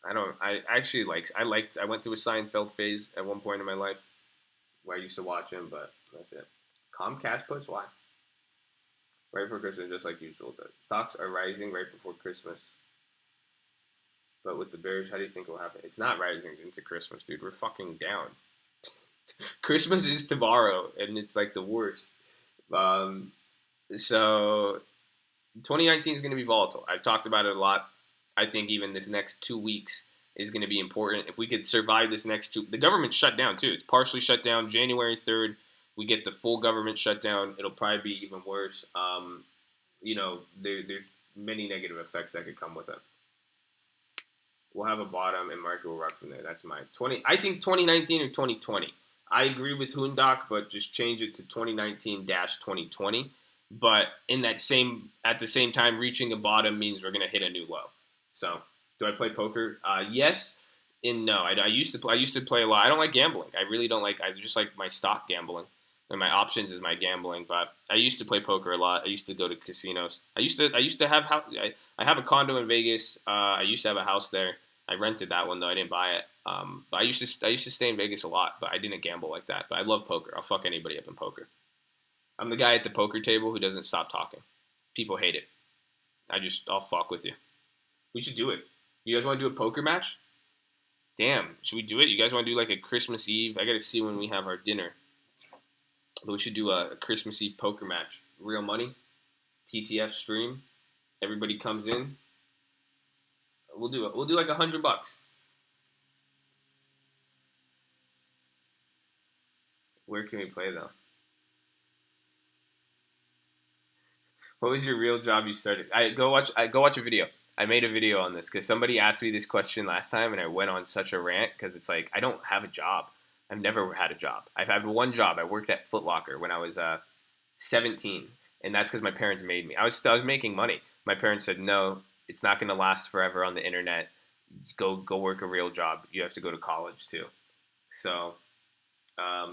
I don't. I actually like. I went through a Seinfeld phase at one point in my life where I used to watch him, but that's it. Comcast puts why? Right before Christmas, just like usual. The stocks are rising right before Christmas. But with the bears, how do you think it will happen? It's not rising into Christmas, dude. We're fucking down. Christmas is tomorrow, and it's like the worst. Um, so 2019 is going to be volatile. I've talked about it a lot. I think even this next 2 weeks is going to be important. If we could survive this next the government's shut down too. It's partially shut down. January 3rd, we get the full government shutdown. It'll probably be even worse. There's many negative effects that could come with it. We'll have a bottom and market will rock from there. That's my 20. I think 2019 or 2020. I agree with Hoondock, but just change it to 2019-2020. But at the same time, reaching a bottom means we're gonna hit a new low. So, do I play poker? Yes and no. I used to play a lot. I don't like gambling. I really don't like. I just like my stock gambling, and my options is my gambling. But I used to play poker a lot. I used to go to casinos. I used to have I have a condo in Vegas. I used to have a house there. I rented that one though. I didn't buy it. But I used to stay in Vegas a lot, but I didn't gamble like that. But I love poker. I'll fuck anybody up in poker. I'm the guy at the poker table who doesn't stop talking. People hate it. I'll fuck with you. We should do it. You guys want to do a poker match? Damn, should we do it? You guys want to do like a Christmas Eve? I got to see when we have our dinner. But we should do a Christmas Eve poker match. Real money, TTF stream. Everybody comes in. We'll do it. We'll do like $100. Where can we play though? What was your real job you started? Go watch a video. I made a video on this because somebody asked me this question last time, and I went on such a rant because it's like I don't have a job. I've never had a job. I've had one job. I worked at Foot Locker when I was 17, and that's because my parents made me. I was making money. My parents said, "No, it's not going to last forever on the internet. Go work a real job. You have to go to college too." So, I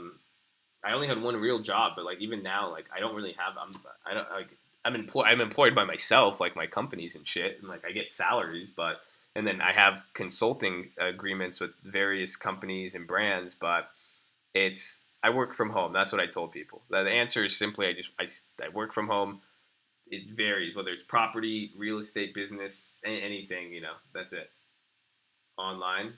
only had one real job, but like even now, like I don't really have. I'm employed by myself, like my companies and shit, and like I get salaries, and then I have consulting agreements with various companies and brands, but I work from home. That's what I told people. The answer is simply I work from home. It varies whether it's property, real estate, business, anything. That's it. Online,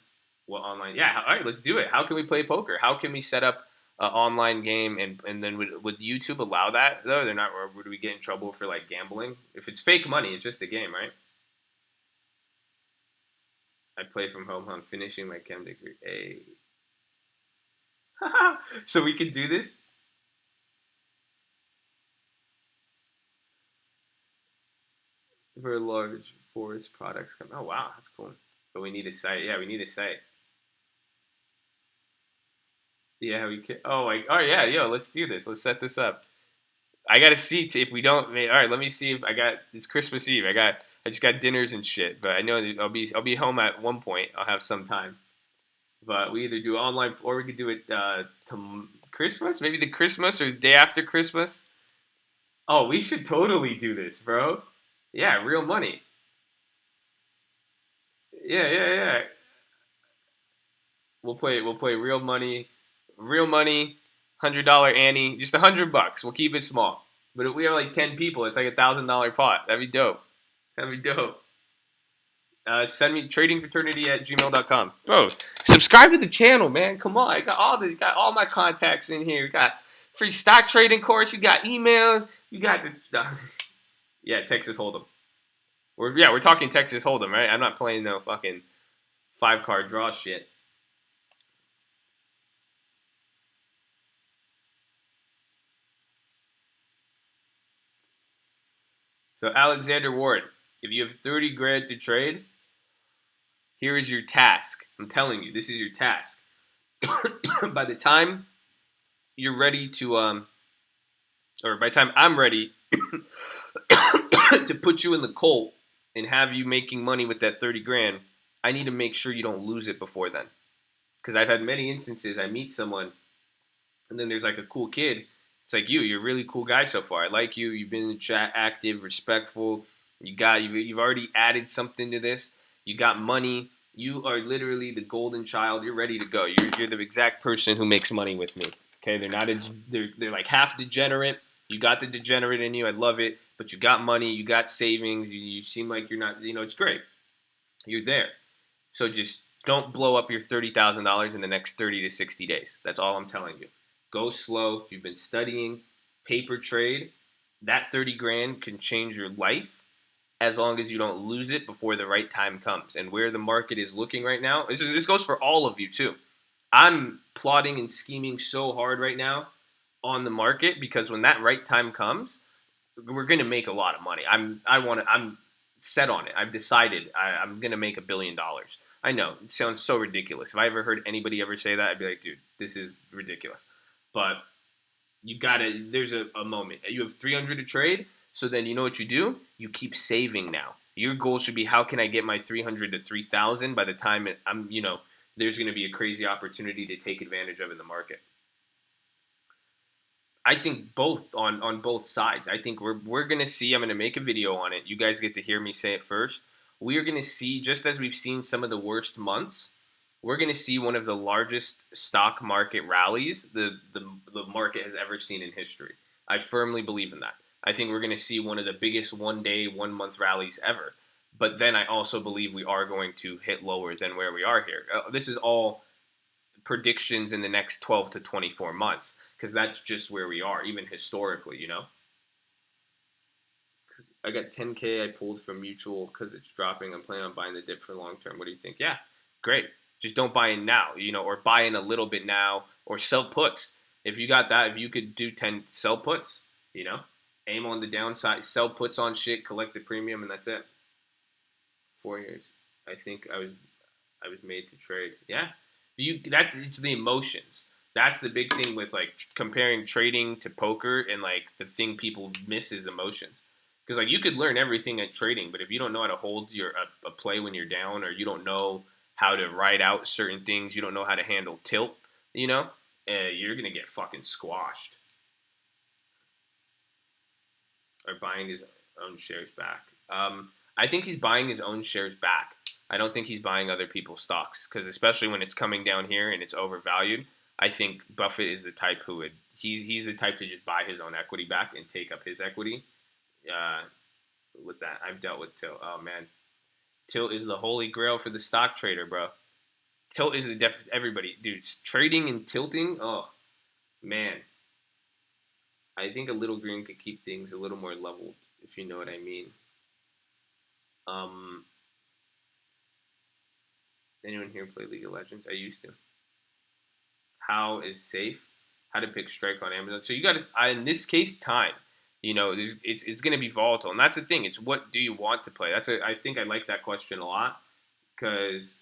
what online? Yeah, all right, let's do it. How can we play poker? How can we set up an online game, and then would YouTube allow that though? They're not. Or would we get in trouble for like gambling? If it's fake money, it's just a game, right? I play from home. I'm finishing my chem degree. Hey. So we can do this. For large forest products come. Oh wow, that's cool. But we need a site. Yeah, we need a site. Yeah, we can. Oh yeah, yo, let's do this. Let's set this up. I gotta see if we don't. All right, let me see if I got. It's Christmas Eve. I just got dinners and shit. But I know that I'll be home at one point. I'll have some time. But we either do online or we could do it to Christmas. Maybe the Christmas or the day after Christmas. Oh, we should totally do this, bro. Yeah, real money. Yeah, yeah, yeah. We'll play real money. Real money. $100 Annie. Just $100. We'll keep it small. But if we have like 10 people, it's like $1,000 pot. That'd be dope. That'd be dope. Send me tradingfraternity@gmail.com. Bro, subscribe to the channel, man. Come on. I got all my contacts in here. You got free stock trading course. You got emails. You got the yeah, Texas Hold'em. We're talking Texas Hold'em, right? I'm not playing no fucking 5-card draw shit. So Alexander Ward, if you have 30 grand to trade, here is your task. I'm telling you, this is your task. By the time you're ready to, or by the time I'm ready to put you in the Colt and have you making money with that 30 grand, I need to make sure you don't lose it before then. Because I've had many instances, I meet someone, and then there's like a cool kid. It's like you're a really cool guy so far. I like you. You've been in the chat, active, respectful. You've already added something to this. You got money. You are literally the golden child. You're ready to go. You're the exact person who makes money with me. Okay, they're like half degenerate. You got the degenerate in you. I love it. But you got money. You got savings. You seem like you're not. It's great. You're there. So just don't blow up your $30,000 in the next 30 to 60 days. That's all I'm telling you. Go slow. If you've been studying paper trade, that 30 grand can change your life as long as you don't lose it before the right time comes. And where the market is looking right now, this goes for all of you too. I'm plotting and scheming so hard right now on the market because when that right time comes, we're gonna make a lot of money. I'm set on it. I've decided I'm gonna make $1 billion. I know it sounds so ridiculous. If I ever heard anybody ever say that, I'd be like, dude, this is ridiculous. But you gotta. There's a moment. You have 300 to trade. So then you know what you do? You keep saving now. Your goal should be how can I get my 300 to 3,000 by the time there's going to be a crazy opportunity to take advantage of in the market. I think both on both sides. I think we're gonna see. I'm gonna make a video on it. You guys get to hear me say it first. We are gonna see, just as we've seen some of the worst months, we're gonna see one of the largest stock market rallies the market has ever seen in history. I firmly believe in that. I think we're gonna see one of the biggest 1 day, 1 month rallies ever. But then I also believe we are going to hit lower than where we are here. This is all predictions in the next 12 to 24 months because that's just where we are, even historically. I got 10K I pulled from mutual because it's dropping. I'm planning on buying the dip for long term. What do you think? Yeah, great. Just don't buy in now, or buy in a little bit now or sell puts. If you got that, if you could do 10 sell puts, aim on the downside, sell puts on shit, collect the premium, and that's it. 4 years. I think I was made to trade. Yeah, it's the emotions. That's the big thing with like comparing trading to poker, and like the thing people miss is emotions. Because like you could learn everything at trading, but if you don't know how to hold a play when you're down, or you don't know how to ride out certain things, you don't know how to handle tilt, you're gonna get fucking squashed. Or buying his own shares back. I think he's buying his own shares back. I don't think he's buying other people's stocks because especially when it's coming down here and it's overvalued, I think Buffett is the type who would he's the type to just buy his own equity back and take up his equity. With that, I've dealt with tilt. Oh man, tilt is the holy grail for the stock trader, bro. Tilt is everybody, dude. Trading and tilting. Oh man, I think a little green could keep things a little more leveled, if you know what I mean. Um, Anyone here play League of Legends? I used to. How is safe? How to pick strike on Amazon? So you got to, in this case, time. It's going to be volatile, and that's the thing. It's what do you want to play? I think I like that question a lot because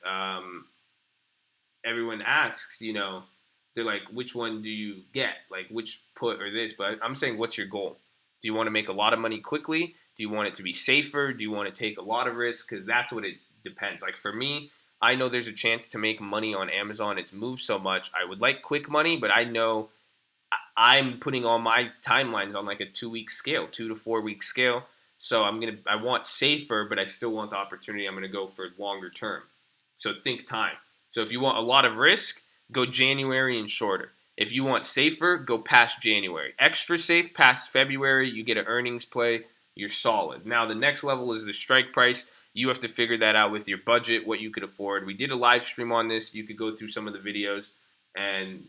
everyone asks. They're like, which one do you get? Like which put or this? But I'm saying, what's your goal? Do you want to make a lot of money quickly? Do you want it to be safer? Do you want to take a lot of risk? Because that's what it depends. Like for me, I know there's a chance to make money on Amazon. It's moved so much. I would like quick money, but I know I'm putting all my timelines on like a 2 week scale, 2 to 4 week scale. So I want safer, but I still want the opportunity. I'm gonna go for longer term. So think time. So if you want a lot of risk, go January and shorter. If you want safer, go past January. Extra safe past February, you get an earnings play, you're solid. Now the next level is the strike price. You have to figure that out with your budget, what you could afford. We did a live stream on this. You could go through some of the videos and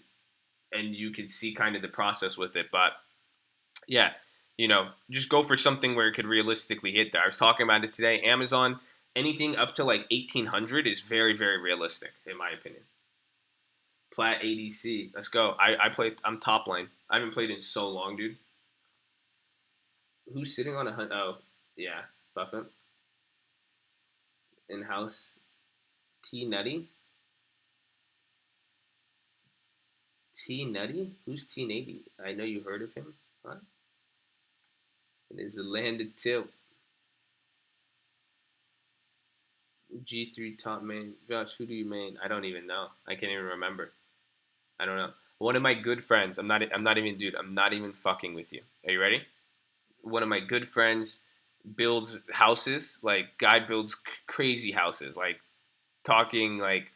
you can see kind of the process with it. But yeah, just go for something where it could realistically hit there. I was talking about it today. Amazon, anything up to like 1,800 is very, very realistic, in my opinion. Plat ADC. Let's go. I'm top lane. I haven't played in so long, dude. Who's sitting on a hunt? Oh, Yeah, Buffett. In-house T Nutty. T Nutty? Who's T Nutty? I know you heard of him. Huh? It is a landed tilt. G3 top main. Josh, who do you main? I don't even know. I can't even remember. I don't know. One of my good friends. I'm not even dude. I'm not even fucking with you. Are you ready? One of my good friends builds houses. Like guy builds crazy houses. Like talking like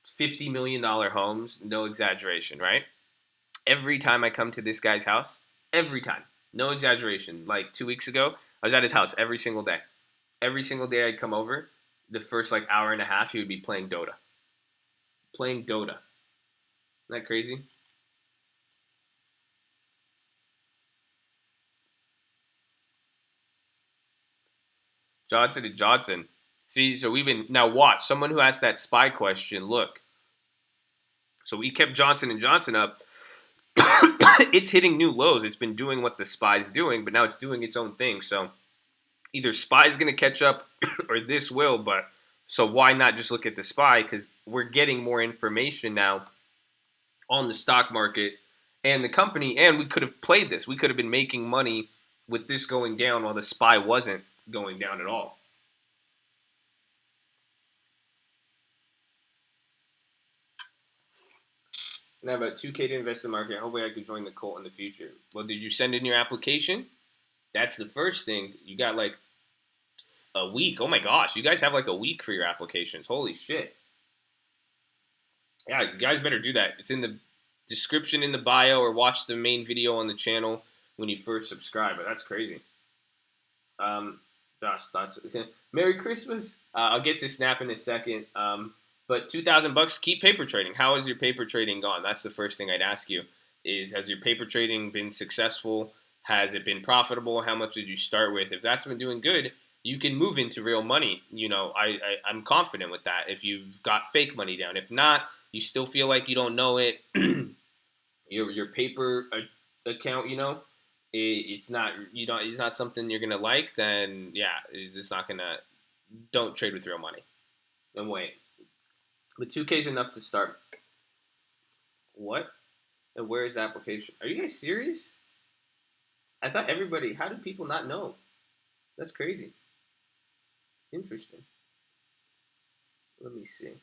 $50 million homes. No exaggeration, right? Every time I come to this guy's house, every time, no exaggeration. Like 2 weeks ago, I was at his house every single day. Every single day I'd come over. The first like hour and a half, he would be playing Dota. Playing Dota. Isn't that crazy? Johnson and Johnson. See, so we've been now watch someone who asked that spy question. Look, so we kept Johnson and Johnson up. It's hitting new lows. It's been doing what the spy's doing, but now it's doing its own thing. So either spy's going to catch up or this will. But so why not just look at the spy? Because we're getting more information now on the stock market and the company, and we could have played this. We could have been making money with this going down while the spy wasn't going down at all. And I have about 2K to invest in the market. Hopefully, I could join the cult in the future. Well, did you send in your application? That's the first thing. You got like a week. Oh my gosh, you guys have like a week for your applications. Holy shit. Yeah, you guys better do that. It's in the description in the bio or watch the main video on the channel when you first subscribe. But that's crazy. Josh thoughts. Merry Christmas. I'll get to Snap in a second. But $2,000, keep paper trading. How has your paper trading gone? That's the first thing I'd ask you. Has your paper trading been successful? Has it been profitable? How much did you start with? If that's been doing good, you can move into real money. You know, I'm confident with that. If you've got fake money down, if not, you still feel like you don't know it. your paper account, you know, it's not it's not something you're gonna like. Then yeah, it's not gonna. Don't trade with real money. And wait, but 2K is enough to start. What? And where is the application? Are you guys serious? I thought everybody. How do people not know? That's crazy. Interesting. Let me see.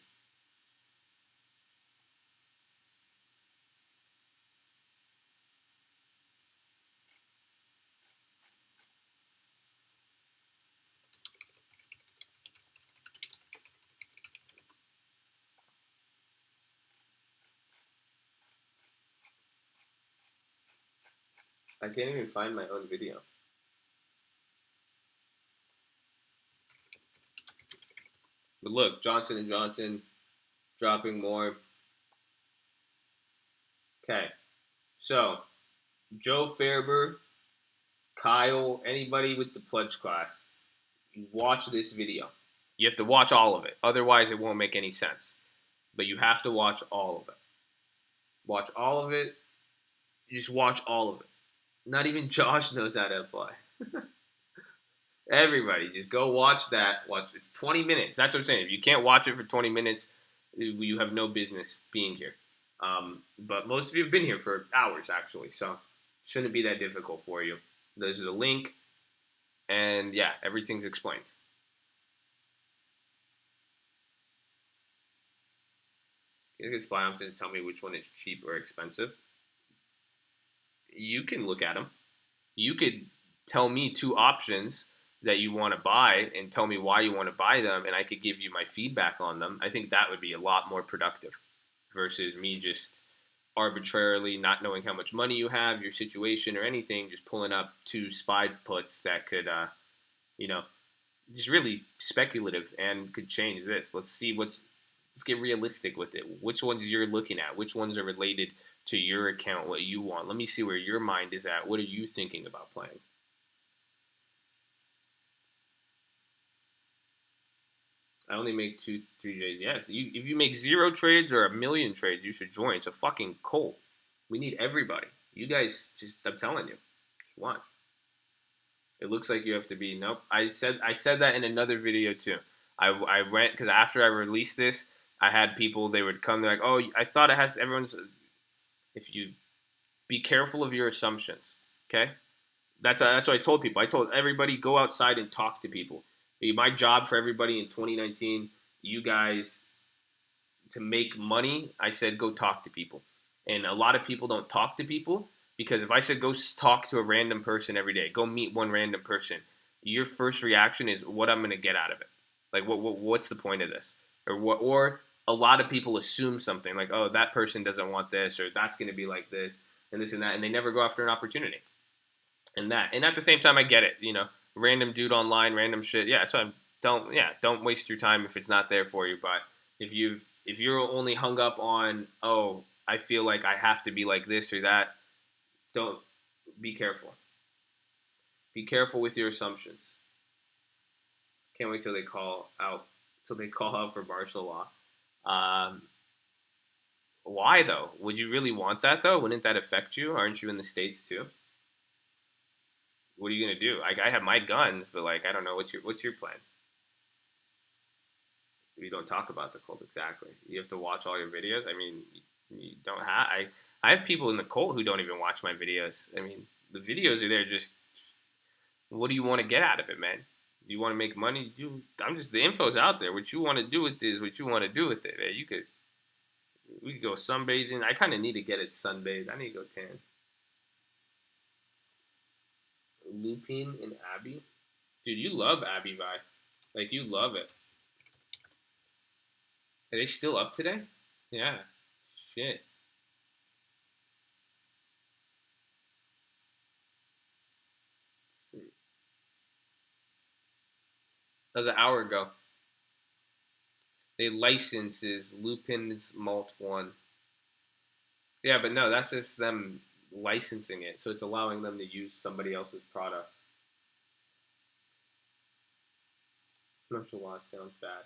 I can't even find my own video. But look, Johnson and Johnson dropping more. Okay, so Joe Fairber, Kyle, anybody with the pledge class, you watch this video. You have to watch all of it. Otherwise, it won't make any sense. But you have to watch all of it. Watch all of it. You just watch all of it. Not even Josh knows how to apply. Everybody, just go watch that. Watch. It's 20 minutes. That's what I'm saying. If you can't watch it for 20 minutes, you have no business being here. But most of you have been here for hours, actually. So it shouldn't be that difficult for you. There's a link. And yeah, everything's explained. You can spy on to tell me which one is cheap or expensive. You can look at them. You could tell me two options that you want to buy and tell me why you want to buy them, and I could give you my feedback on them. I think that would be a lot more productive versus me just arbitrarily not knowing how much money you have, your situation, or anything, just pulling up two spy puts that could, you know, just really speculative and could change this. Let's get realistic with it. Which ones you're looking at? Which ones are related to your account? What you want? Let me see where your mind is at. What are you thinking about playing? I only make 3 trades. Yes, if you make 0 trades or 1 million trades, you should join. It's a fucking cult. We need everybody. You guys, just I'm telling you, just watch. It looks like you have to be. Nope. I said that in another video too. I went because after I released this, I had people. They would come. They're like, "Oh, I thought it has everyone's." If you be careful of your assumptions, okay? That's what I told people. I told everybody go outside and talk to people. My job for everybody in 2019, you guys to make money, I said go talk to people. And a lot of people don't talk to people because if I said go talk to a random person every day, go meet one random person, your first reaction is what I'm going to get out of it. Like what's the point of this? Or a lot of people assume something like, "Oh, that person doesn't want this or that's going to be like this and this and that," and they never go after an opportunity. And that. And at the same time I get it, random dude online, random shit. Yeah, so don't waste your time if it's not there for you, but if you're only hung up on, oh, I feel like I have to be like this or that, don't be careful. Be careful with your assumptions. Can't wait till they call out for martial law. Um, why though? Would you really want that though? Wouldn't that affect you? Aren't you in the States too? What are you gonna do? Like I have my guns, but like I don't know what's your plan. You don't talk about the cult exactly. You have to watch all your videos. I mean, you don't have. I have people in the cult who don't even watch my videos. I mean, the videos are there. Just what do you want to get out of it, man? Do you want to make money? The info's out there. What you want to do with it is what you want to do with it. Man. We could go sunbathing. I kind of need to get it sunbathed. I need to go tan. Lupine and Abby, dude, you love Abby Vi, like you love it. Are they still up today? Yeah. Shit. That was an hour ago. They licenses Lupin's Malt 1. Yeah, but no, that's just them licensing it. So it's allowing them to use somebody else's product. Commercial law sounds bad.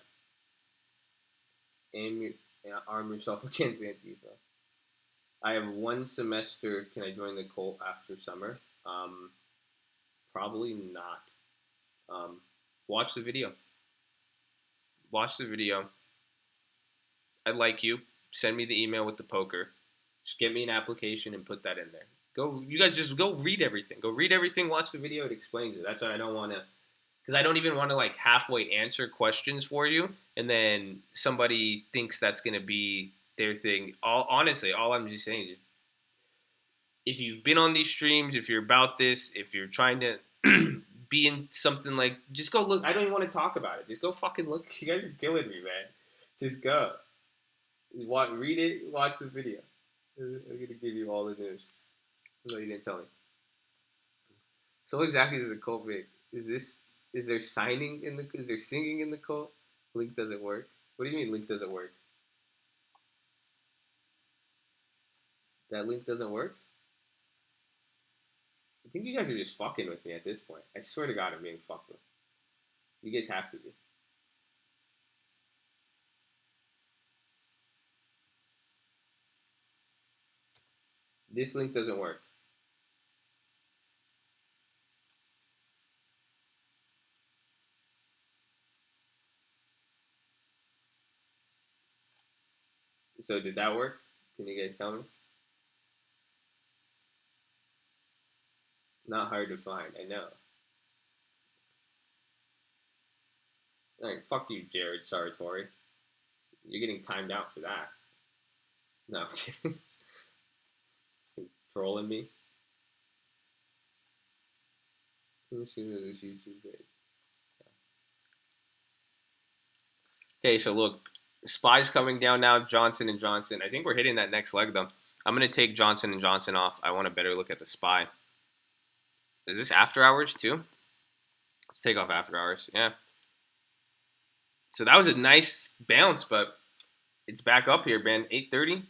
Arm yourself against Antifa. I have one semester. Can I join the cult after summer? Probably not. Watch the video. Watch the video. I like you. Send me the email with the poker. Just get me an application and put that in there. You guys just go read everything. Go read everything, watch the video, it explains it. That's why I don't want to, because I don't even want to like halfway answer questions for you and then somebody thinks that's going to be their thing. Honestly, all I'm just saying is if you've been on these streams, if you're about this, if you're trying to be in something like, just go look. I don't even want to talk about it. Just go fucking look. You guys are killing me, man. Just go. Read it, watch the video. I'm going to give you all the news. No, you didn't tell me. So what exactly is the cult big? Is there singing in the cult? Link doesn't work. What do you mean link doesn't work? That link doesn't work? I think you guys are just fucking with me at this point. I swear to God I'm being fucked with. You guys have to be. This link doesn't work. So did that work? Can you guys tell me? Not hard to find, I know. Alright, fuck you, Jared Sartori. You're getting timed out for that. No, I'm kidding. Trolling me. Let's see this YouTube video. Okay, so look, SPY's coming down now. Johnson & Johnson. I think we're hitting that next leg though. I'm gonna take Johnson & Johnson off. I want a better look at the SPY. Is this after hours too? Let's take off after hours. Yeah. So that was a nice bounce, but it's back up here, man. 8:30.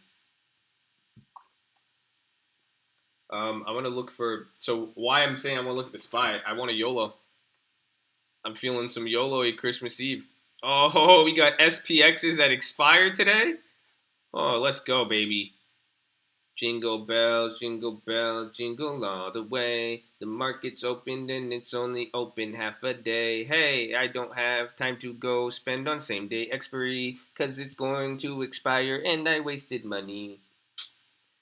I want to look for. So why I'm saying I want to look at the SPY? I want a YOLO. I'm feeling some YOLO-y Christmas Eve. Oh, we got SPXs that expire today. Oh, let's go, baby. jingle bells, jingle all the way. The market's open and it's only open half a day. Hey, I don't have time to go spend on same day expiry, 'cause it's going to expire and I wasted money.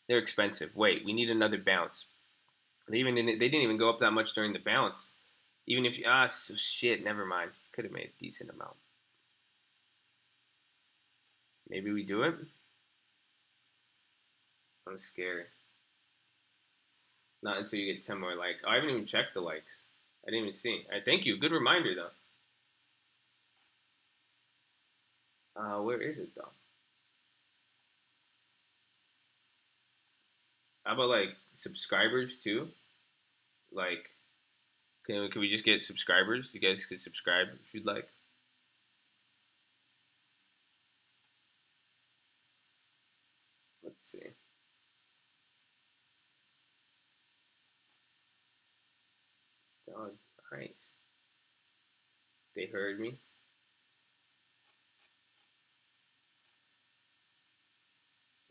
They're expensive. Wait, we need another bounce. They didn't even go up that much during the bounce. Even if you so shit, never mind. Could have made a decent amount. Maybe we do it. I'm scared. Not until you get 10 more likes. Oh, I haven't even checked the likes. I didn't even see. All right, thank you. Good reminder though. Where is it though? How about like subscribers too? Like, can we just get subscribers? You guys could subscribe if you'd like. Let's see. Done. Nice. They heard me.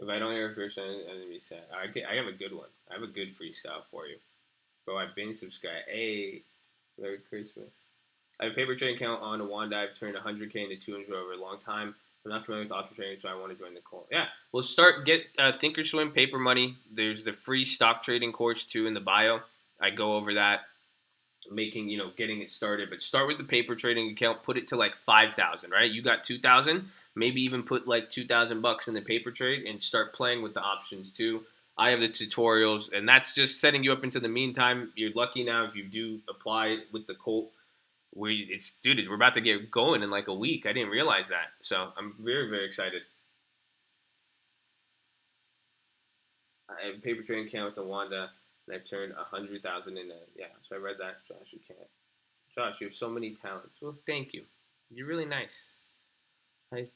If I don't hear a first, I'm gonna be sad. I have a good one. I have a good freestyle for you. Bro, I've been subscribed. Hey, Merry Christmas. I have a paper trading account on Wanda. I've turned 100K into 200 over a long time. I'm not familiar with option trading, so I want to join the call. Yeah, we'll get Thinkorswim paper money. There's the free stock trading course too in the bio. I go over that, getting it started. But start with the paper trading account. Put it to like 5,000. Right, you got 2,000. Maybe even put like $2,000 in the paper trade and start playing with the options too. I have the tutorials, and that's just setting you up into the meantime. You're lucky now if you do apply with the Colt. We're about to get going in like a week. I didn't realize that, so I'm very very excited. I have a paper trading account with the Wanda, and I've turned 100,000 in there. Yeah, so I read that. Josh, you can't. Josh, you have so many talents. Well, thank you. You're really nice. I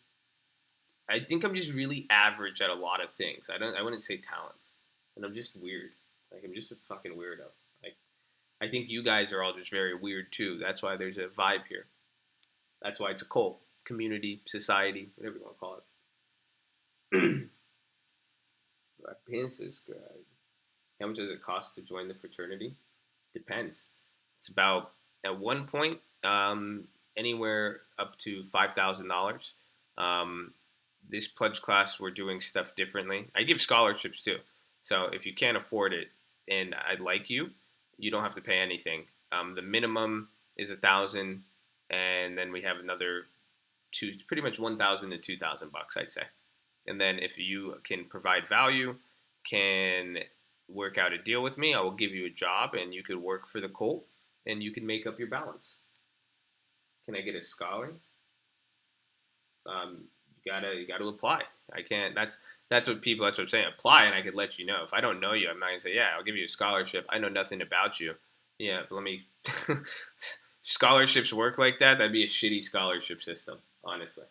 I think I'm just really average at a lot of things. I wouldn't say talents, and I'm just weird. Like I'm just a fucking weirdo. Like I think you guys are all just very weird too. That's why there's a vibe here. That's why it's a cult, community, society, whatever you want to call it. My penis is good. How much does it cost to join the fraternity? Depends. It's about at one point anywhere up to $5,000. Um, this pledge class, we're doing stuff differently. I give scholarships too. So if you can't afford it and I'd like you, you don't have to pay anything. The minimum is 1,000, and then we have another two, pretty much 1,000 to $2,000, I'd say. And then if you can provide value, can work out a deal with me, I will give you a job, and you could work for the Colt, and you can make up your balance. Can I get a scholar? You gotta apply. I can't. That's what people. That's what I'm saying. Apply, and I could let you know. If I don't know you, I'm not gonna say, yeah, I'll give you a scholarship. I know nothing about you. Yeah, but let me. Scholarships work like that. That'd be a shitty scholarship system, honestly.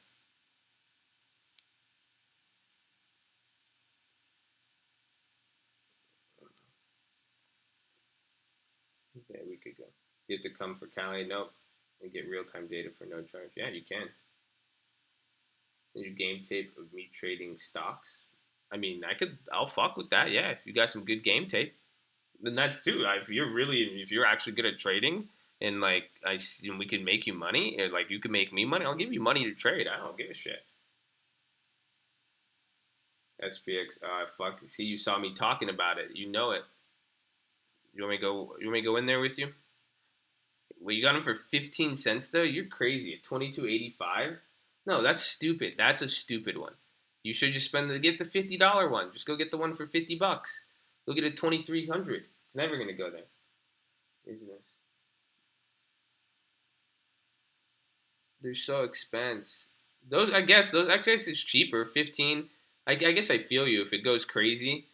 Yeah, we could go. You have to come for Cali. Nope. And get real time data for no charge. Yeah, you can. And your game tape of me trading stocks. I mean, I'll fuck with that. Yeah, if you got some good game tape, then that's too. If you're actually good at trading, and like and we can make you money, or like you can make me money, I'll give you money to trade. I don't give a shit. SPX, fuck. See, you saw me talking about it. You know it. You want me to go? You want me to go in there with you? Well, you got them for 15 cents though. You're crazy. At 22.85. No, that's stupid. That's a stupid one. You should just get the $50 one. Just go get the one for $50. Go get a 2,300. It's never gonna go there. Isn't it? They're so expensive. Those actually it's cheaper. 15. I guess I feel you. If it goes crazy,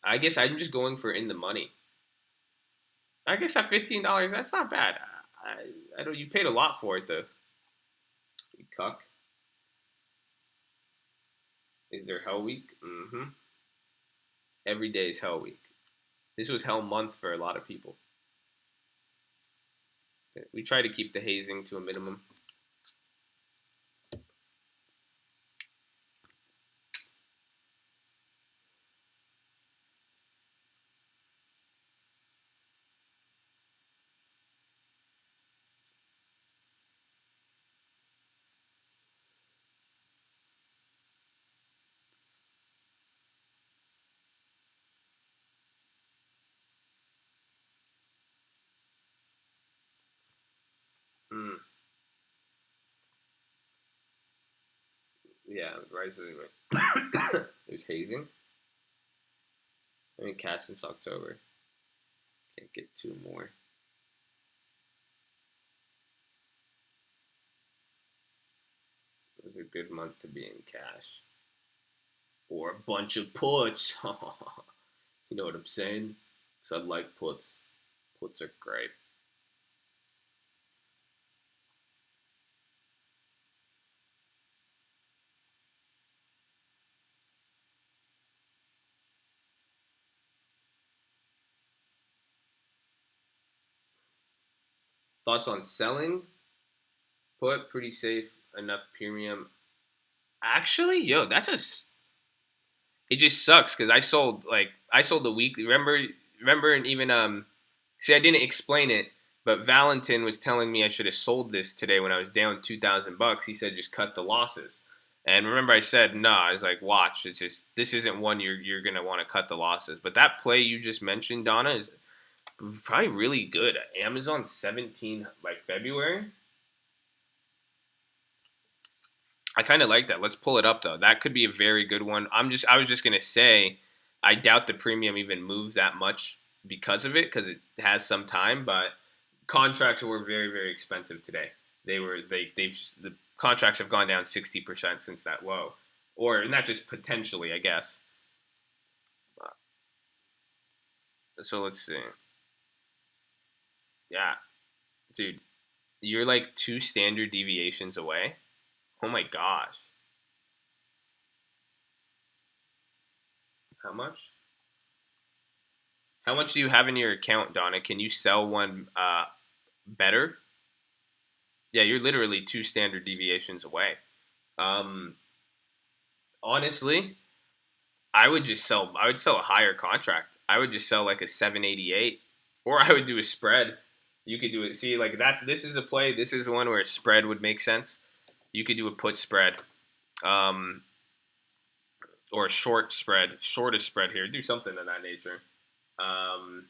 I guess I'm just going for in the money. I guess that $15, that's not bad. I don't. You paid a lot for it though. You cuck. Is there Hell Week? Mm-hmm. Every day is Hell Week. This was Hell Month for a lot of people. We try to keep the hazing to a minimum. Yeah, rising. There's hazing. I mean, cast since October. Can't get two more. It was a good month to be in cash. Or a bunch of puts. You know what I'm saying? Because I like puts. Puts are great. Thoughts on selling? Put pretty safe enough premium. Actually, yo, that's a. It just sucks because I sold the weekly. Remember, and even see, I didn't explain it, but Valentin was telling me I should have sold this today when I was down $2,000. He said just cut the losses. And remember, I said no. I was like, watch. It's just this isn't one you're gonna want to cut the losses. But that play you just mentioned, Donna, is probably really good. Amazon 17 by February. I kind of like that. Let's pull it up though. That could be a very good one. I was just gonna say, I doubt the premium even moved that much because of it, because it has some time. But contracts were very very expensive today. They've the contracts have gone down 60% since that low, or not just potentially, I guess. So let's see. Yeah, dude, you're like two standard deviations away. Oh my gosh, how much? How much do you have in your account, Donna? Can you sell one better? Yeah, you're literally two standard deviations away. Um, honestly, I would sell a higher contract. I would just sell like a 788, or I would do a spread. You could do it. See, like this is a play. This is one where a spread would make sense. You could do a put spread, um, or a short spread, shortest spread here. Do something of that nature. Um,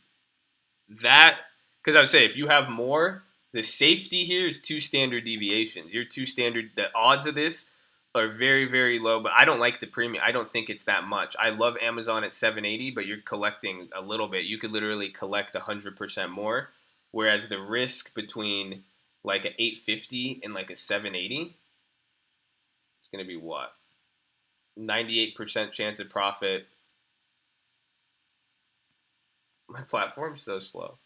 that because I would say if you have more, the safety here is two standard deviations. Your two standard, the odds of this are very very low, but I don't like the premium. I don't think it's that much. I love Amazon at 780, but you're collecting a little bit. You could literally collect 100% more, whereas the risk between like a 850 and like a 780, it's gonna be what 98% chance of profit. My platform's so slow.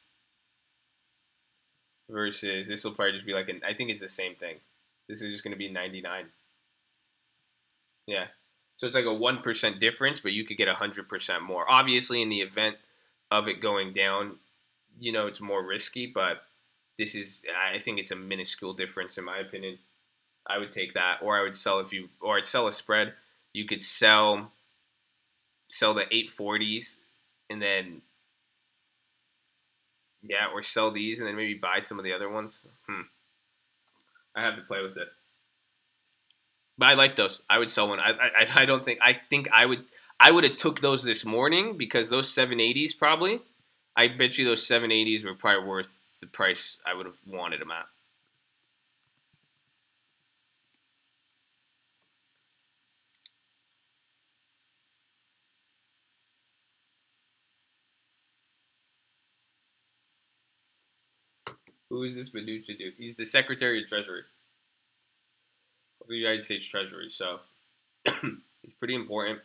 Versus this will probably just be like I think it's the same thing. This is just going to be 99. Yeah. So it's like a 1% difference, but you could get 100% more. Obviously, in the event of it going down, it's more risky, but I think it's a minuscule difference in my opinion. I would take that, or I would sell or I'd sell a spread. You could sell the 840s, and then, yeah, or sell these and then maybe buy some of the other ones. I have to play with it. But I like those. I would sell one. I don't think I think I would have took those this morning because those 780s probably. I bet you those 780s were probably worth the price I would have wanted them at. Who is this Benucci dude? He's the Secretary of Treasury of the United States Treasury, so he's pretty important.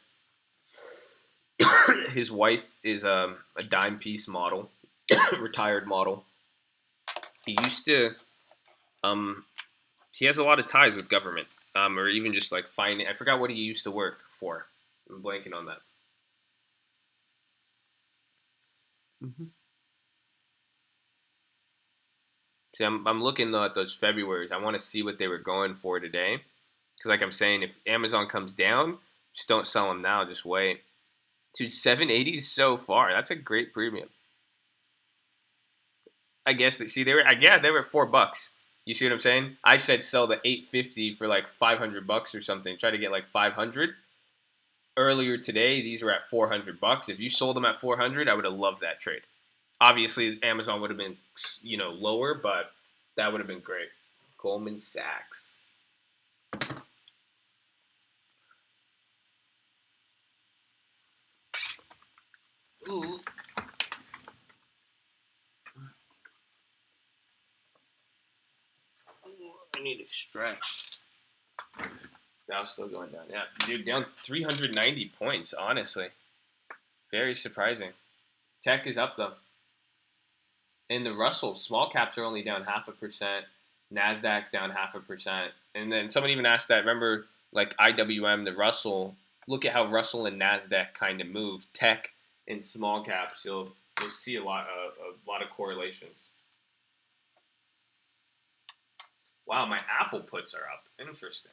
His wife is a dime piece model, retired model. He used to um, he has a lot of ties with government, or even just like finance. I forgot what he used to work for. I'm blanking on that. Mm-hmm. See, I'm looking though at those Februarys. I want to see what they were going for today, because like I'm saying, if Amazon comes down, just don't sell them now. Just wait. Dude, 780s so far. That's a great premium. I guess that see they were at $4. You see what I'm saying? I said sell the 850 for like $500 or something. Try to get like 500. Earlier today, these were at $400. If you sold them at 400, I would have loved that trade. Obviously, Amazon would have been lower, but that would have been great. Goldman Sachs. I need to stretch. Now still going down. Yeah, dude, down 390 points, honestly. Very surprising. Tech is up, though. And the Russell, small caps are only down 0.5%. NASDAQ's down 0.5%. And then someone even asked that, remember, like IWM, the Russell, look at how Russell and NASDAQ kind of move. Tech and small caps, you'll see a lot of correlations. Wow, my Apple puts are up. Interesting.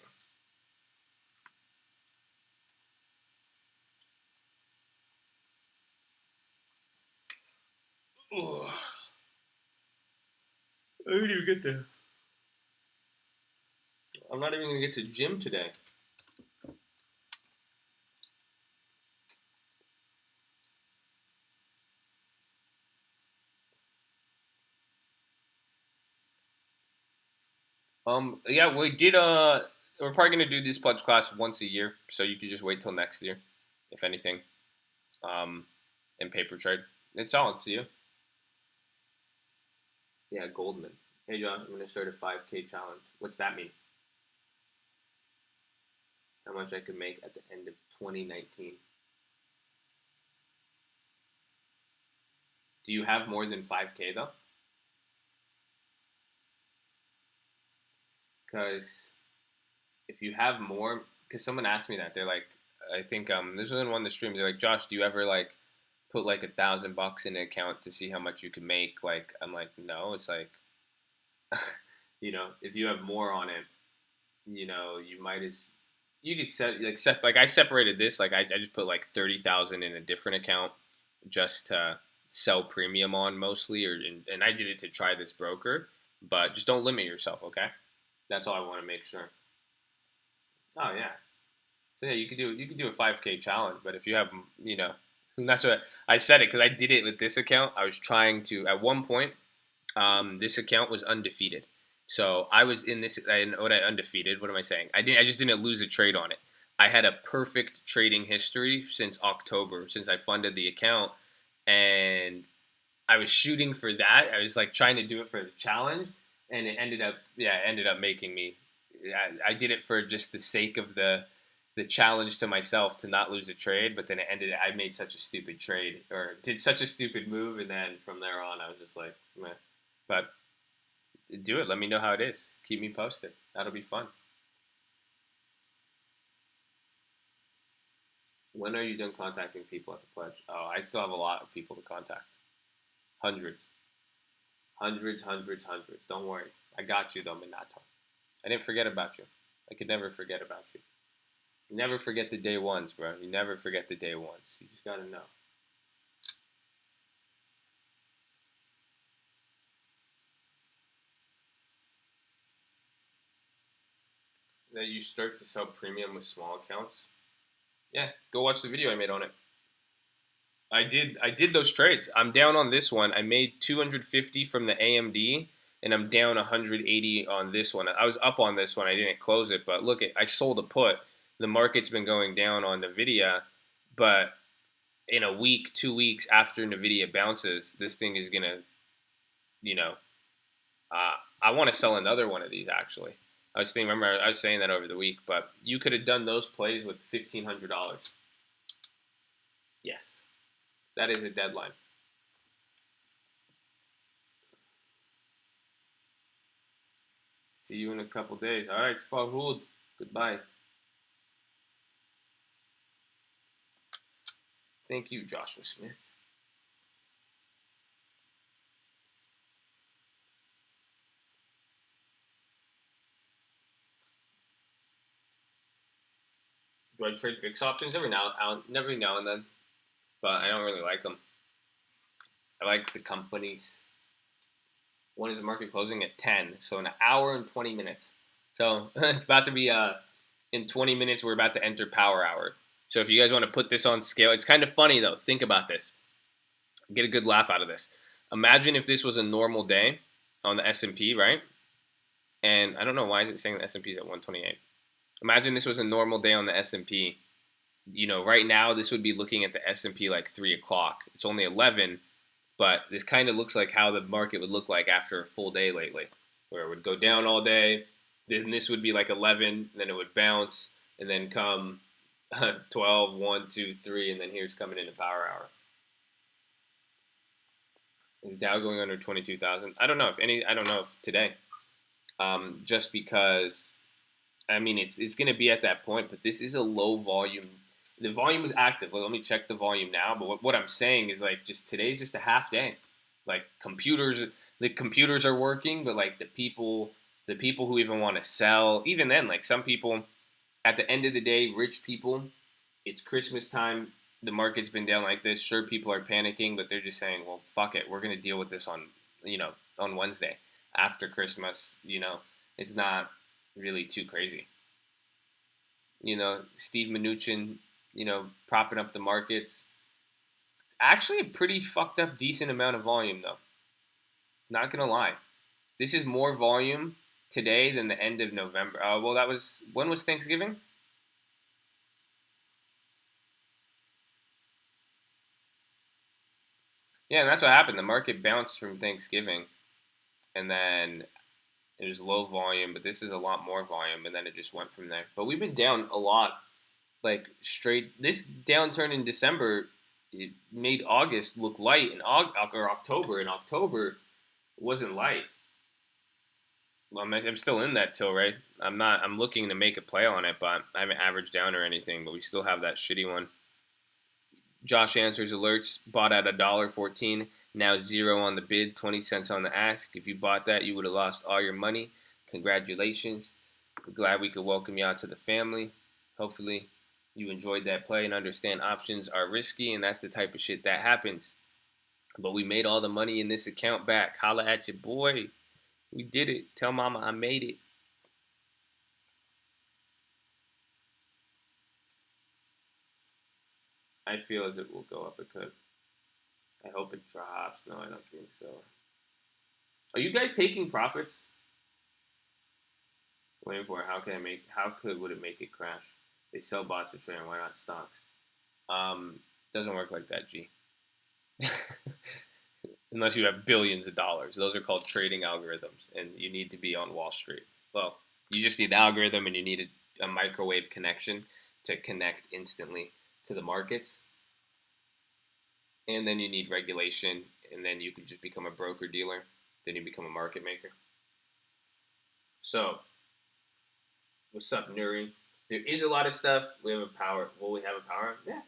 Ooh. I didn't even get to. I'm not even gonna get to gym today. Yeah, we did. We're probably gonna do this pledge class once a year, so you could just wait till next year, if anything. In paper trade, it's all up to you. Yeah, Goldman. Hey, John, I'm gonna start a 5K challenge. What's that mean? How much I could make at the end of 2019? Do you have more than 5K though? Because if you have more, because someone asked me that, they're like, I think this was in one of the streams. They're like, Josh, do you ever like put like $1,000 in an account to see how much you can make? Like, I'm like, no. It's like, if you have more on it, you might as you could set like I separated this. Like I just put like 30,000 in a different account just to sell premium on mostly, and I did it to try this broker. But just don't limit yourself, okay? That's all I want to make sure. Oh yeah. So yeah, you could do a 5K challenge, but if you have that's what I said it because I did it with this account. I was trying to at one point. This account was undefeated, so I was in this. What I undefeated? What am I saying? I just didn't lose a trade on it. I had a perfect trading history since October, since I funded the account, and I was shooting for that. I was like trying to do it for the challenge, and it ended up making me. I did it for just the sake of the challenge to myself to not lose a trade, but then I made such a stupid trade or did such a stupid move, and then from there on, I was just like, meh. But do it. Let me know how it is. Keep me posted. That'll be fun. When are you done contacting people at the pledge? Oh, I still have a lot of people to contact. Hundreds. Hundreds, hundreds, hundreds. Don't worry. I got you, though, Minato. I didn't forget about you. I could never forget about you. You never forget the day ones, bro. You never forget the day ones. You just gotta know. That you start to sell premium with small accounts. Yeah, go watch the video I made on it. I did those trades. I'm down on this one. I made 250 from the AMD, and I'm down 180 on this one. I was up on this one. I didn't close it, but look, I sold a put. The market's been going down on Nvidia, but in a week, 2 weeks after Nvidia bounces, this thing is gonna, you know, I want to sell another one of these actually. Remember, I was saying that over the week, but you could have done those plays with $1,500. Yes, that is a deadline. See you in a couple days. All right, Farhood. Goodbye. Thank you, Joshua Smith. Do I trade VIX options every now and then? But I don't really like them. I like the companies. When is the market closing at 10? So in an hour and 20 minutes. So it's about to be in 20 minutes. We're about to enter power hour. So if you guys want to put this on scale, it's kind of funny though. Think about this. Get a good laugh out of this. Imagine if this was a normal day on the S&P, right? And I don't know why is it saying the S&P is at 128. Imagine this was a normal day on the S&P. Right now this would be looking at the S&P like 3 o'clock. It's only 11, but this kind of looks like how the market would look like after a full day lately, where it would go down all day, Then this would be like 11, then it would bounce, and then come 12, 1, 2, 3, and then here's coming into power hour. Is Dow going under 22,000? I don't know if any. I don't know if today. Just because I mean it's going to be at that point, but this is a low volume. The volume is active. Let me check the volume now. But what I'm saying is like just today's just a half day. Like the computers are working, but like the people who even want to sell, even then, like some people, at the end of the day, rich people, it's Christmas time. The market's been down like this. Sure, people are panicking, but they're just saying, well, fuck it. We're going to deal with this on Wednesday after Christmas. It's not really too crazy. Steve Mnuchin, propping up the markets. Actually, a pretty fucked up, decent amount of volume, though. Not going to lie. This is more volume today than the end of November. Well, when was Thanksgiving? Yeah, and that's what happened. The market bounced from Thanksgiving, and then it was low volume, but this is a lot more volume, and then it just went from there. But we've been down a lot, like straight. This downturn in December, it made August look light, or October. In October, it wasn't light. Well, I'm still in that till right. I'm not. I'm looking to make a play on it, but I haven't averaged down or anything. But we still have that shitty one. Josh answers alerts. Bought at $1.14. Now 0 on the bid, 20 cents on the ask. If you bought that, you would have lost all your money. Congratulations. We're glad we could welcome you out to the family. Hopefully, you enjoyed that play and understand options are risky, and that's the type of shit that happens. But we made all the money in this account back. Holla at your boy. We did it. Tell mama I made it. I feel as it will go up. It could. I hope it drops. No, I don't think so. Are you guys taking profits? Waiting for it. How could would it make it crash? They sell bots to trade. Why not stocks? Doesn't work like that, G. Unless you have billions of dollars. Those are called trading algorithms, and you need to be on Wall Street. Well, you just need the algorithm, and you need a microwave connection to connect instantly to the markets. And then you need regulation, and then you can just become a broker dealer. Then you become a market maker. So, what's up, Nuri? There is a lot of stuff. We have a power. Will we have a power? Yeah.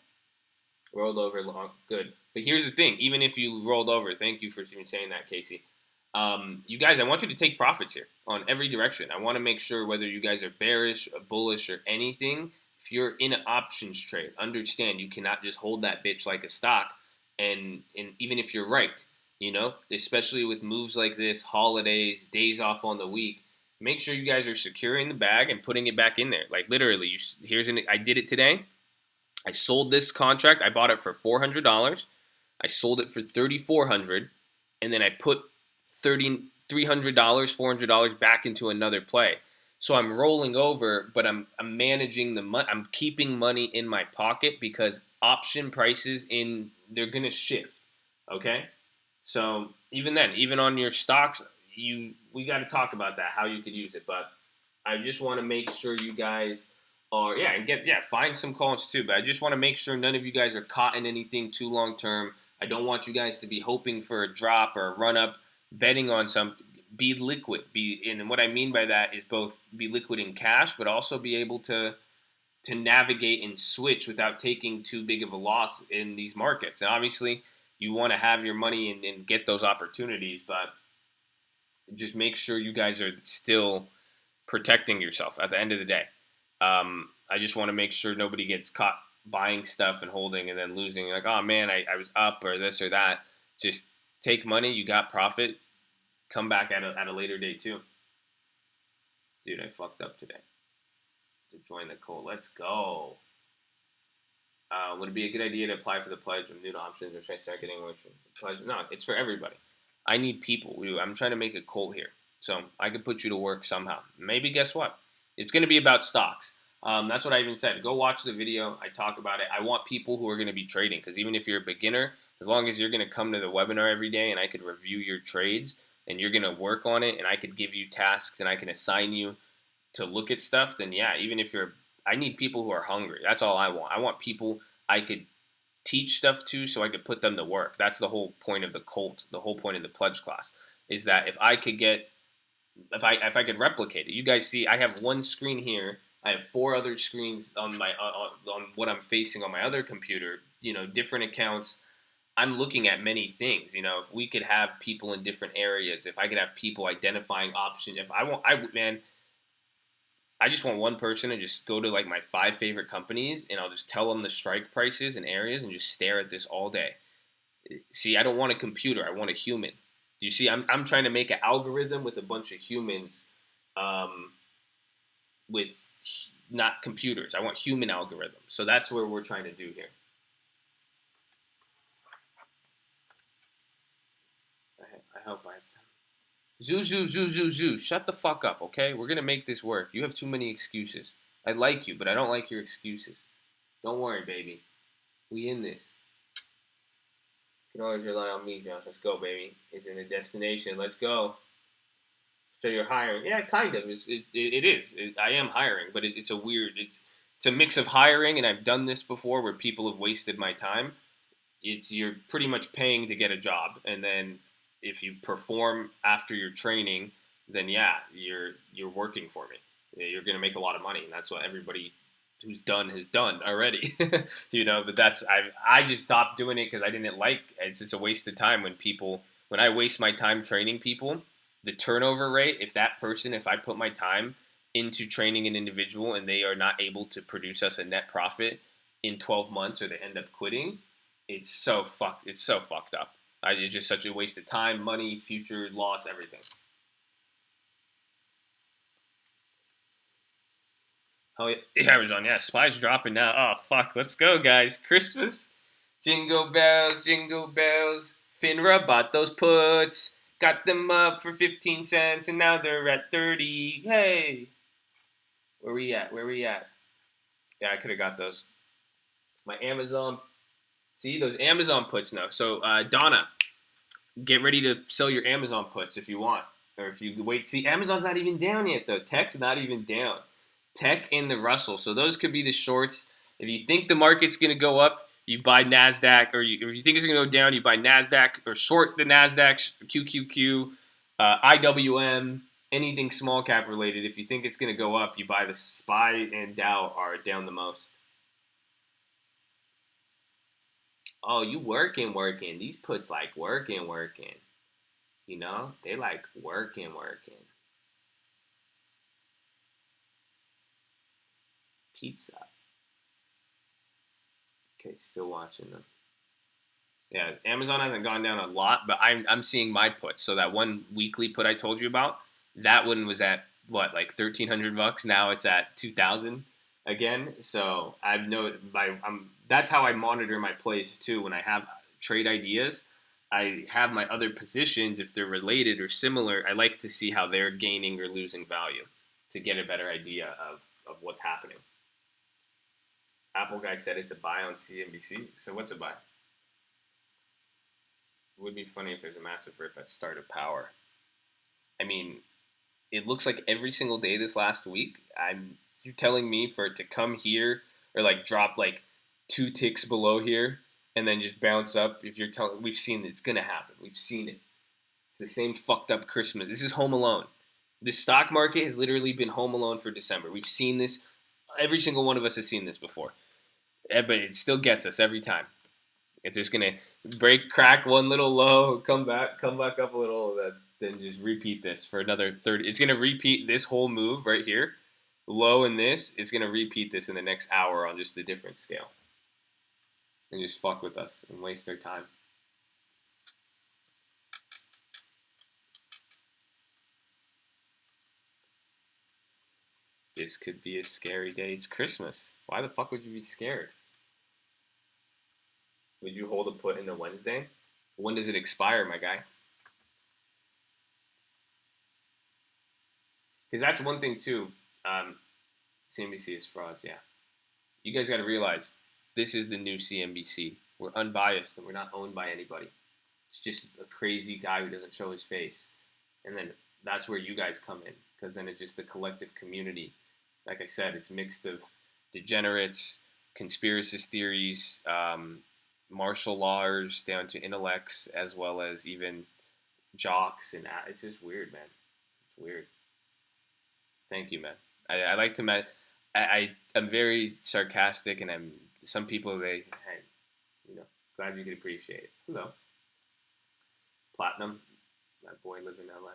Rolled over long. Good. But here's the thing. Even if you rolled over, thank you for even saying that, Casey. You guys, I want you to take profits here on every direction. I want to make sure whether you guys are bearish, or bullish, or anything, if you're in an options trade, understand you cannot just hold that bitch like a stock. And even if you're right, especially with moves like this, holidays, days off on the week, make sure you guys are securing the bag and putting it back in there. Like literally, I did it today. I sold this contract. I bought it for $400. I sold it for $3,400, and then I put $300, $400 back into another play. So I'm rolling over, but I'm managing the money. I'm keeping money in my pocket because option prices they're gonna shift. Okay, so even then, even on your stocks, we got to talk about that, how you could use it. But I just want to make sure you guys are find some calls too. But I just want to make sure none of you guys are caught in anything too long term. I don't want you guys to be hoping for a drop or a run up, betting on some. Be liquid. And what I mean by that is both be liquid in cash, but also be able to navigate and switch without taking too big of a loss in these markets. And obviously, you want to have your money and get those opportunities, but just make sure you guys are still protecting yourself at the end of the day. I just want to make sure nobody gets caught buying stuff and holding and then losing. Like, oh man, I was up or this or that. Just take money. You got profit. Come back at a later date too. Dude, I fucked up today. To join the cult. Let's go. Would it be a good idea to apply for the pledge of new options or should I start getting away from the pledge? No, it's for everybody. I need people. I'm trying to make a cult here. So I could put you to work somehow. Maybe guess what? It's going to be about stocks. That's what I even said. Go watch the video. I talk about it. I want people who are going to be trading because even if you're a beginner, as long as you're going to come to the webinar every day and I could review your trades and you're going to work on it and I could give you tasks and I can assign you to look at stuff, then yeah, even if I need people who are hungry. That's all I want. I want people I could teach stuff to so I could put them to work. That's the whole point of the cult, the whole point of the pledge class is that if I could replicate it. You guys see I have one screen here. I have 4 other screens on my on what I'm facing on my other computer, different accounts. I'm looking at many things. If we could have people in different areas, if I could have people identifying options, if I want, man, I just want one person to just go to like my 5 favorite companies and I'll just tell them the strike prices and areas and just stare at this all day. See, I don't want a computer. I want a human. Do you see? I'm trying to make an algorithm with a bunch of humans, um, with not computers. I want human algorithms. So that's what we're trying to do here. I hope I have time. Zoo, zoo, zoo, zoo, zoo. Shut the fuck up, okay? We're gonna make this work. You have too many excuses. I like you, but I don't like your excuses. Don't worry, baby. We in this. You can always rely on me, Josh. Let's go, baby. It's in a destination. Let's go. So you're hiring? Yeah, kind of. It is. I am hiring, but it's a weird. It's a mix of hiring, and I've done this before where people have wasted my time. You're pretty much paying to get a job, and then if you perform after your training, then yeah, you're working for me. You're gonna make a lot of money, and that's what everybody who's done has done already. But I just stopped doing it because I didn't like it's a waste of time when I waste my time training people, the turnover rate, if I put my time into training an individual and they are not able to produce us a net profit in 12 months or they end up quitting, it's so fucked up. It's just such a waste of time, money, future loss, everything. Oh yeah, Arizona. Yeah, Spy's dropping now. Oh fuck, let's go, guys. Christmas, jingle bells, jingle bells. Finra bought those puts, got them up for 15 cents, and now they're at 30. Hey, where we at? Where we at? Yeah, I could have got those. My Amazon. See those Amazon puts now. So Donna, get ready to sell your Amazon puts if you want, or if you wait. See, Amazon's not even down yet though. Tech's not even down. Tech and the Russell. So those could be the shorts. If you think the market's going to go up, you buy NASDAQ. Or if you think it's going to go down, you buy NASDAQ or short the NASDAQ, QQQ, IWM, anything small cap related. If you think it's going to go up, you buy the SPY and Dow are down the most. Oh, you working. These puts like working. They like working. Pizza. Okay, still watching them. Yeah, Amazon hasn't gone down a lot, but I'm seeing my puts. So that one weekly put I told you about, that one was at what, like $1,300. Now it's at 2,000 again. So that's how I monitor my plays too. When I have trade ideas, I have my other positions if they're related or similar. I like to see how they're gaining or losing value to get a better idea of what's happening. Apple guy said it's a buy on CNBC. So what's a buy? It would be funny if there's a massive rip at start of power. I mean, it looks like every single day this last week, you're telling me for it to come here or like drop like 2 ticks below here and then just bounce up. If you're telling, we've seen it's gonna happen. We've seen it. It's the same fucked up Christmas. This is Home Alone. The stock market has literally been Home Alone for December. We've seen this. Every single one of us has seen this before. But it still gets us every time. It's just gonna crack one little low, come back up a little, then just repeat this for another 30. It's gonna repeat this whole move right here, low in this. It's gonna repeat this in the next hour on just a different scale, and just fuck with us and waste our time. This could be a scary day. It's Christmas. Why the fuck would you be scared? Would you hold a put into Wednesday? When does it expire, my guy? Because that's one thing too. CNBC is frauds, yeah. You guys got to realize this is the new CNBC. We're unbiased and we're not owned by anybody. It's just a crazy guy who doesn't show his face. And then that's where you guys come in. because then it's just the collective community. Like I said, it's mixed of degenerates, conspiracy theories, martial laws down to intellects, as well as even jocks, and it's just weird, man. It's weird. Thank you, man. I like to, man. I'm very sarcastic, and I'm some people hey, glad you can appreciate it. Hello, Platinum, my boy live in LA.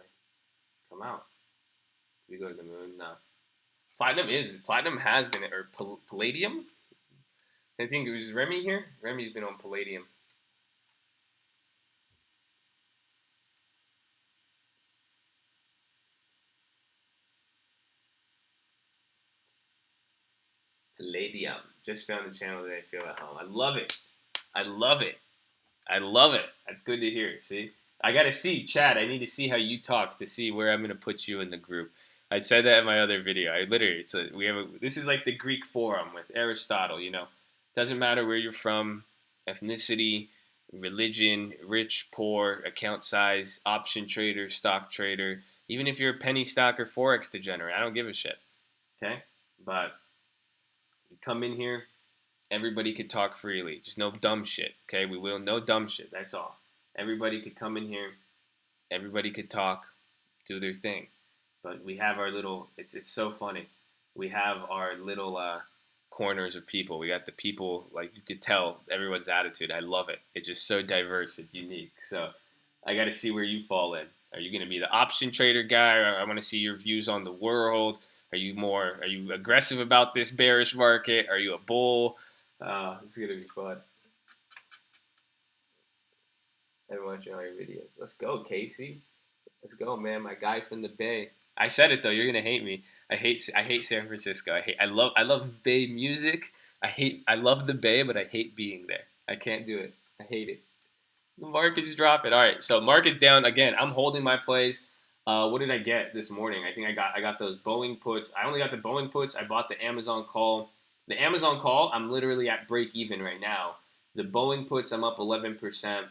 Come out. We go to the moon. No, Platinum has been, or Palladium. I think it was Remy here. Remy's been on Palladium. Palladium. Just found the channel that I feel at home. I love it. I love it. I love it. That's good to hear. See, I gotta see, Chad. I need to see how you talk to see where I'm gonna put you in the group. I said that in my other video. I literally, this is like the Greek forum with Aristotle. Doesn't matter where you're from, ethnicity, religion, rich, poor, account size, option trader, stock trader. Even if you're a penny stock or forex degenerate, I don't give a shit. Okay, but you come in here. Everybody could talk freely. Just no dumb shit. Okay, we will no dumb shit. That's all. Everybody could come in here. Everybody could talk, do their thing. But we have our little. It's so funny. We have our little corners of people. We got the people, like you could tell everyone's attitude. I love it. It's just so diverse and unique. So I got to see where you fall in. Are you going to be the option trader guy? Or I want to see your views on the world. Are you aggressive about this bearish market? Are you a bull? This is gonna be fun. I'm watching all your videos. Let's go, Casey. Let's go, man. My guy from the Bay. I said it though. You're gonna hate me. I hate San Francisco. I love Bay music. I love the Bay, but I hate being there. I can't do it. I hate it. The market's dropping. All right, so market's down again. I'm holding my plays. What did I get this morning? I think I got those Boeing puts. I only got the Boeing puts. I bought the Amazon call. The Amazon call, I'm literally at break even right now. The Boeing puts, I'm up 11%.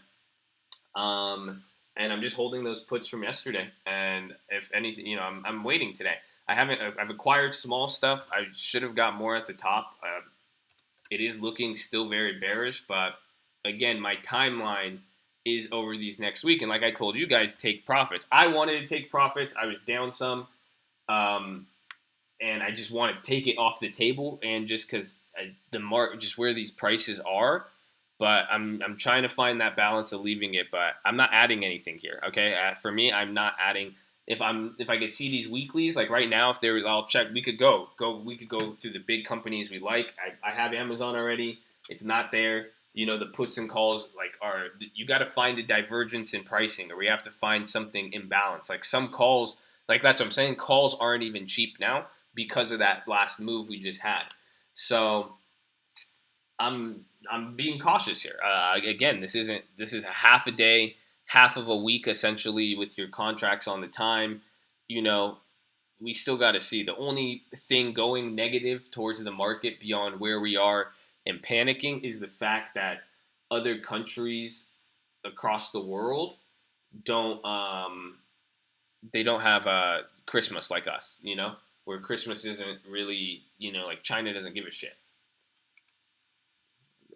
And I'm just holding those puts from yesterday. And if anything, I'm waiting today. I've acquired small stuff. I should have got more at the top. It is looking still very bearish, but again, my timeline is over these next week. And like I told you guys, take profits. I wanted to take profits. I was down some. And I just want to take it off the table, and just because the market, just where these prices are, but I'm trying to find that balance of leaving it, but I'm not adding anything here. Okay, for me, I'm not adding. If I could see these weeklies, like right now, I'll check. We could go through the big companies we like. I have Amazon already. It's not there. The puts and calls you got to find a divergence in pricing, or we have to find something imbalanced. Like some calls, like that's what I'm saying. Calls aren't even cheap now because of that last move we just had. So I'm being cautious here. Again, this is a half a day, half of a week essentially with your contracts on the time. We still got to see. The only thing going negative towards the market beyond where we are and panicking is the fact that other countries across the world don't they don't have Christmas like us, where Christmas isn't really, like China doesn't give a shit.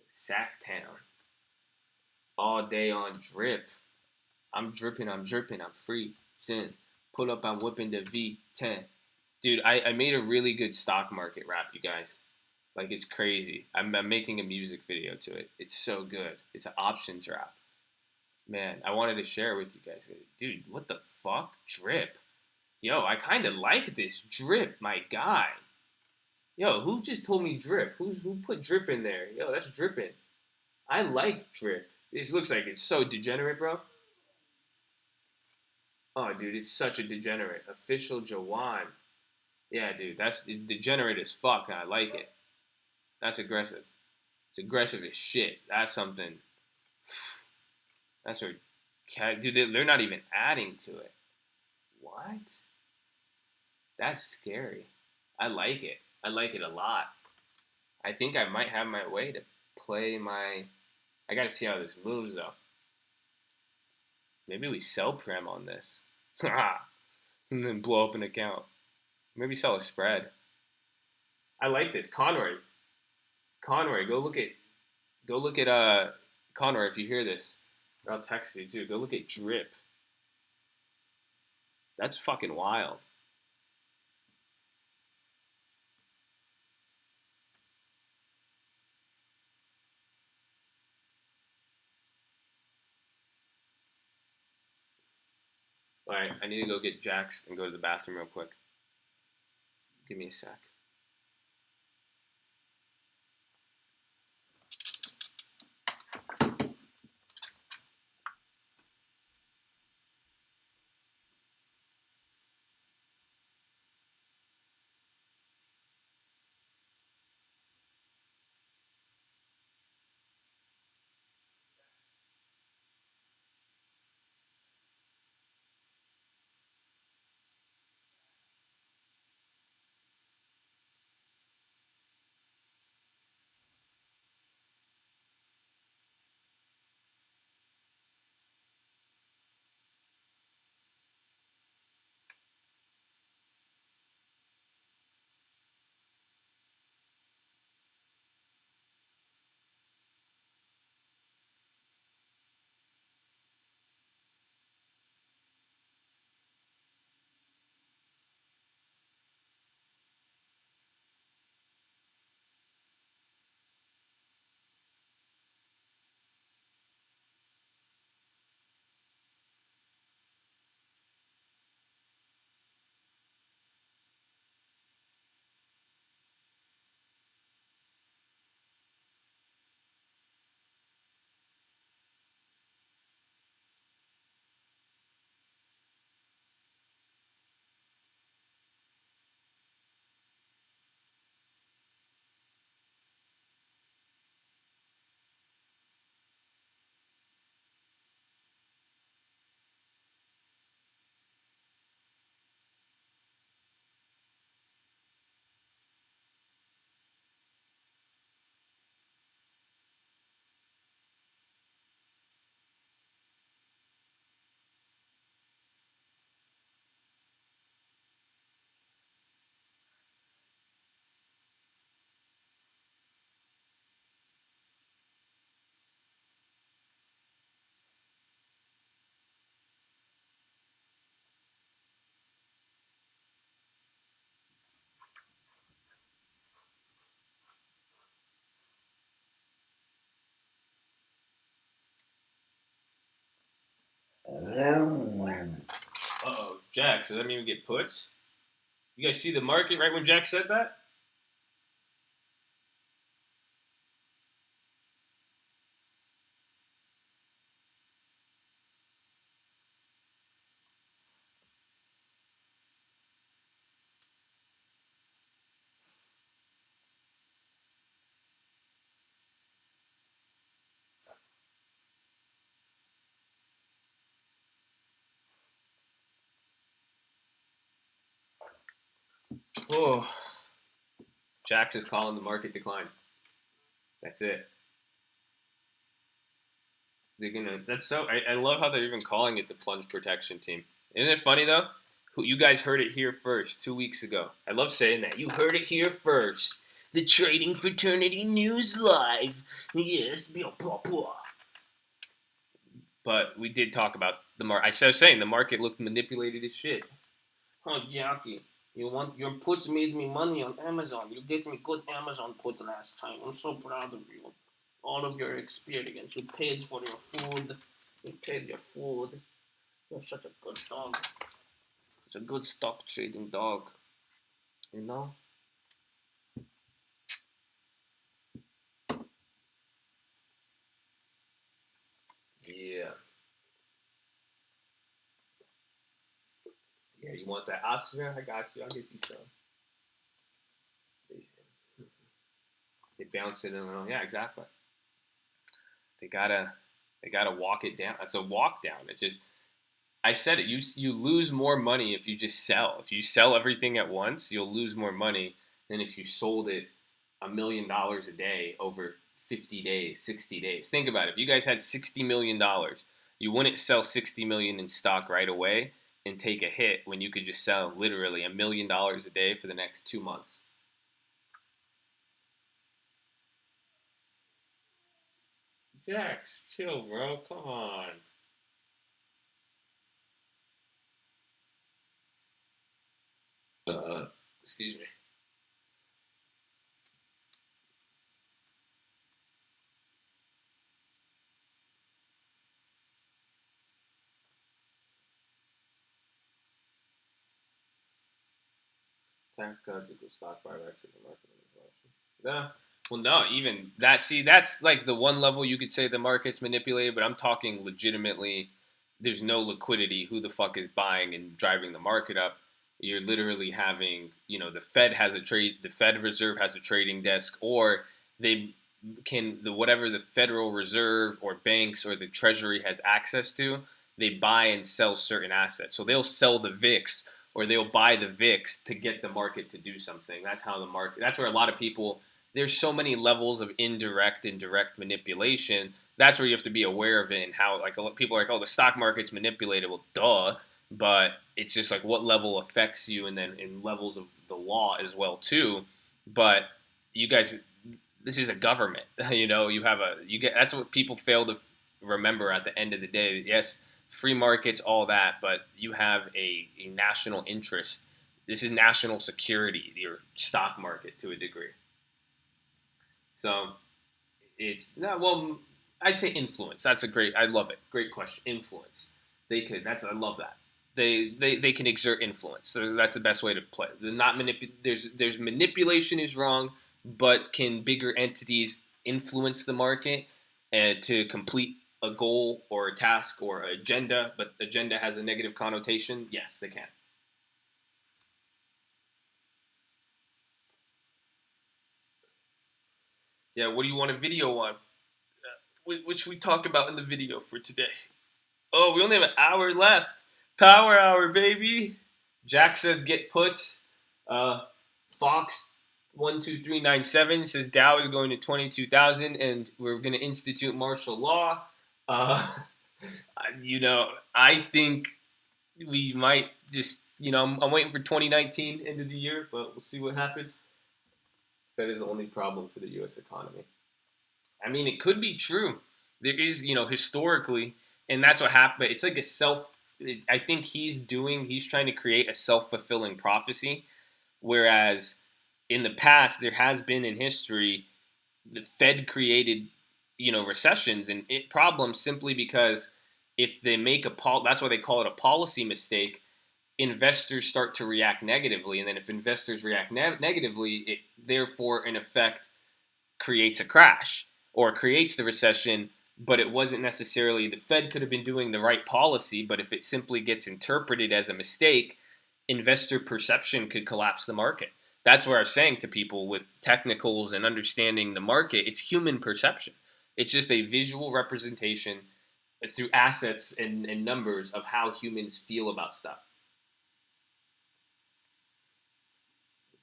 Sacktown. All day on drip. I'm dripping, I'm free. Sin. Pull up, I'm whipping the V10. Dude, I made a really good stock market rap, you guys. Like, it's crazy. I'm making a music video to it. It's so good. It's an options rap. Man, I wanted to share it with you guys. Dude, what the fuck? Drip. Yo, I kind of like this drip, my guy. Yo, who just told me drip? Who put drip in there? Yo, that's dripping. I like drip. This looks like it's so degenerate, bro. Oh, dude, it's such a degenerate. Official Jawan. Yeah, dude, that's degenerate as fuck, and I like it. That's aggressive. It's aggressive as shit. That's something. That's where, dude, they're not even adding to it. What? That's scary. I like it. I like it a lot. I think I might have my way to play my. I gotta see how this moves though. Maybe we sell prem on this. and then blow up an account. Maybe sell a spread. I like this. Conroy, go look at Conroy if you hear this. Or I'll text you too. Go look at Drip. That's fucking wild. All right, I need to go get Jax and go to the bathroom real quick. Give me a sec. Uh-oh, Jax, does that mean we get puts? You guys see the market right when Jack said that? Oh, Jax is calling the market decline. That's it. They're gonna. That's so. I love how they're even calling it the plunge protection team. Isn't it funny though? Who you guys heard it here first 2 weeks ago. I love saying that. You heard it here first. The Trading Fraternity News Live. Yes, but we did talk about the market. I was saying the market looked manipulated as shit. Oh, Jackie, your puts made me money on Amazon. You gave me good Amazon put last time. I'm so proud of you. All of your experience. You paid for your food. You paid your food. You're such a good dog. It's a good stock trading dog. You know? Yeah. Yeah, you want that option? I got you. I'll get you some. They bounce it in. Yeah, exactly. They gotta, they gotta walk it down. It's a walk down. It just, I said it. You lose more money if you just sell. If you sell everything at once, you'll lose more money than if you sold it $1 million a day over 50 days, 60 days. Think about it. If you guys had $60 million, you wouldn't sell 60 million in stock right away. and take a hit when you could just sell literally $1 million a day for the next 2 months. Jax, chill, bro. Come on. Excuse me. Tax cuts equal stock buybacks in the market manipulation. Yeah. Well, no, even that. See, that's like the one level you could say the market's manipulated, but I'm talking legitimately. There's no liquidity. Who the fuck is buying and driving the market up? You're literally having, the Fed has a trade, the Fed Reserve has a trading desk, or they whatever the Federal Reserve or banks or the Treasury has access to, they buy and sell certain assets. So they'll sell the VIX or they'll buy the VIX to get the market to do something. That's how the market. That's where a lot of people. There's so many levels of indirect and direct manipulation. That's where you have to be aware of it and how like a lot, people are like, oh, the stock market's manipulated. Well, duh. But it's just like what level affects you, and then in levels of the law as well too. But you guys, this is a government. You get that's what people fail to remember at the end of the day. Yes, free markets, all that, but you have a national interest. This is national security, your stock market to a degree. So it's no, well, I'd say influence. That's a great. I love it. Great question. Influence. They could. That's I love that. They can exert influence. So that's the best way to play. The not there's manipulation is wrong, but can bigger entities influence the market and to complete a goal or a task or an agenda? But agenda has a negative connotation. Yes, they can. Yeah. What do you want a video on? Which we talk about in the video for today? Oh, we only have an hour left. Power hour, baby. Jack says get puts. Uh, Fox 12397 says Dow is going to 22,000 and we're going to institute martial law. Uh, I think we might just, I'm waiting for 2019 end of the year, but we'll see what happens. That is the only problem for the U.S. economy. I mean, it could be true. There is, historically, and that's what happened. It's like a self. I think he's trying to create a self fulfilling prophecy. Whereas in the past, there has been in history, the Fed created, recessions and problems simply because if they make that's why they call it a policy mistake. Investors start to react negatively, and then if investors react negatively, it therefore, in effect, creates a crash or creates the recession, but it wasn't necessarily the Fed could have been doing the right policy, but if it simply gets interpreted as a mistake, investor perception could collapse the market. That's where I was saying to people with technicals and understanding the market, it's human perception. It's just a visual representation through assets and numbers of how humans feel about stuff.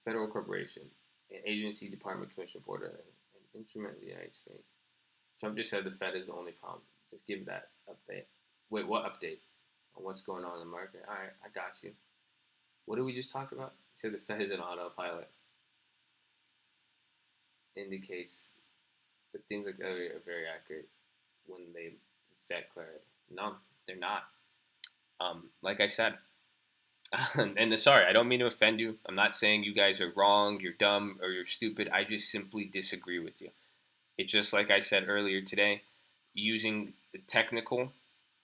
Federal corporation, an agency, department, commission, board, an instrument of the United States. Trump just said the Fed is the only problem. Just give that update. Wait, what update on what's going on in the market? All right, I got you. What did we just talk about? He said the Fed is an autopilot. Indicates that things like that are very accurate when they affect clarity. No, they're not. Like I said, and sorry, I don't mean to offend you. I'm not saying you guys are wrong, you're dumb, or you're stupid. I just simply disagree with you. It's just like I said earlier today, using the technical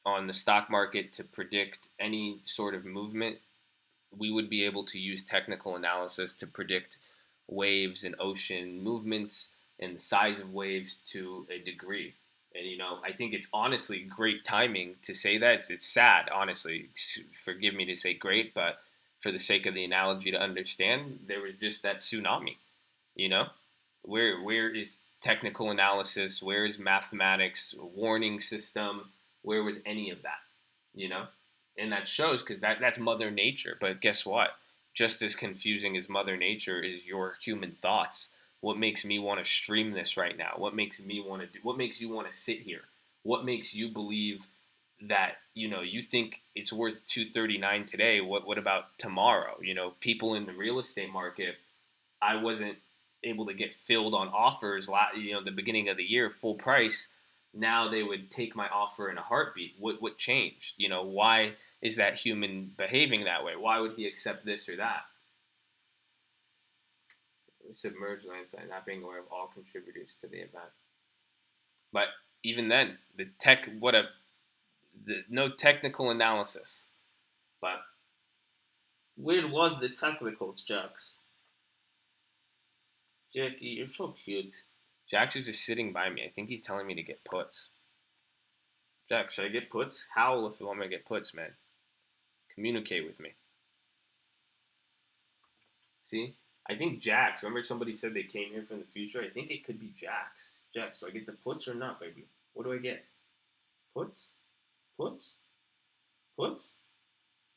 on the stock market to predict any sort of movement, we would be able to use technical analysis to predict waves and ocean movements and the size of waves to a degree. And I think it's honestly great timing to say that. It's sad, honestly. Forgive me to say great, but for the sake of the analogy to understand, there was just that tsunami. You know, where is technical analysis? Where is mathematics? Warning system? Where was any of that? You know, and that shows because that's Mother Nature. But guess what? Just as confusing as Mother Nature is your human thoughts. What makes me want to stream this right now? What makes me want to do? What makes you want to sit here? What makes you believe that you think it's worth 239 today. What about tomorrow? People in the real estate market, I wasn't able to get filled on offers. The beginning of the year, full price. Now they would take my offer in a heartbeat. What changed? Why is that human behaving that way? Why would he accept this or that? Submerged landslide, not being aware of all contributors to the event. But even then, no technical analysis. But where was the technicals, Jax? Jackie, you're so cute. Jax is just sitting by me. I think he's telling me to get puts. Jax, should I get puts? Howl if you want me to get puts, man. Communicate with me. See? I think Jax. Remember somebody said they came here from the future? I think it could be Jax. Jax, do I get the puts or not, baby? What do I get? Puts? Puts? Puts?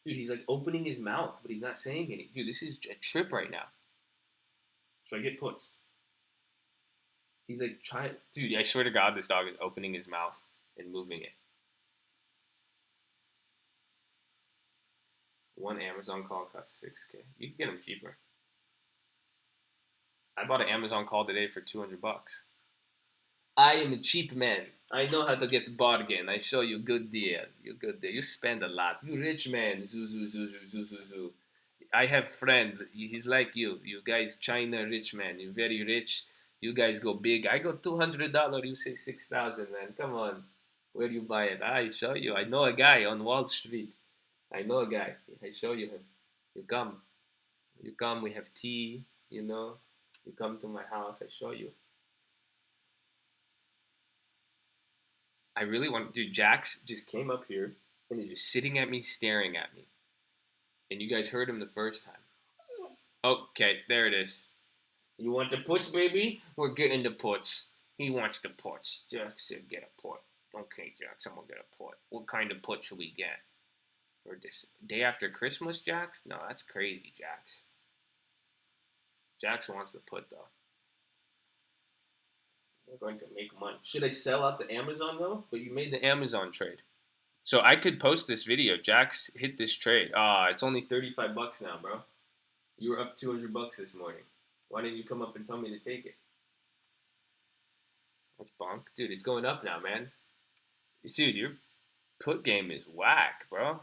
Dude, he's like opening his mouth, but he's not saying anything. Dude, this is a trip right now. Should I get puts? He's like trying. Dude, I swear to God, this dog is opening his mouth and moving it. One Amazon call costs $6K. You can get them cheaper. I bought an Amazon call today for $200. I am a cheap man. I know how to get the bargain. I show you good deal. You good deal. You spend a lot. You rich man. Zoo, zoo, zoo, zoo, zoo, zoo, zoo. I have friend. He's like you. You guys, China rich man. You very rich. You guys go big. I go $200. You say 6,000, man. Come on. Where do you buy it? I show you. I know a guy on Wall Street. I know a guy. I show you him. You come. You come. We have tea. You come to my house. I show you. I really want. Dude, Jax just came up here and he's just sitting at me, staring at me. And you guys heard him the first time. Okay, there it is. You want the puts, baby? We're getting the puts. He wants the puts. Jax said get a put. Okay, Jax, I'm gonna get a put. What kind of put should we get? Or this day after Christmas, Jax? No, that's crazy, Jax. Jax wants the put though. We're going to make money. Should I sell out the Amazon though? But you made the Amazon trade. So I could post this video. Jax hit this trade. It's only $35 now, bro. You were up $200 this morning. Why didn't you come up and tell me to take it? That's bonk. Dude, it's going up now, man. Dude, your put game is whack, bro.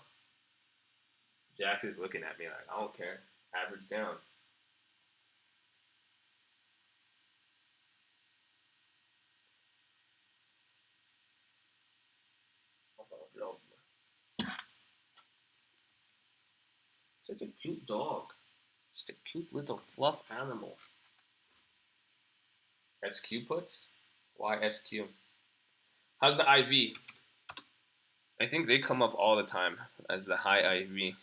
Jax is looking at me like, I don't care. Average down. Such a cute dog. Just a cute little fluff animal. SQ puts? Why SQ? How's the IV? I think they come up all the time as the high IV.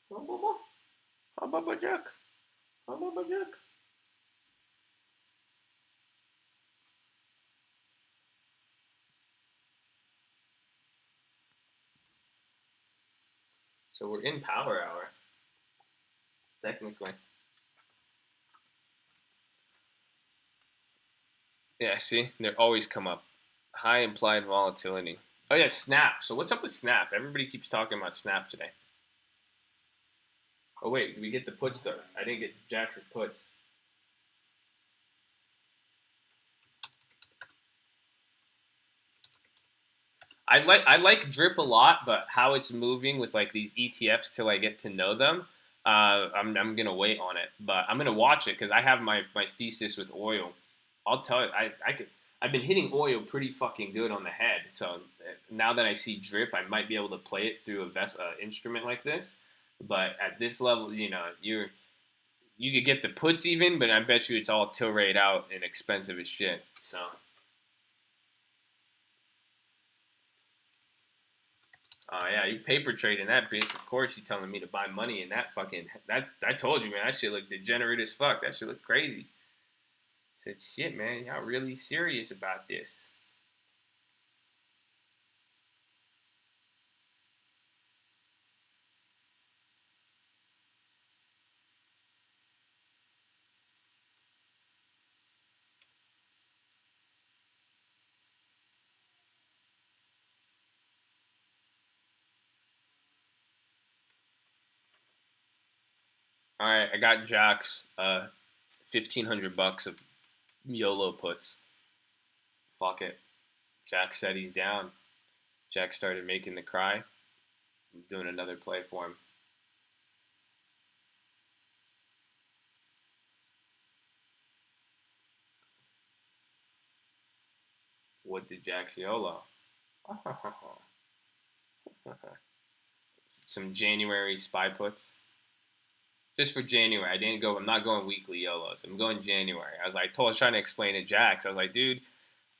How about Jack? How about Jack? So we're in power hour. Technically. Yeah, see? They always come up. High implied volatility. Oh yeah, Snap. So what's up with Snap? Everybody keeps talking about Snap today. Oh wait, did we get the puts though? I didn't get Jackson's puts. I like Drip a lot, but how it's moving with like these ETFs till I get to know them, I'm gonna wait on it. But I'm gonna watch it because I have my thesis with oil. I'll tell you, I've been hitting oil pretty fucking good on the head. So now that I see Drip, I might be able to play it through a instrument like this. But at this level, you could get the puts even, but I bet you it's all Tilrayed out and expensive as shit. So. Oh yeah, you paper trading that bitch. Of course you telling me to buy money in that fucking that. I told you, man. That shit look degenerate as fuck. That shit look crazy. I said shit, man. Y'all really serious about this? All right, I got Jack's 1,500 bucks of YOLO puts. Fuck it. Jack said he's down. Jack started making the cry. I'm doing another play for him. What did Jack's YOLO? Some January spy puts. Just for January. I didn't go. I'm not going weekly YOLOs. I'm going January. I was trying to explain to Jax. I was like, dude,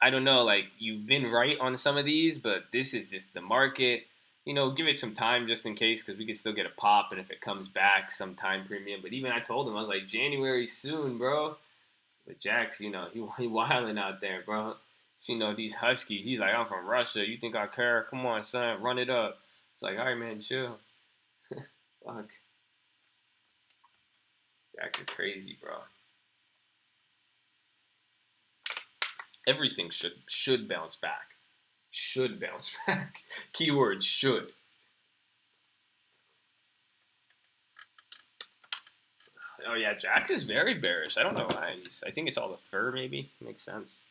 I don't know. Like, you've been right on some of these, but this is just the market. Give it some time just in case, because we could still get a pop, and if it comes back, some time premium. But even I told him, I was like, January soon, bro. But Jax, he wilding out there, bro. These Huskies. He's like, I'm from Russia. You think I care? Come on, son, run it up. It's like, all right, man, chill. Fuck. Jax is crazy, bro. Everything should bounce back. Should bounce back. Keyword should. Oh yeah, Jax is very bearish. I don't know why. I think it's all the fur, maybe. Makes sense.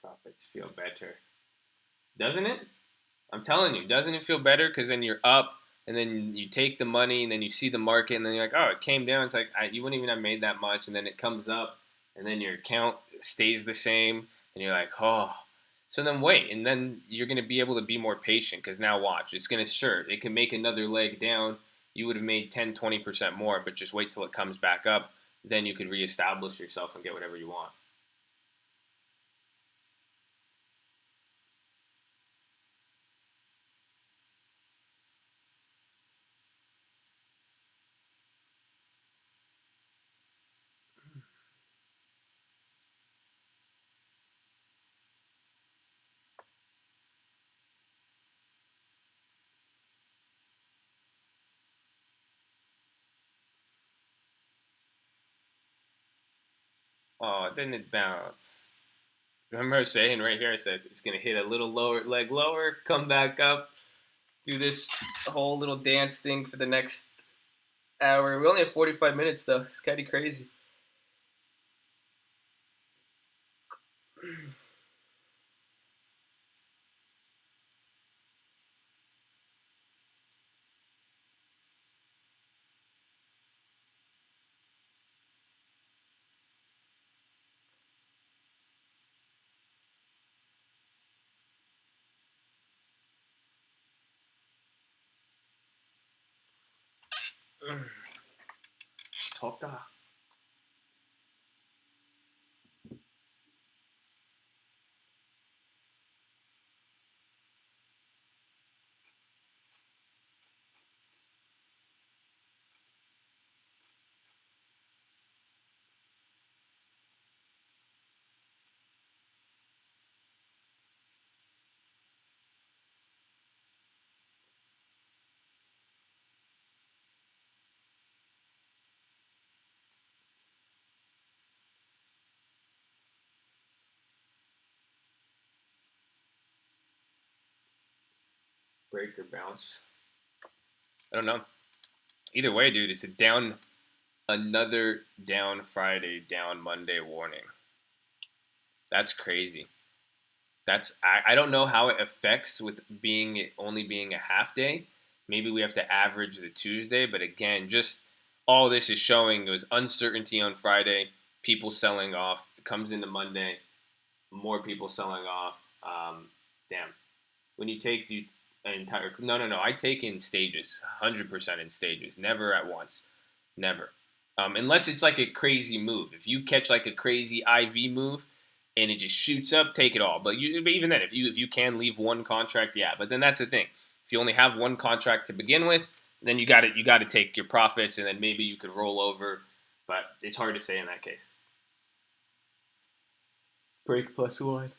Profits feel better, doesn't it? I'm telling you, doesn't it feel better? Because then you're up, and then you take the money, and then you see the market, and then you're like, oh, it came down. It's like you wouldn't even have made that much, and then it comes up, and then your account stays the same, and you're like, oh. So then wait, and then you're gonna be able to be more patient because now watch, it's gonna it can make another leg down. You would have made 10, 20% more, but just wait till it comes back up. Then you could reestablish yourself and get whatever you want. Oh, didn't it bounce? Remember I was saying right here, I said it's going to hit a little lower, leg lower, come back up, do this whole little dance thing for the next hour. We only have 45 minutes, though. It's kind of crazy. Toka. Break or bounce. I don't know. Either way, dude, it's a down, another down Friday, down Monday warning. That's crazy. I don't know how it affects with only being a half day. Maybe we have to average the Tuesday, but again, just all this is showing was uncertainty on Friday, people selling off. It comes into Monday, more people selling off. Damn. When you take the entire no, I take in stages, 100% in stages, never at once, never. Unless it's like a crazy move. If you catch like a crazy IV move and it just shoots up, take it all. But even then, if you can leave one contract, yeah. But then that's the thing. If you only have one contract to begin with, then you got to take your profits, and then maybe you could roll over, but it's hard to say in that case. Break plus one.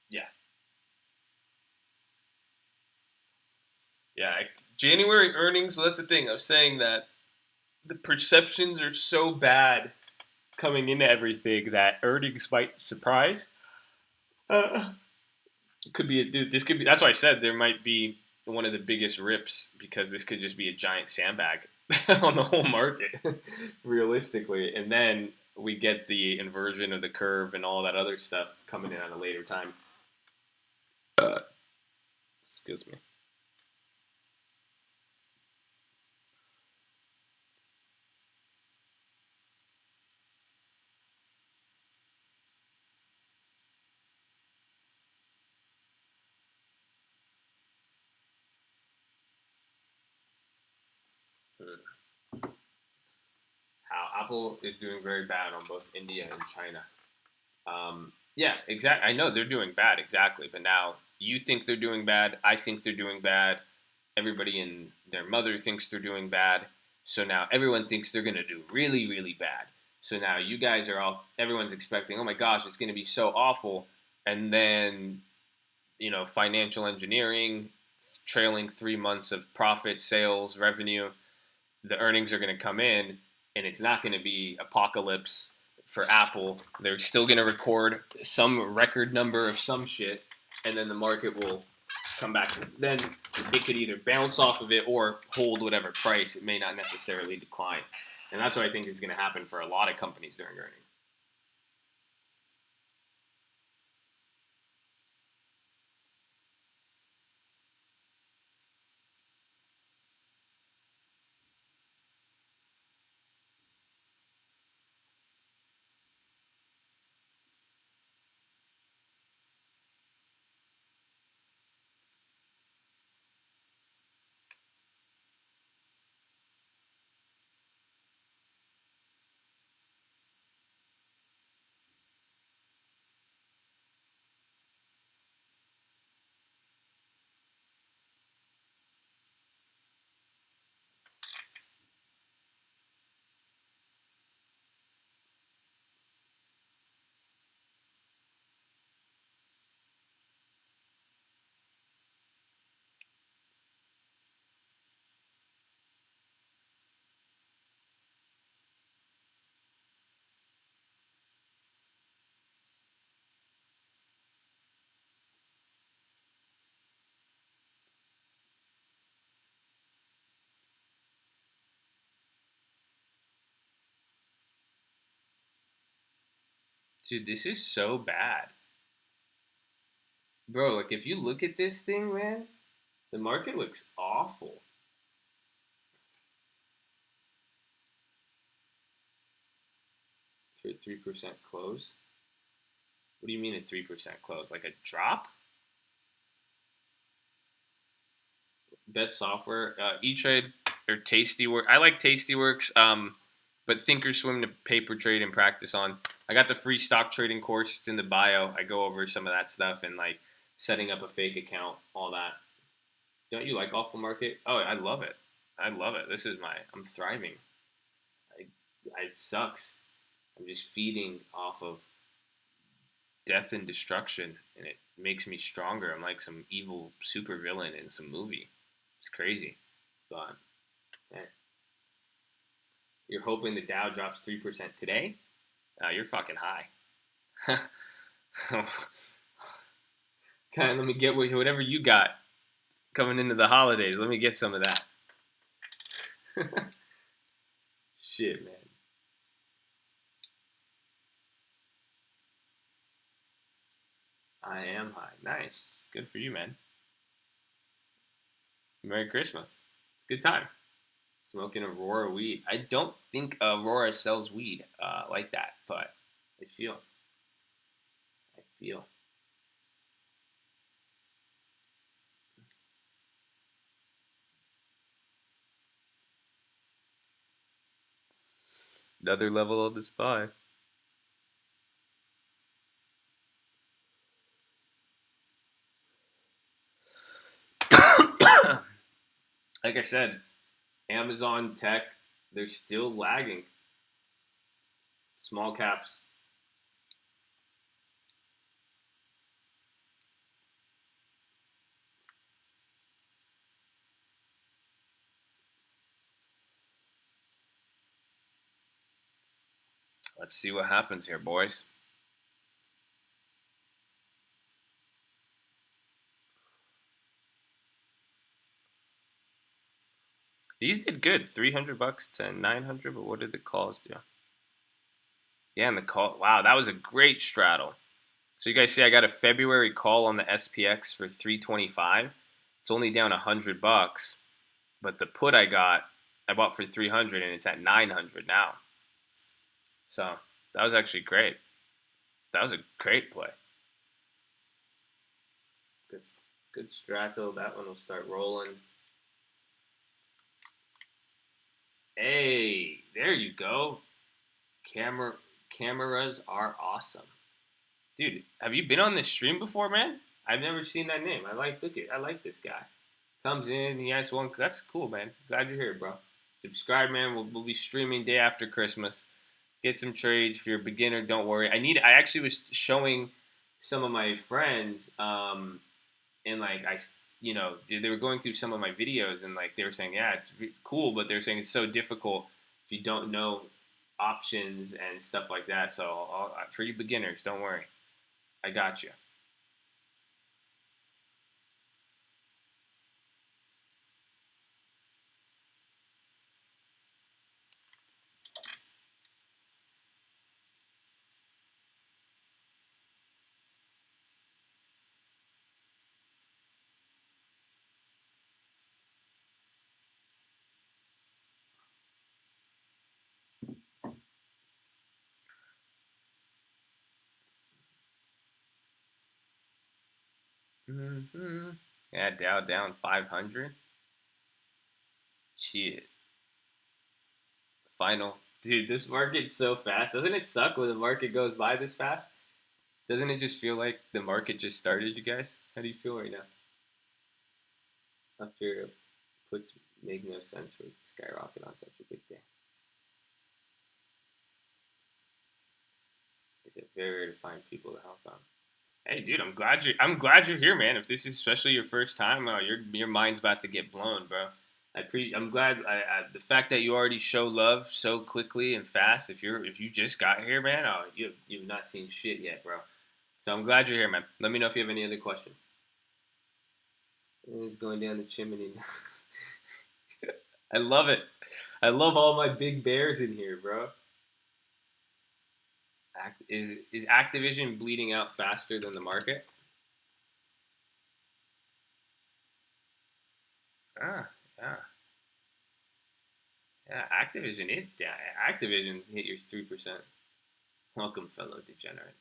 Yeah, yeah. January earnings. Well, that's the thing. I was saying that the perceptions are so bad coming into everything that earnings might surprise. Uh, could be dude. This could be. That's why I said there might be one of the biggest rips because this could just be a giant sandbag on the whole market, realistically. And then we get the inversion of the curve and all that other stuff coming in at a later time. Excuse me. How Apple is doing very bad on both India and China. Yeah, exactly. I know they're doing bad, exactly. But now you think they're doing bad. I think they're doing bad. Everybody and their mother thinks they're doing bad. So now everyone thinks they're going to do really, really bad. So now you guys are all, everyone's expecting, oh my gosh, it's going to be so awful. And then, financial engineering, trailing 3 months of profit, sales, revenue, the earnings are going to come in and it's not going to be apocalypse for Apple. They're still going to record some record number of some shit, and then the market will come back. Then it could either bounce off of it or hold whatever price. It may not necessarily decline. And that's what I think is going to happen for a lot of companies during earnings. Dude, this is so bad. Bro, like if you look at this thing, man, the market looks awful. For a 3% close. What do you mean a 3% close? Like a drop? Best software. E-Trade or Tastyworks. I like Tastyworks, but Thinkorswim to paper trade and practice on. I got the free stock trading course. It's in the bio. I go over some of that stuff and like setting up a fake account, all that. Don't you like Awful Market? Oh, I love it. I love it. I'm thriving. I, it sucks. I'm just feeding off of death and destruction, and it makes me stronger. I'm like some evil supervillain in some movie. It's crazy. But man, you're hoping the Dow drops 3% today? You're fucking high. Kind of, let me get whatever you got coming into the holidays. Let me get some of that. Shit, man. I am high. Nice. Good for you, man. Merry Christmas. It's a good time. Smoking Aurora weed. I don't think Aurora sells weed like that, but I feel. I feel. Another level of the spy. like I said, Amazon tech, they're still lagging. Small caps. Let's see what happens here, boys. These did good, $300 to 900. But what did the calls do? Yeah, and the call. Wow, that was a great straddle. So you guys see, I got a February call on the SPX for 325. It's only down $100, but the put I bought for 300, and it's at 900 now. So that was actually great. That was a great play. Good straddle. That one will start rolling. Hey, there you go. Cameras are awesome. Dude, have you been on this stream before, man? I've never seen that name. I like this guy. Comes in, he has one. That's cool, man. Glad you're here, bro. Subscribe, man. We'll be streaming day after Christmas. Get some trades. If you're a beginner, don't worry. I actually was showing some of my friends, and like they were going through some of my videos, and like they were saying, yeah, it's cool, but they're saying it's so difficult if you don't know options and stuff like that. So for you beginners, don't worry. I got you. Mm-hmm. Yeah, Dow down 500. Shit. Final. Dude, this market's so fast. Doesn't it suck when the market goes by this fast? Doesn't it just feel like the market just started, you guys? How do you feel right now? After puts make no sense for it to skyrocket on such a big day. Is it very rare to find people to help out? Hey, dude, I'm glad you're here, man. If this is especially your first time, your mind's about to get blown, bro. I'm glad the fact that you already show love so quickly and fast. If you just got here, man, you've not seen shit yet, bro. So I'm glad you're here, man. Let me know if you have any other questions. It's going down the chimney. I love it. I love all my big bears in here, bro. Is Activision bleeding out faster than the market? Ah, yeah. Yeah, Activision is down. Activision hit your 3%. Welcome, fellow degenerate.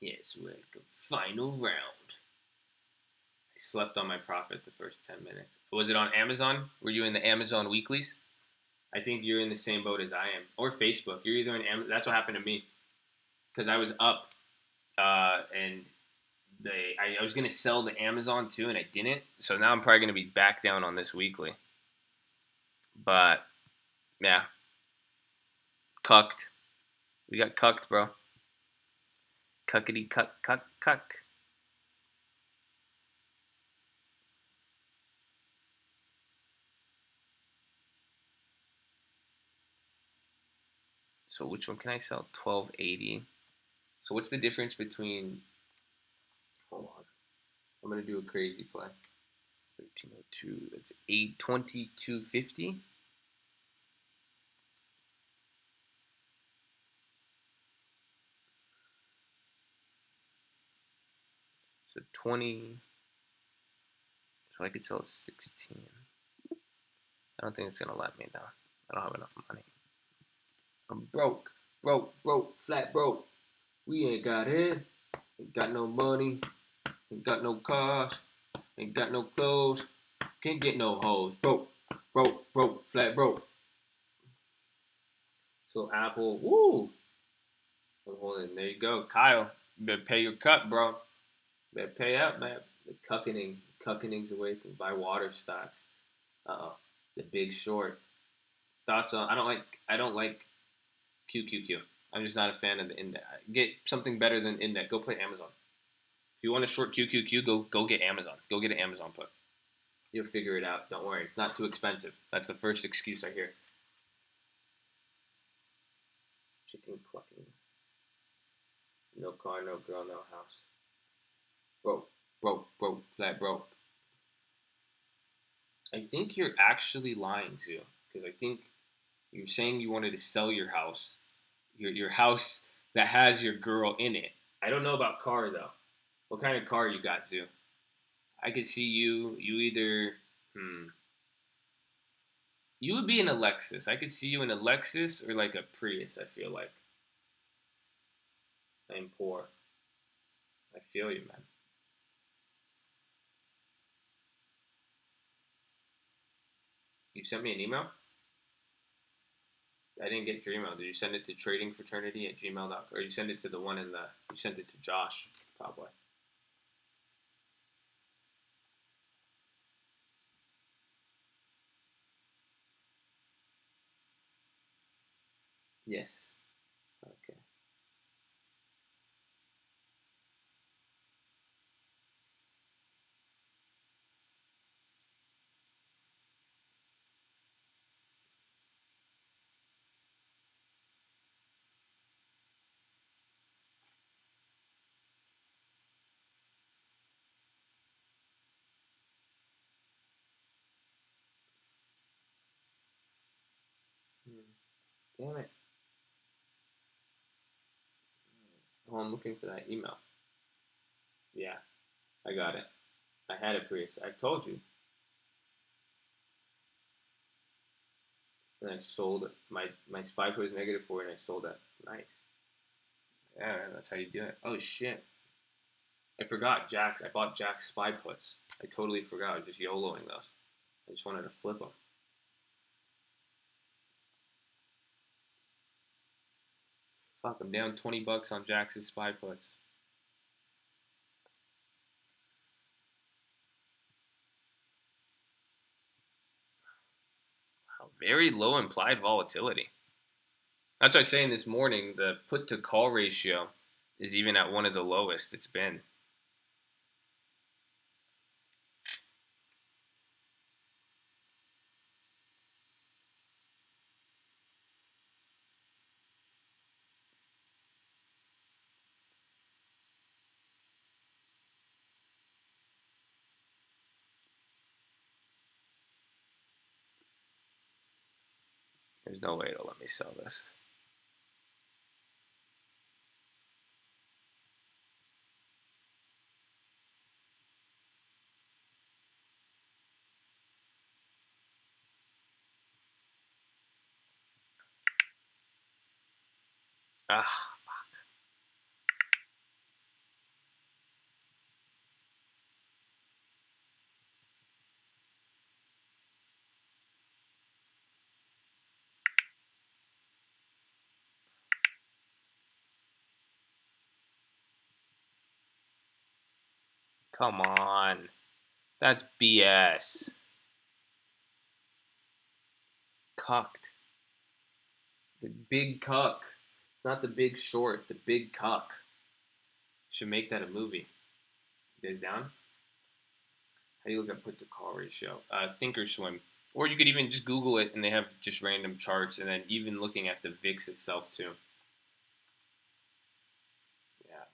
Yes, welcome. Final round. I slept on my profit the first 10 minutes. Was it on Amazon? Were you in the Amazon weeklies? I think you're in the same boat as I am. Or Facebook. You're either in Amazon. That's what happened to me. Because I was up, and I was going to sell the Amazon too, and I didn't. So now I'm probably going to be back down on this weekly. But, yeah. Cucked. We got cucked, bro. Cuckety cuck, cuck, cuck. So which one can I sell? 1280. So what's the difference between? Hold on, I'm gonna do a crazy play. 1302. That's 822.50. So 20. So I could sell 16. I don't think it's gonna let me though. I don't have enough money. I'm broke, flat broke. We ain't got it. Ain't got no money. Ain't got no cars. Ain't got no clothes. Can't get no hoes. Broke, flat broke. So Apple, woo. Hold on, there you go, Kyle. You better pay your cut, bro. You better pay up, man. The cuckioning's awakened by water stocks. Uh oh. The Big Short. Thoughts on? I don't like QQQ. I'm just not a fan of the index. Get something better than index. Go play Amazon. If you want to short QQQ, go get Amazon. Go get an Amazon put. You'll figure it out. Don't worry. It's not too expensive. That's the first excuse I hear. Chicken clucking. No car, no girl, no house. Broke, flat broke. I think you're actually lying too, because I think you're saying you wanted to sell your house, your house that has your girl in it. I don't know about car though. What kind of car you got, Zoo? I could see you. You either, you would be in a Lexus. I could see you in a Lexus or like a Prius. I feel like I'm poor. I feel you, man. You sent me an email. I didn't get your email. Did you send it to tradingfraternity@gmail.com? Or you send it to the one in the. You sent it to Josh, probably. Yes. Okay. Damn it. Oh, I'm looking for that email. Yeah, I got it. I had a Prius. I told you. And I sold it. My spy was -4 and I sold it. Nice. Yeah, that's how you do it. Oh shit. I forgot Jack's. I bought Jack's spy puts. I totally forgot. I was just YOLOing those. I just wanted to flip them. Fuck, I'm down $20 on Jack's spy puts. Wow, very low implied volatility. That's why I was saying this morning the put to call ratio is even at one of the lowest it's been. There's no way to let me sell this. Ah, come on. That's BS. Cucked. The big cuck. It's not the big short, the big cuck. Should make that a movie. You guys down? How do you look at put to call ratio? Thinkorswim. Or you could even just Google it and they have just random charts and then even looking at the VIX itself too. Yeah.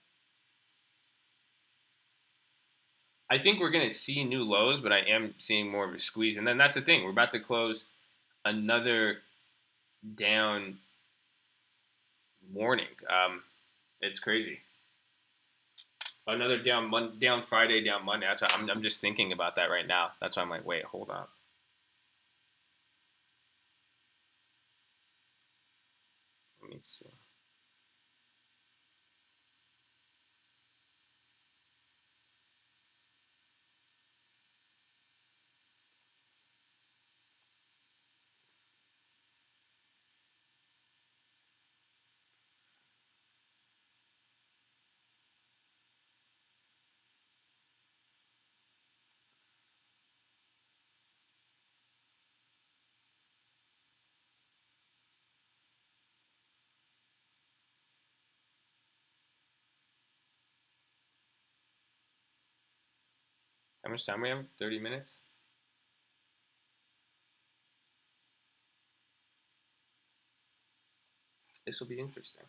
I think we're going to see new lows, but I am seeing more of a squeeze. And then that's the thing. We're about to close another down morning. It's crazy. Another down Friday, down Monday. That's why I'm just thinking about that right now. That's why I'm like, wait, hold on. Let me see. How much time we have? 30 minutes? This will be interesting.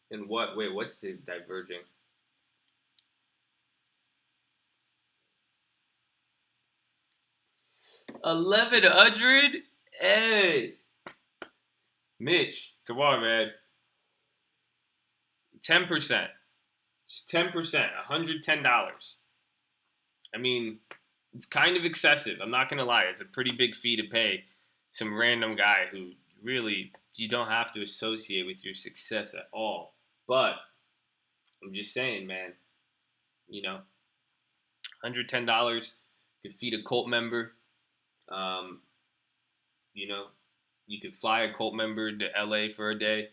And what? Wait, what's the diverging? 1100? Hey, Mitch, come on, man. 10%. It's 10%. $110. I mean, it's kind of excessive. I'm not gonna lie. It's a pretty big fee to pay some random guy who really you don't have to associate with your success at all. But I'm just saying, man. You know, $110 could feed a cult member. Um, you know, you could fly a cult member to LA for a day.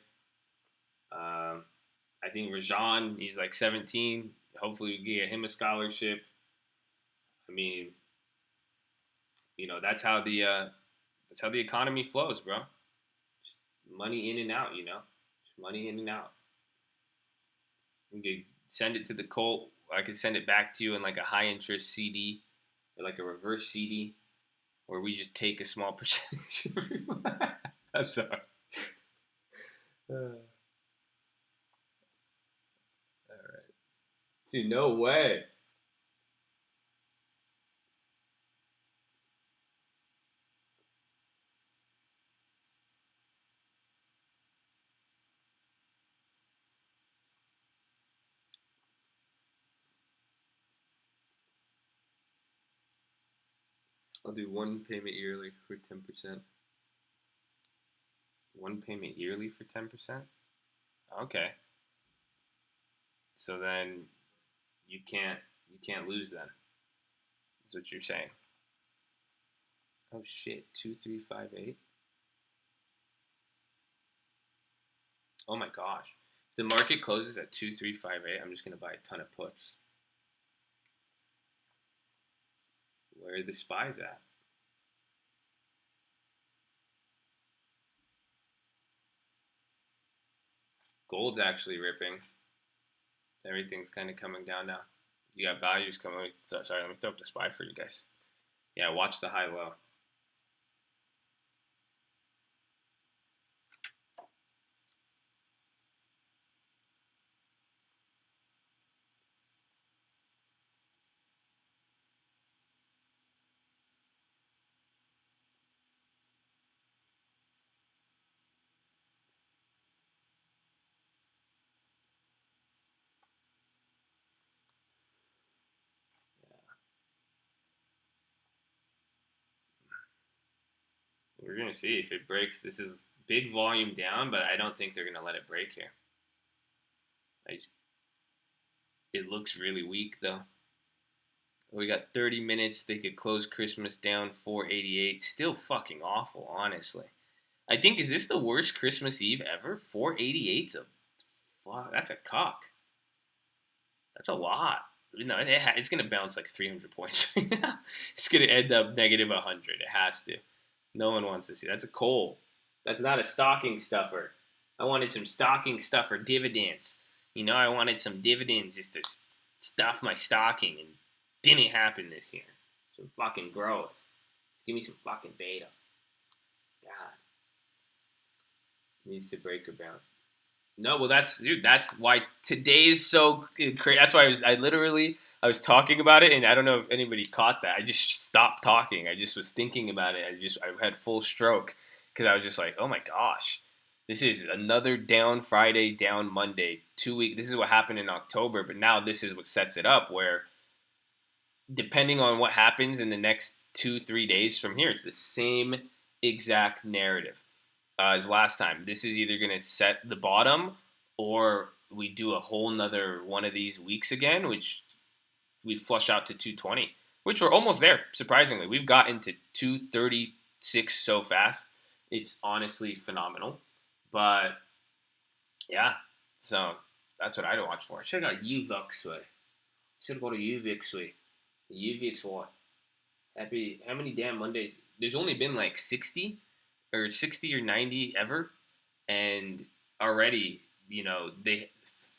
I think Rajan, he's like 17. Hopefully, we get him a scholarship. I mean, that's how the economy flows, bro. Just money in and out, just money in and out. We could send it to the cult. I could send it back to you in like a high interest CD or like a reverse CD, where we just take a small percentage. I'm sorry. All right, dude. No way. I'll do one payment yearly for 10%. One payment yearly for 10%. Okay. So then you can't lose then. That's what you're saying. Oh shit, 2358. Oh my gosh. If the market closes at 2358, I'm just gonna buy a ton of puts. Where are the spies at? Gold's actually ripping. Everything's kind of coming down now. You got values coming. Sorry, let me throw up the spy for you guys. Yeah, watch the high low. We're gonna see if it breaks. This is big volume down, but I don't think they're gonna let it break here. Just, it looks really weak though. We got 30 minutes. They could close Christmas down 488. Still fucking awful, honestly. I think, is this the worst Christmas Eve ever? 488's a fuck. That's a cock. That's a lot. No, it's gonna bounce like 300 points right now. It's gonna end up negative 100. It has to. No one wants to see. That's a coal. That's not a stocking stuffer. I wanted some stocking stuffer dividends. I wanted some dividends just to stuff my stocking, and didn't happen this year. Some fucking growth. Just give me some fucking beta. God. Needs to break or bounce. No, well, that's why today's so crazy. That's why I was talking about it, and I don't know if anybody caught that. I just stopped talking. I just was thinking about it. I had full stroke because I was just like, oh my gosh, this is another down Friday, down Monday, 2 week. This is what happened in October, but now this is what sets it up. Where depending on what happens in the next 2-3 days from here, it's the same exact narrative as last time. This is either going to set the bottom or we do a whole nother one of these weeks again, which we flush out to 220, which we're almost there. Surprisingly, we've gotten to 236 so fast. It's honestly phenomenal. But yeah, so that's what I'd watch for. I should have got UVXY. Should have got a UVXY. The UVX what? Happy. How many damn Mondays? There's only been like 60 or 90 ever, and already they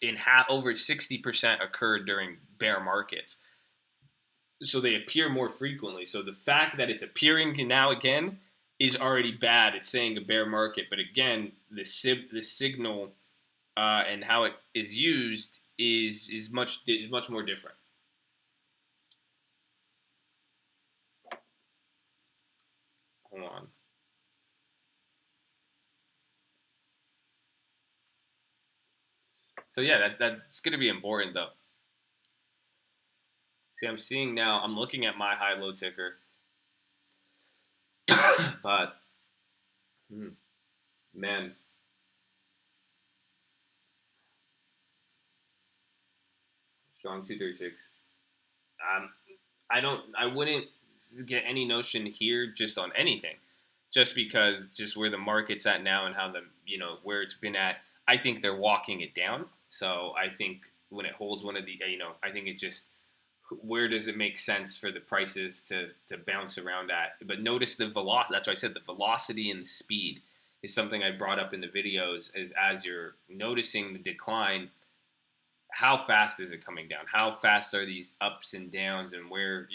in over 60% occurred during bear markets, so they appear more frequently. So the fact that it's appearing now again is already bad. It's saying a bear market, but again, the signal and how it is used is much more different. Hold on. So yeah, that's going to be important though. See, I'm seeing now. I'm looking at my high low ticker, but man, strong 236. Um, I wouldn't get any notion here just on anything, just because just where the market's at now and how where it's been at. I think they're walking it down. So I think when it holds one of the I think it just where does it make sense for the prices to bounce around at? But notice the velocity. That's why I said the velocity and the speed is something I brought up in the videos. Is as you're noticing the decline, how fast is it coming down? How fast are these ups and downs, and where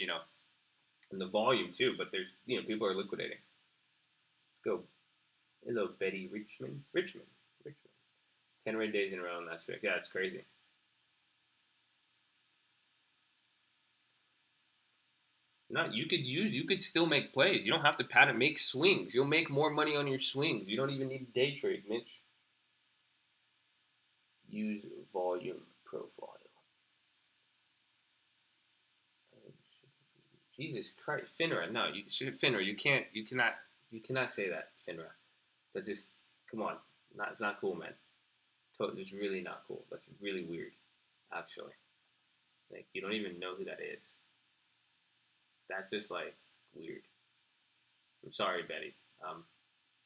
and the volume too? But there's people are liquidating. Let's go. Hello, Betty Richmond. Richmond. 10 red days in a row in last week. Yeah, it's crazy. Not you could still make plays. You don't have to pat it. Make swings. You'll make more money on your swings. You don't even need day trade, Mitch. Use volume profile. Jesus Christ, Finra. No, Finra. You cannot say that, Finra. That just come on. It's not cool, man. It's really not cool. That's really weird, actually. Like you don't even know who that is. That's just like weird. I'm sorry, Betty. Um,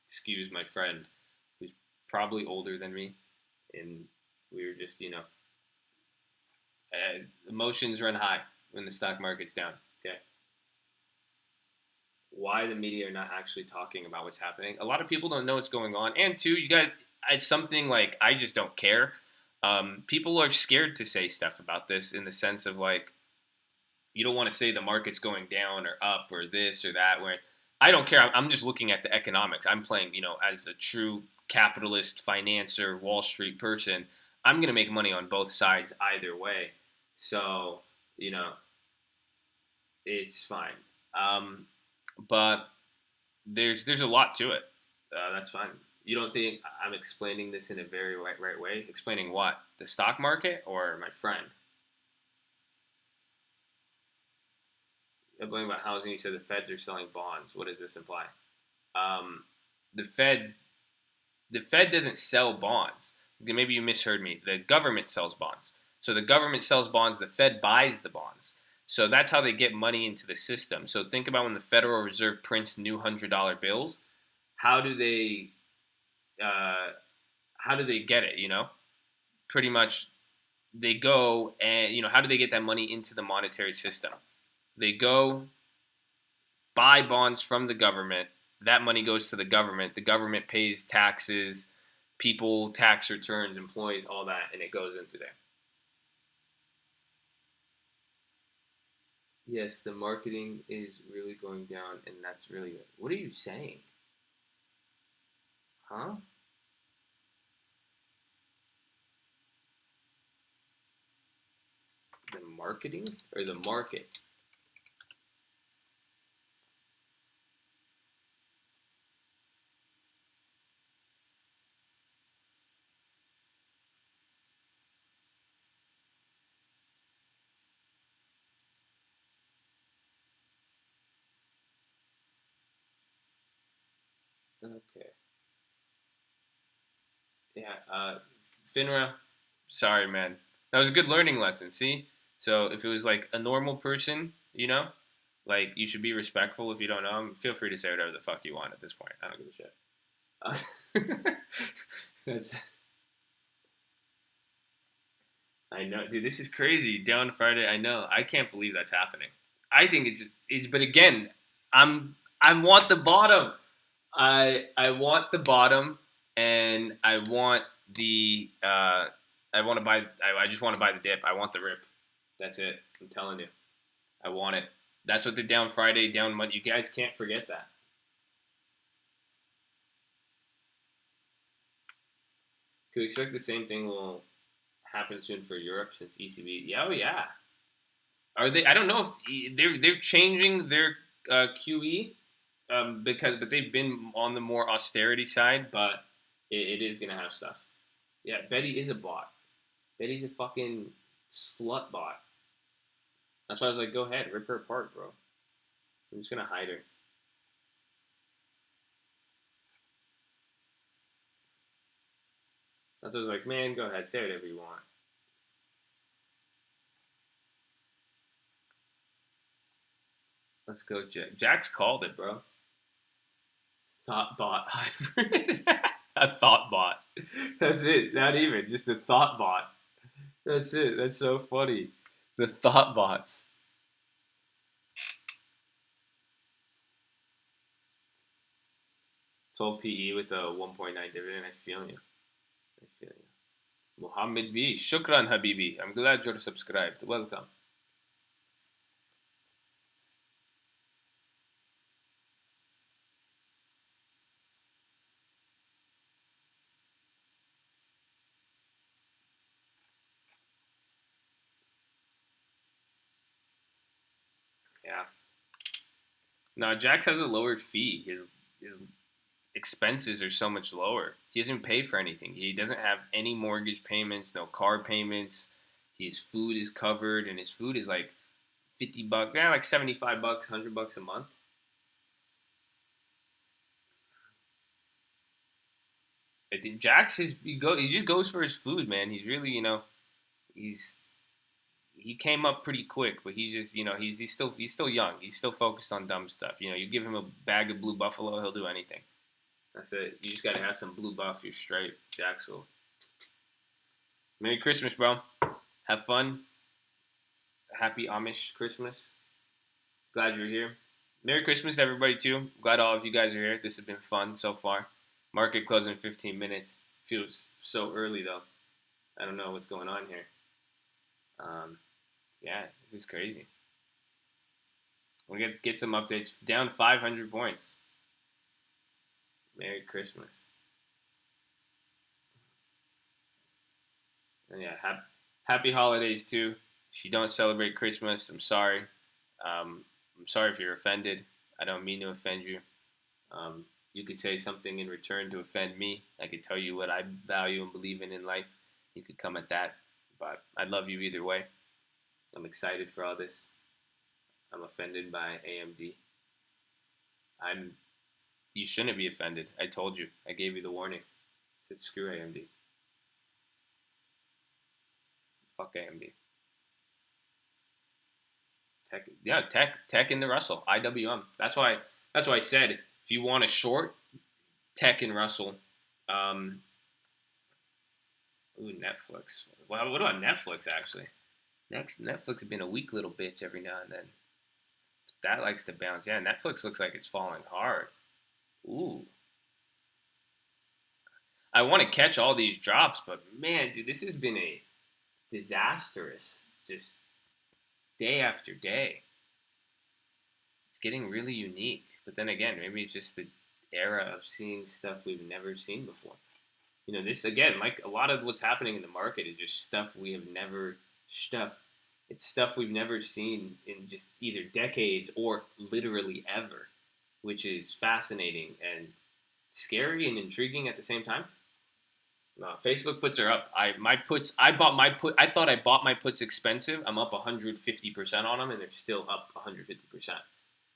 Excuse my friend, who's probably older than me, and we were just emotions run high when the stock market's down. Okay, why the media are not actually talking about what's happening? A lot of people don't know what's going on, and two, you got it's something like I just don't care. People are scared to say stuff about this in the sense of like you don't want to say the market's going down or up or this or that. Where I don't care. I'm just looking at the economics. I'm playing, as a true capitalist, financer, Wall Street person. I'm going to make money on both sides either way. So, you know, it's fine. Um, but there's a lot to it. That's fine. You don't think I'm explaining this in a very right way? Explaining what? The stock market or my friend? I'm talking about housing. You said the Feds are selling bonds. What does this imply? Um, the Fed the Fed doesn't sell bonds. Maybe you misheard me. The government sells bonds. So the government sells bonds. The Fed buys the bonds. So that's how they get money into the system. So think about when the Federal Reserve prints new $100 bills. How do they uh, how do they get it? Pretty much they go and how do they get that money into the monetary system? They go buy bonds from the government. That money goes to the government. The government pays taxes, people, tax returns, employees, all that, and it goes into there. Yes, the marketing is really going down, and that's really good. What are you saying? Huh? The marketing or the market? Okay. Yeah. Finra. Sorry, man. That was a good learning lesson. See, so if it was like a normal person, like you should be respectful. If you don't know him, feel free to say whatever the fuck you want at this point. I don't give a shit. That's. I know, dude. This is crazy. Down Friday. I know. I can't believe that's happening. I think it's. But again, I want the bottom. I want the bottom, and I want the. I want to buy. I just want to buy the dip. I want the rip. That's it. I'm telling you. I want it. That's what the down Friday, down Monday. You guys can't forget that. Could we expect the same thing will happen soon for Europe since ECB? Yeah, oh yeah. Are they? I don't know if they're changing their QE but they've been on the more austerity side, but it is gonna have stuff. Yeah, Betty is a bot. Betty's a fucking slut bot. That's why I was like, go ahead, rip her apart, bro. I'm just gonna hide her. That's why I was like, man, go ahead, say whatever you want. Let's go, Jack. Jack's called it, bro. Thought bot hybrid. A thought bot. That's it. Not even just a thought bot. That's it. That's so funny. The thought bots. Sold PE with a 1.9 dividend. I feel you. I feel you. Mohammed B. Shukran, Habibi. I'm glad you're subscribed. Welcome. Yeah. No, Jax has a lowered fee. His expenses are so much lower. He doesn't pay for anything. He doesn't have any mortgage payments, no car payments. His food is covered, and his food is like $50, yeah, like $75, $100 a month. I think Jax is he just goes for his food, man. He's really he's he came up pretty quick, but he's just he's still young. He's still focused on dumb stuff. You give him a bag of blue buffalo, he'll do anything. That's it. You just gotta have some blue buff. You're straight, Jacksel. Merry Christmas, bro. Have fun. Happy Amish Christmas. Glad you're here. Merry Christmas to everybody too. Glad all of you guys are here. This has been fun so far. Market closing in 15 minutes. Feels so early though. I don't know what's going on here. Yeah, this is crazy. We'll get some updates. Down 500 points. Merry Christmas. And yeah, happy holidays too. If you don't celebrate Christmas, I'm sorry. I'm sorry if you're offended. I don't mean to offend you. You could say something in return to offend me. I could tell you what I value and believe in life. You could come at that. But I love you either way. I'm excited for all this. I'm offended by AMD. I'm. You shouldn't be offended. I told you. I gave you the warning. I said screw AMD. Fuck AMD. Tech, yeah, tech in the Russell. IWM. That's why. That's why I said if you want a short, tech in Russell. Um, ooh, Netflix. Well, what about Netflix actually? Next, Netflix has been a weak little bitch every now and then. That likes to bounce. Yeah, Netflix looks like it's falling hard. Ooh. I want to catch all these drops, but man, dude, this has been a disastrous just day after day. It's getting really unique. But then again, maybe it's just the era of seeing stuff we've never seen before. This again, like a lot of what's happening in the market is just stuff we have never stuff. It's stuff we've never seen in just either decades or literally ever, which is fascinating and scary and intriguing at the same time. No, Facebook puts are up. My puts. I bought my put. I thought I bought my puts expensive. I'm up 150% on them, and they're still up 150%.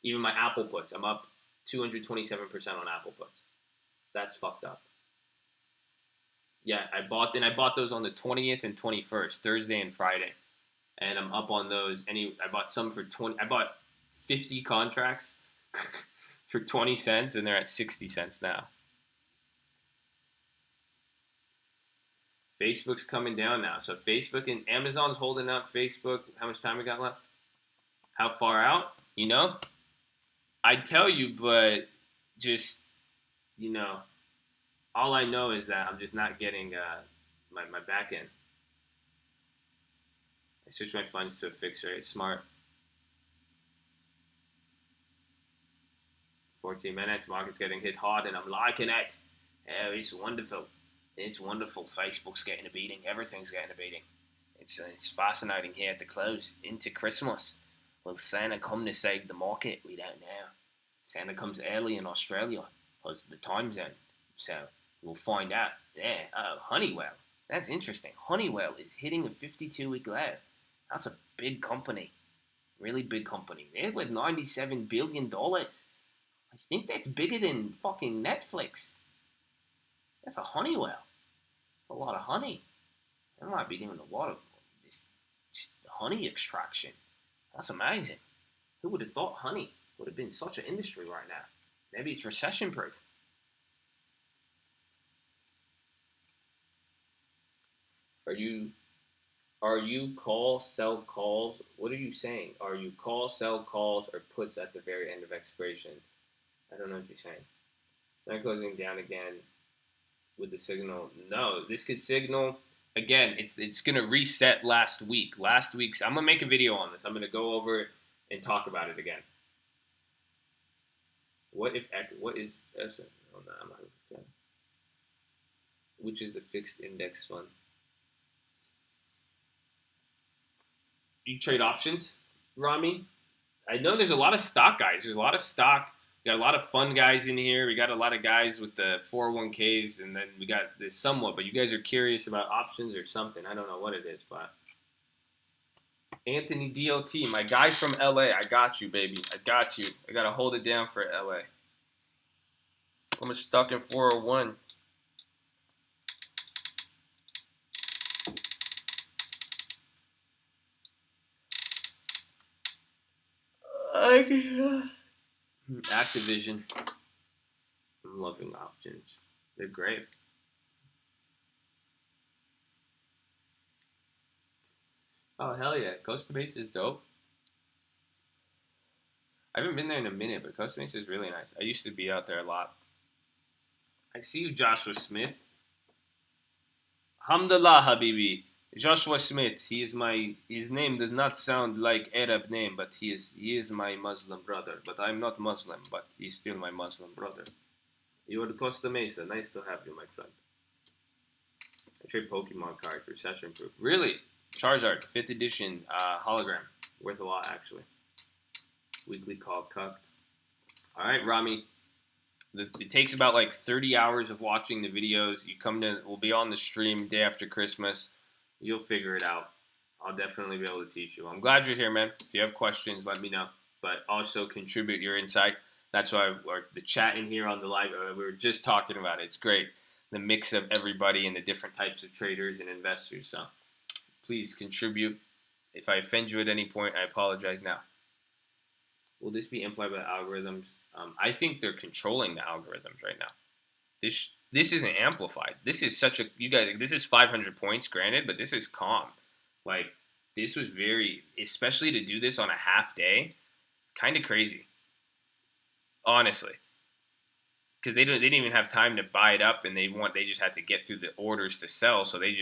Even my Apple puts, I'm up 227% on Apple puts. That's fucked up. Yeah, I bought those on the 20th and 21st, Thursday and Friday, and I'm up on those. I bought some for 20. I bought 50 contracts for 20 cents, and they're at 60 cents now. Facebook's coming down now. So Facebook and Amazon's holding up. Facebook, how much time we got left? How far out? You know? I'd tell you, but just, you know, all I know is that I'm just not getting my back end. I switched my funds to a fixed rate. Smart. 14 minutes. Market's getting hit hard, and I'm liking it. Oh, it's wonderful. It's wonderful. Facebook's getting a beating. Everything's getting a beating. It's fascinating here at the close into Christmas. Will Santa come to save the market? We don't know. Santa comes early in Australia because of the time zone. So we'll find out. Yeah. Oh, Honeywell. That's interesting. Honeywell is hitting a 52-week low. That's a big company. Really big company. They're worth $97 billion. I think that's bigger than fucking Netflix. That's a Honeywell. A lot of honey. They might be doing a lot of this honey extraction. That's amazing. Who would have thought honey would have been such an industry right now? Maybe it's recession proof. Are you call, sell calls? What are you saying? Are you call, sell calls, or puts at the very end of expiration? I don't know what you're saying. Not closing down again with the signal. No, this could signal again. It's gonna reset last week. Last week's. I'm gonna make a video on this. I'm gonna go over it and talk about it again. What is? Oh no, I'm not. Which is the fixed index fund? You trade options, Rami? I know there's a lot of stock guys. There's a lot of stock. We got a lot of fun guys in here. We got a lot of guys with the 401ks, and then we got this somewhat. But you guys are curious about options or something. I don't know what it is, but Anthony DLT, my guy from LA. I got you, baby. I got you. I gotta hold it down for LA. I'm stuck in 401. Activision. I'm loving options. They're great. Oh, hell yeah. Costa Mesa is dope. I haven't been there in a minute, but Costa Mesa is really nice. I used to be out there a lot. I see you, Joshua Smith. Alhamdulillah, Habibi. Joshua Smith. His name does not sound like Arab name, but he is my Muslim brother. But I'm not Muslim, but he's still my Muslim brother. You're the Costa Mesa. Nice to have you, my friend. I trade Pokemon cards for session proof. Really? Charizard, 5th edition hologram. Worth a lot, actually. Weekly call cucked. All right, Rami. It takes about like 30 hours of watching the videos. You come to, we'll be on the stream day after Christmas. You'll figure it out. I'll definitely be able to teach you. I'm glad you're here, man. If you have questions, let me know. But also contribute your insight. That's why the chat in here on the live, we were just talking about it. It's great. The mix of everybody and the different types of traders and investors. So please contribute. If I offend you at any point, I apologize now. Will this be influenced by algorithms? I think they're controlling the algorithms right now. This isn't amplified. This is this is 500 points, granted, but this is calm. Like, this was very, especially to do this on a half day, kind of crazy. Honestly. Because they didn't even have time to buy it up, and they just had to get through the orders to sell, so they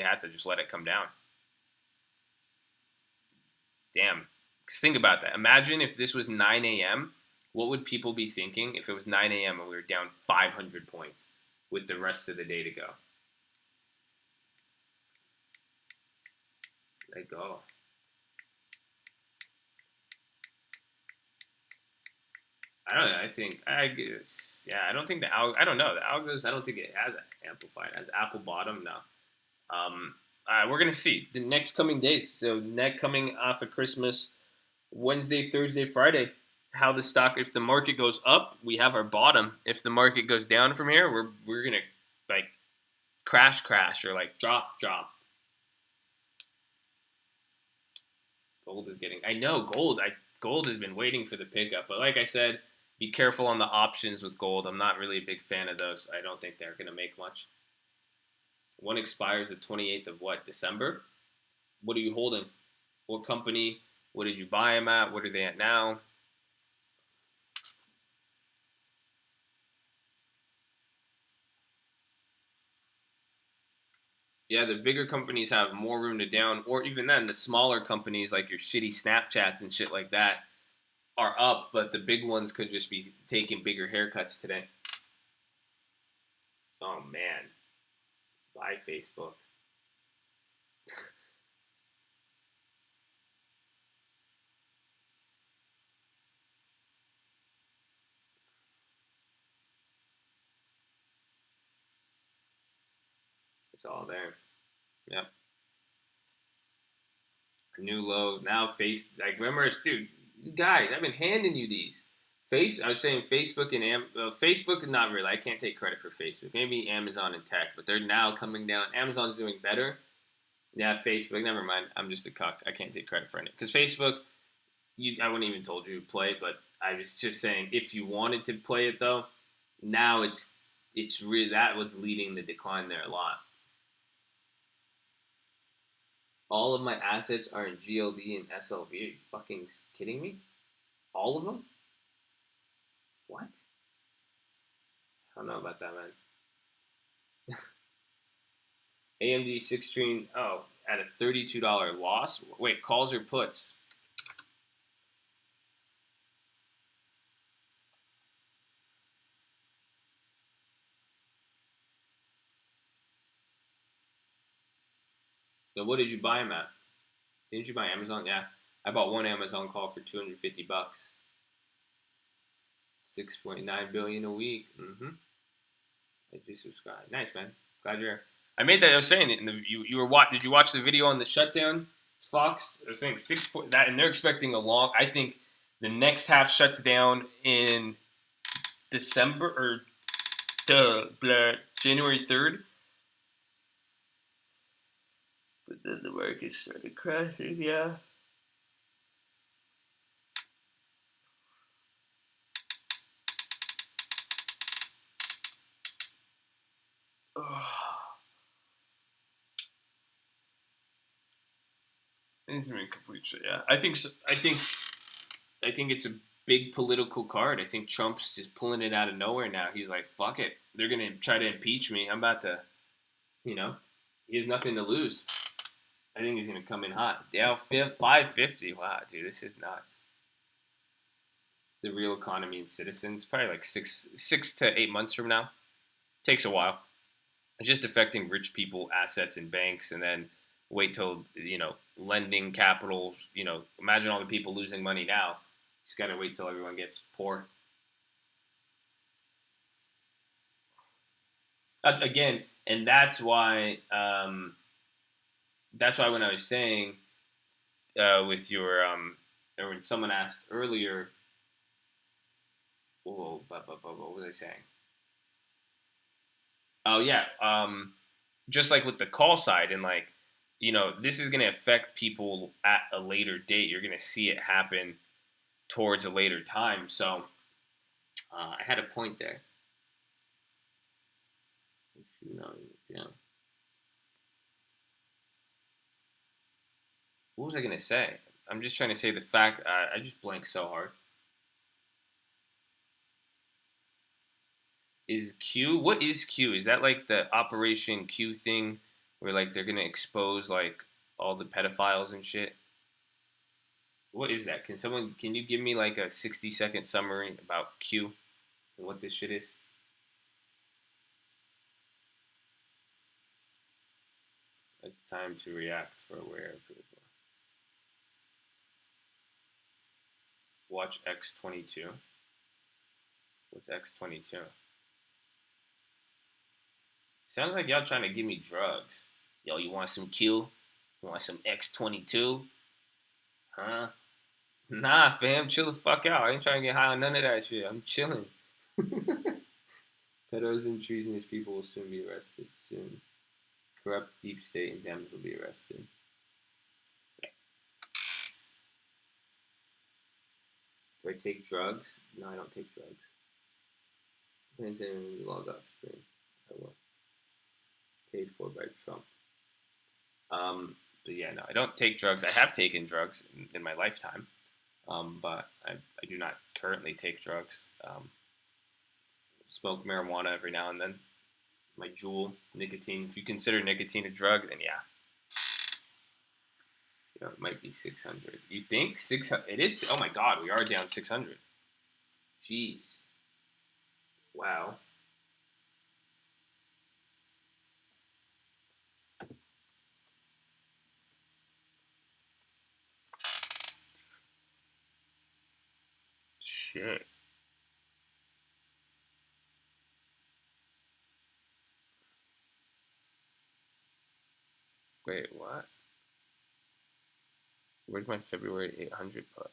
had to just let it come down. Damn. Because think about that. Imagine if this was 9 a.m., what would people be thinking if it was 9 a.m. and we were down 500 points with the rest of the day to go? Let go. I don't know. I don't think I don't know. The algos, I don't think it has amplified. As Apple bottom, no. We're going to see the next coming days. So, coming off of Christmas, Wednesday, Thursday, Friday, how the stock. If the market goes up, we have our bottom. If the market goes down from here, we're gonna like crash or like drop. Gold is getting. I know gold. Gold has been waiting for the pickup, but like I said, be careful on the options with gold. I'm not really a big fan of those. I don't think they're gonna make much. One expires the 28th of what, December? What are you holding? What company? What did you buy them at? What are they at now? Yeah, the bigger companies have more room to down, or even then, the smaller companies like your shitty Snapchats and shit like that are up, but the big ones could just be taking bigger haircuts today. Oh man, buy Facebook. It's all there. Yep. A new low. Now face like remember it's dude, guys, I've been handing you these. I was saying Facebook and Facebook not really. I can't take credit for Facebook. Maybe Amazon and tech, but they're now coming down. Amazon's doing better. Yeah, Facebook. Never mind. I'm just a cuck. I can't take credit for it because Facebook. I wouldn't even told you to play, but I was just saying if you wanted to play it though, now it's really that was leading the decline there a lot. All of my assets are in GLD and SLV. Are you fucking kidding me? All of them? What? I don't know about that, man. AMD 16. Oh, at a $32 loss. Wait, calls or puts? So what did you buy them at? Didn't you buy Amazon? Yeah, I bought one Amazon call for $250. 6.9 billion a week. Mm-hmm. I just subscribed. Nice, man. Glad you're here. I made that. I was saying it. You were what? Did you watch the video on the shutdown, Fox? I was saying 6 that, and they're expecting a long. I think the next half shuts down in December or January 3rd. But then the market started crashing. Yeah. It's been complete shit. Yeah, I think so. I think it's a big political card. I think Trump's just pulling it out of nowhere now. He's like, "Fuck it, they're gonna try to impeach me. I'm about to, you know, he has nothing to lose." I think he's gonna come in hot. Dow 550. Wow, dude, this is nuts. The real economy and citizens probably like 6 to 8 months from now. Takes a while. It's just affecting rich people, assets, and banks, and then wait till lending capital. Imagine all the people losing money now. Just gotta wait till everyone gets poor. Again, and that's why when I was saying with your or when someone asked earlier, whoa, what was I saying? Oh yeah, just like with the call side and like this is going to affect people at a later date. You're going to see it happen towards a later time. So I had a point there. Yeah. What was I going to say? I'm just trying to say the fact. I just blanked so hard. Is Q? What is Q? Is that like the Operation Q thing, where like they're gonna expose like all the pedophiles and shit? What is that? Can you give me like a 60-second summary about Q and what this shit is? It's time to react for aware people. Watch X22. What's X22? Sounds like y'all trying to give me drugs. Yo, you want some Q? You want some X22? Huh? Nah, fam, chill the fuck out. I ain't trying to get high on none of that shit. I'm chilling. Pedos and treasonous people will soon be arrested. Soon. Corrupt deep state and Dems will be arrested. Do I take drugs? No, I don't take drugs. Plans and log off screen. I will. Paid for by Trump. But yeah, no, I don't take drugs. I have taken drugs in my lifetime, but I do not currently take drugs. Smoke marijuana every now and then. My jewel, nicotine. If you consider nicotine a drug, then yeah. It might be 600. You think 600? It is. Oh my God, we are down 600. Jeez. Wow. Shit. Wait, what? Where's my February 800 put?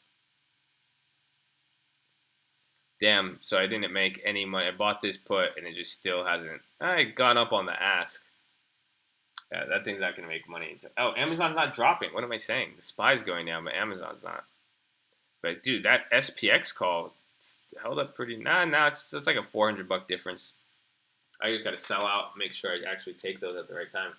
Damn, so I didn't make any money. I bought this put and it just still hasn't. I gone up on the ask. Yeah, that thing's not going to make money. Oh, Amazon's not dropping. What am I saying? The SPY's going down, but Amazon's not. But dude, that SPX call held up pretty. Nah, it's like a $400 difference. I just got to sell out, make sure I actually take those at the right time.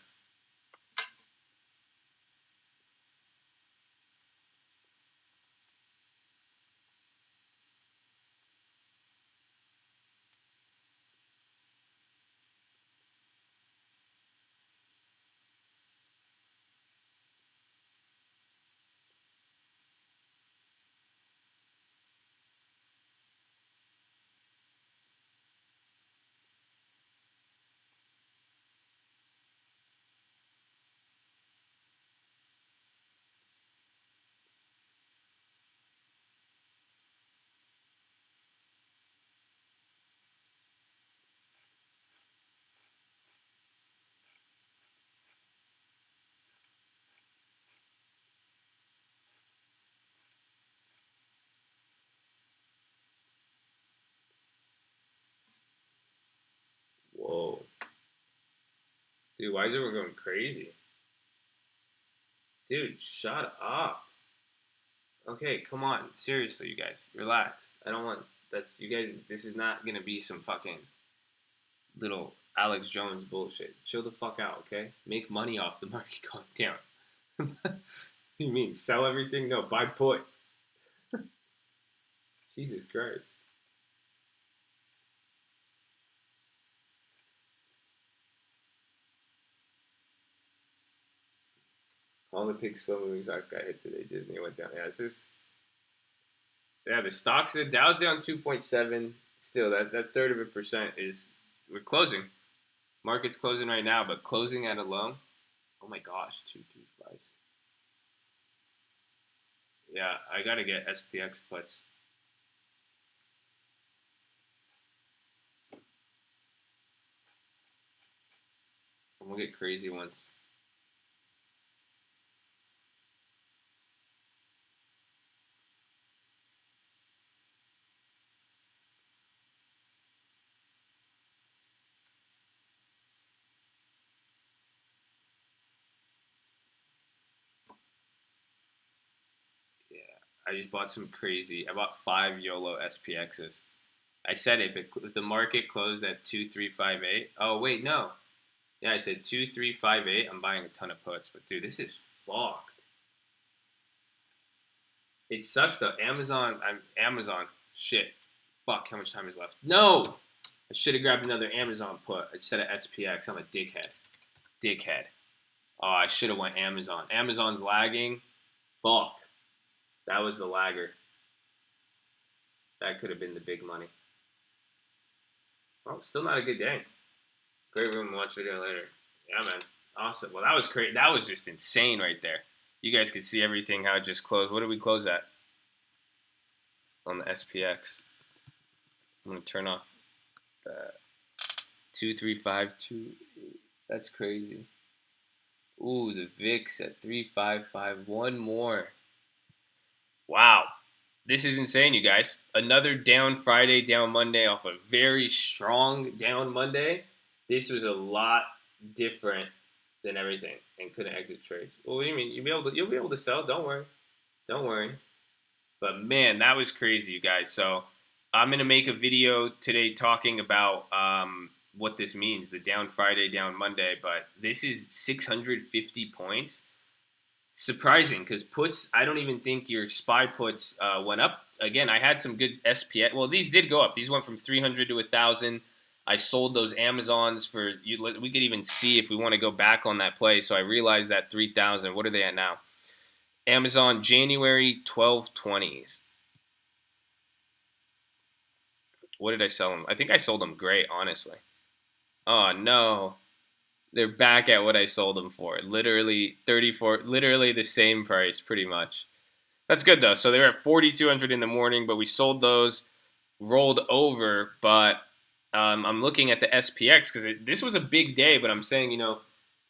Whoa. Dude, why is everyone going crazy? Dude, shut up. Okay, come on. Seriously, you guys. Relax. I don't want. That's. You guys. This is not going to be some fucking little Alex Jones bullshit. Chill the fuck out, okay? Make money off the market going down. What do you mean? Sell everything? No, buy puts. Jesus Christ. All the big slow moving stocks got hit today. Disney went down. Yeah, it's just. Yeah, the stocks, the Dow's down 2.7. Still, that third of a percent is. We're closing. Market's closing right now, but closing at a low. Oh my gosh, 235. Yeah, I gotta get SPX puts. I'm gonna get crazy ones. Yeah, I just bought some crazy. I bought 5 YOLO SPXs. I said if the market closed at 2358. Oh wait, no. Yeah, I said 2358. I'm buying a ton of puts, but dude, this is fucked. It sucks though. Amazon. Shit. Fuck. How much time is left? No. I should have grabbed another Amazon put instead of SPX. I'm a dickhead. Dickhead. Oh, I should have went Amazon. Amazon's lagging. Fuck. That was the lagger. That could have been the big money. Well, still not a good day. Great room. Watch video later. Yeah, man. Awesome. Well, that was great. That was just insane right there. You guys could see everything, how it just closed. What did we close at? On the SPX. I'm going to turn off the 2352. That's crazy. Ooh, the VIX at 355. One more. Wow. This is insane, you guys. Another down Friday, down Monday off a very strong down Monday. This was a lot different than everything and couldn't exit trades. Well, what do you mean? You'll be able to sell. Don't worry. Don't worry. But man, that was crazy, you guys. So I'm gonna make a video today talking about what this means, the down Friday, down Monday. But this is 650 points. Surprising because puts, I don't even think your SPY puts went up. Again, I had some good SPX. Well, these did go up. These went from 300 to 1,000. I sold those Amazons for you. We could even see if we want to go back on that play. So I realized that 3,000. What are they at now? Amazon January 1220s. What did I sell them? I think I sold them great, honestly. Oh no. They're back at what I sold them for. Literally 34, literally the same price, pretty much. That's good though. So they were at 4,200 in the morning, but we sold those, rolled over. But I'm looking at the SPX because this was a big day. But I'm saying,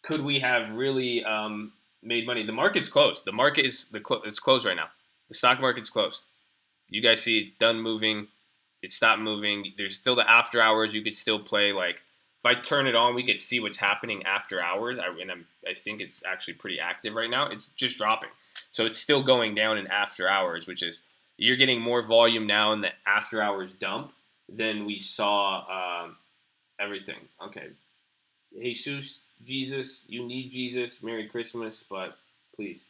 could we have really made money? The market's closed. The market is it's closed right now. The stock market's closed. You guys see it's done moving. It stopped moving. There's still the after hours. You could still play like. If I turn it on, we could see what's happening after hours. I think it's actually pretty active right now. It's just dropping. So it's still going down in after hours, which is you're getting more volume now in the after hours dump than we saw everything. Okay. Jesus, Jesus, you need Jesus. Merry Christmas, but please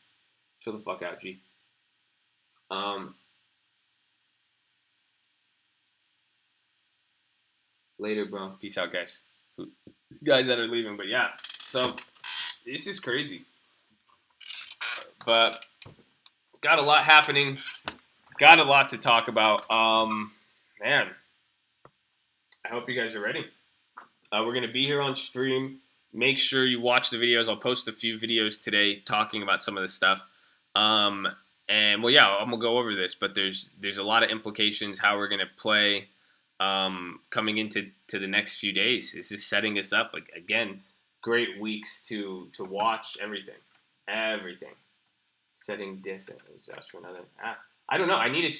chill the fuck out, G. Later, bro. Peace out, guys. Guys that are leaving, but yeah. So this is crazy. But got a lot happening. Got a lot to talk about. Man, I hope you guys are ready. We're gonna be here on stream. Make sure you watch the videos. I'll post a few videos today talking about some of this stuff. And well, yeah, I'm gonna go over this, but there's a lot of implications how we're gonna play coming into the next few days. This is setting us up like again, great weeks to watch everything. Setting distance just for another. I don't know. I need to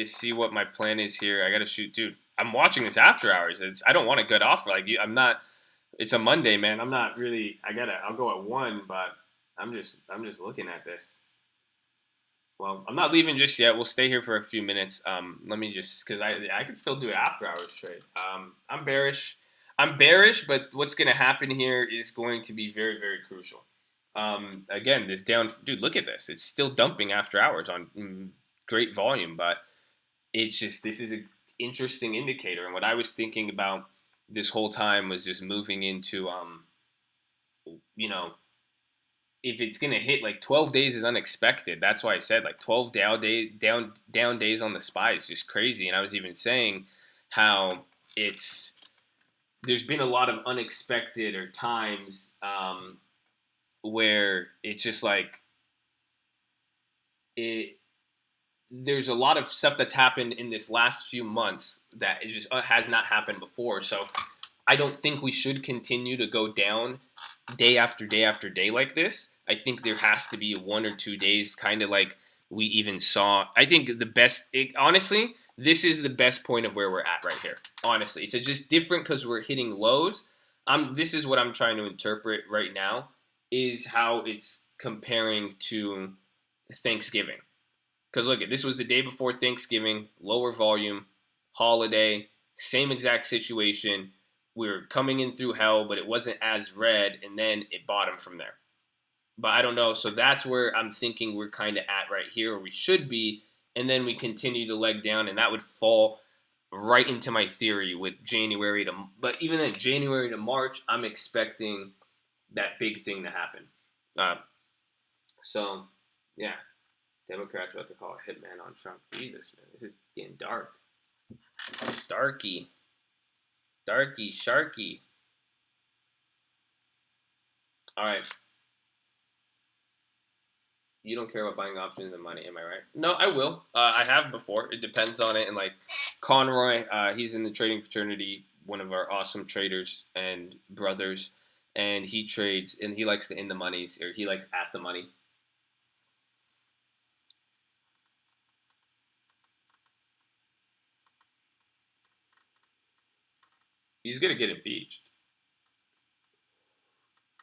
see what my plan is here. I gotta shoot, dude. I'm watching this after hours. I don't want to get off like you. I'm not. It's a Monday, man. I'm not really. I'll go at 1, but I'm just looking at this. Well, I'm not leaving just yet. We'll stay here for a few minutes. Let me just because I could still do it after hours trade. I'm bearish. But what's going to happen here is going to be very, very crucial. Again, this down, dude. Look at this. It's still dumping after hours on great volume, but it's just this is an interesting indicator. And what I was thinking about this whole time was just moving into, if it's gonna hit like 12 days is unexpected. That's why I said like 12 down days on the SPY is just crazy. And I was even saying how there's been a lot of unexpected or times where it's just like there's a lot of stuff that's happened in this last few months that it just has not happened before. So I don't think we should continue to go down day after day after day like this. I think there has to be 1 or 2 days, kind of like we even saw. I think honestly, this is the best point of where we're at right here. Honestly, it's just different because we're hitting lows. This is what I'm trying to interpret right now is how it's comparing to Thanksgiving. Because look, this was the day before Thanksgiving, lower volume, holiday, same exact situation. We were coming in through hell, but it wasn't as red, and then it bottomed from there. But I don't know. So that's where I'm thinking we're kind of at right here, where we should be, and then we continue to leg down, and that would fall right into my theory with January to. But even then, January to March, I'm expecting that big thing to happen. So, yeah. Democrats about to call a hitman on Trump. Jesus, man, this is getting dark. Darky, sharky. All right. You don't care about buying options and money, am I right? No, I will. I have before. It depends on it. And like Conroy, he's in the trading fraternity, one of our awesome traders and brothers, and he trades and he likes to in the monies or he likes at the money. He's gonna get impeached.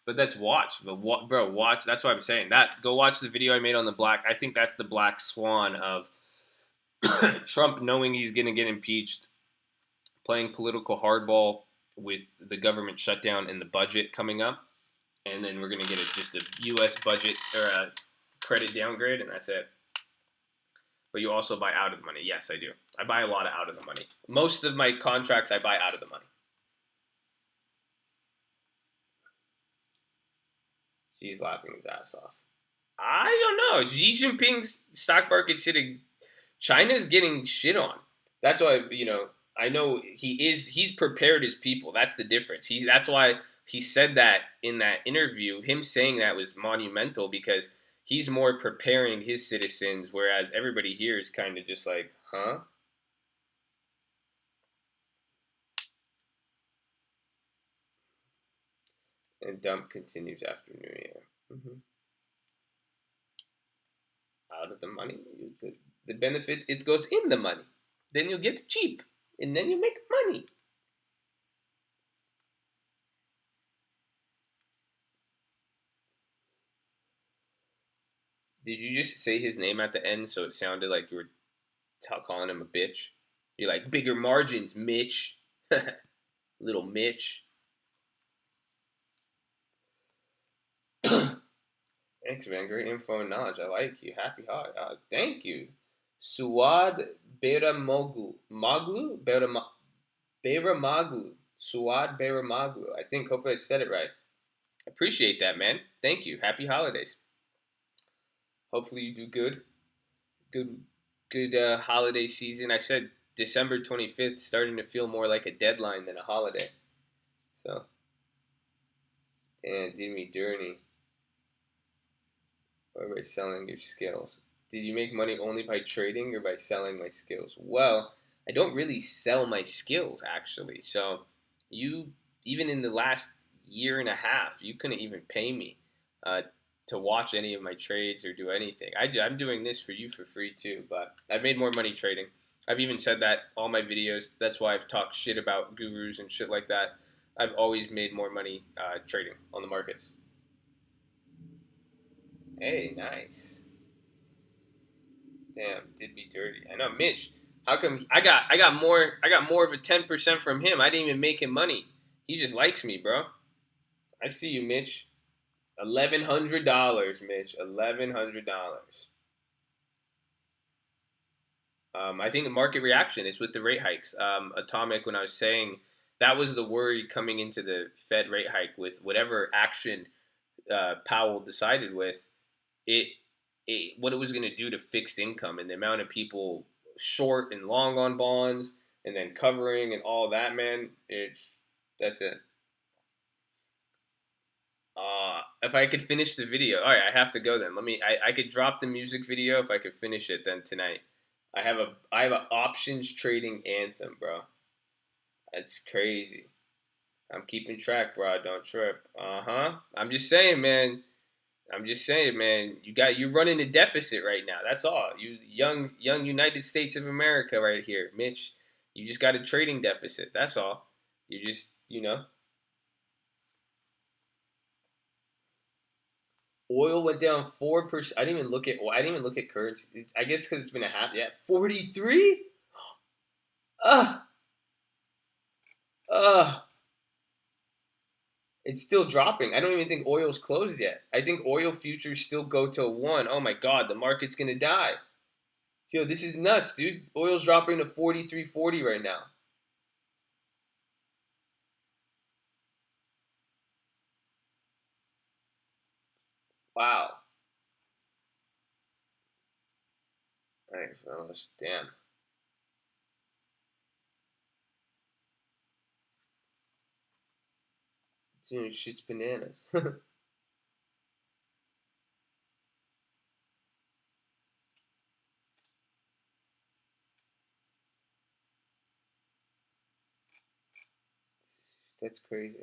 But that's watch, bro. Watch. That's what I'm saying. That go watch the video I made on the black. I think that's the black swan of Trump knowing he's gonna get impeached, playing political hardball with the government shutdown and the budget coming up, and then we're gonna get just a U.S. budget or a credit downgrade, and that's it. But you also buy out of the money. Yes, I do. I buy a lot of out of the money. Most of my contracts I buy out of the money. She's laughing his ass off. I don't know. Xi Jinping's stock market sitting. China's getting shit on. That's why I know he's prepared his people. That's the difference. That's why he said that in that interview. Him saying that was monumental because he's more preparing his citizens, whereas everybody here is kind of just like, huh? And dump continues after New Year. Mm-hmm. Out of the money, the benefit it goes in the money. Then you get cheap, and then you make money. Did you just say his name at the end so it sounded like you were calling him a bitch? You're like, bigger margins, Mitch. Little Mitch. Thanks, man. Great info and knowledge. I like you. Happy heart. Thank you. Suad Beramoglu. Beramoglu. Suad Beramoglu. I think, hopefully I said it right. Appreciate that, man. Thank you. Happy holidays. Hopefully you do good. Good holiday season. I said December 25th starting to feel more like a deadline than a holiday. So, and did me dirty. Or by selling your skills. Did you make money only by trading or by selling my skills? Well, I don't really sell my skills actually. So, you even in the last year and a half, you couldn't even pay me uh, to watch any of my trades or do anything. I'm doing this for you for free too, but I've made more money trading. I've even said that all my videos. That's why I've talked shit about gurus and shit like that. I've always made more money trading on the markets. Hey, nice. Damn, did me dirty. I know, Mitch. How come I got more of a 10% from him? I didn't even make him money. He just likes me, bro. I see you, Mitch. $1,100, Mitch. $1,100. I think the market reaction is with the rate hikes. Atomic, when I was saying that was the worry coming into the Fed rate hike with whatever action Powell decided with it, what it was going to do to fixed income and the amount of people short and long on bonds and then covering and all that, man. That's it. If I could finish the video, all right, I have to go then. I could drop the music video if I could finish it then tonight. I have a options trading anthem, bro. That's crazy. I'm keeping track, bro. Don't trip. I'm just saying, man. I'm just saying, man. You're running a deficit right now. That's all. You young United States of America right here, Mitch. You just got a trading deficit. That's all. You just oil went down 4%. I didn't even look at currency. I guess because it's been a half. Yeah, 43. Uh, uh. It's still dropping. I don't even think oil's closed yet. I think oil futures still go to 1. Oh my god, the market's gonna die. Yo, this is nuts, dude. Oil's dropping to 43.40 right now. Wow. Alright, fellas. Damn. Dude, shit's bananas. That's crazy.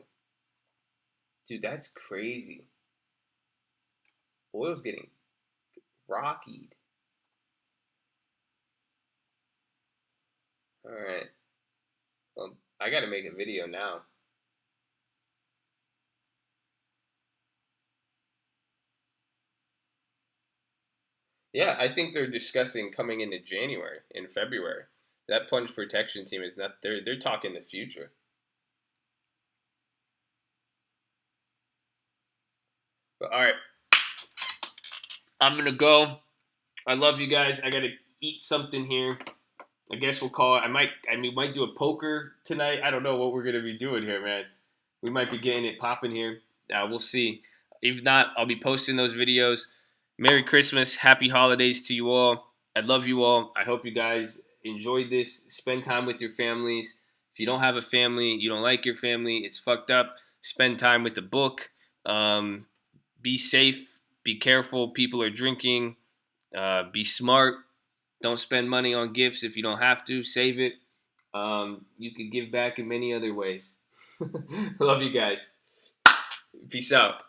Dude, that's crazy. Oil's getting rockied. Alright. Well, I got to make a video now. Yeah, I think they're discussing coming into January, in February. That punch protection team is not. They're talking the future. But all right, I'm gonna go. I love you guys. I gotta eat something here. I guess we'll call it. Might do a poker tonight. I don't know what we're gonna be doing here, man. We might be getting it popping here. We'll see. If not, I'll be posting those videos. Merry Christmas, Happy Holidays to you all. I love you all. I hope you guys enjoyed this. Spend time with your families. If you don't have a family, you don't like your family, it's fucked up. Spend time with the book. Be safe. Be careful. People are drinking. Be smart. Don't spend money on gifts if you don't have to. Save it. You could give back in many other ways. Love you guys. Peace out.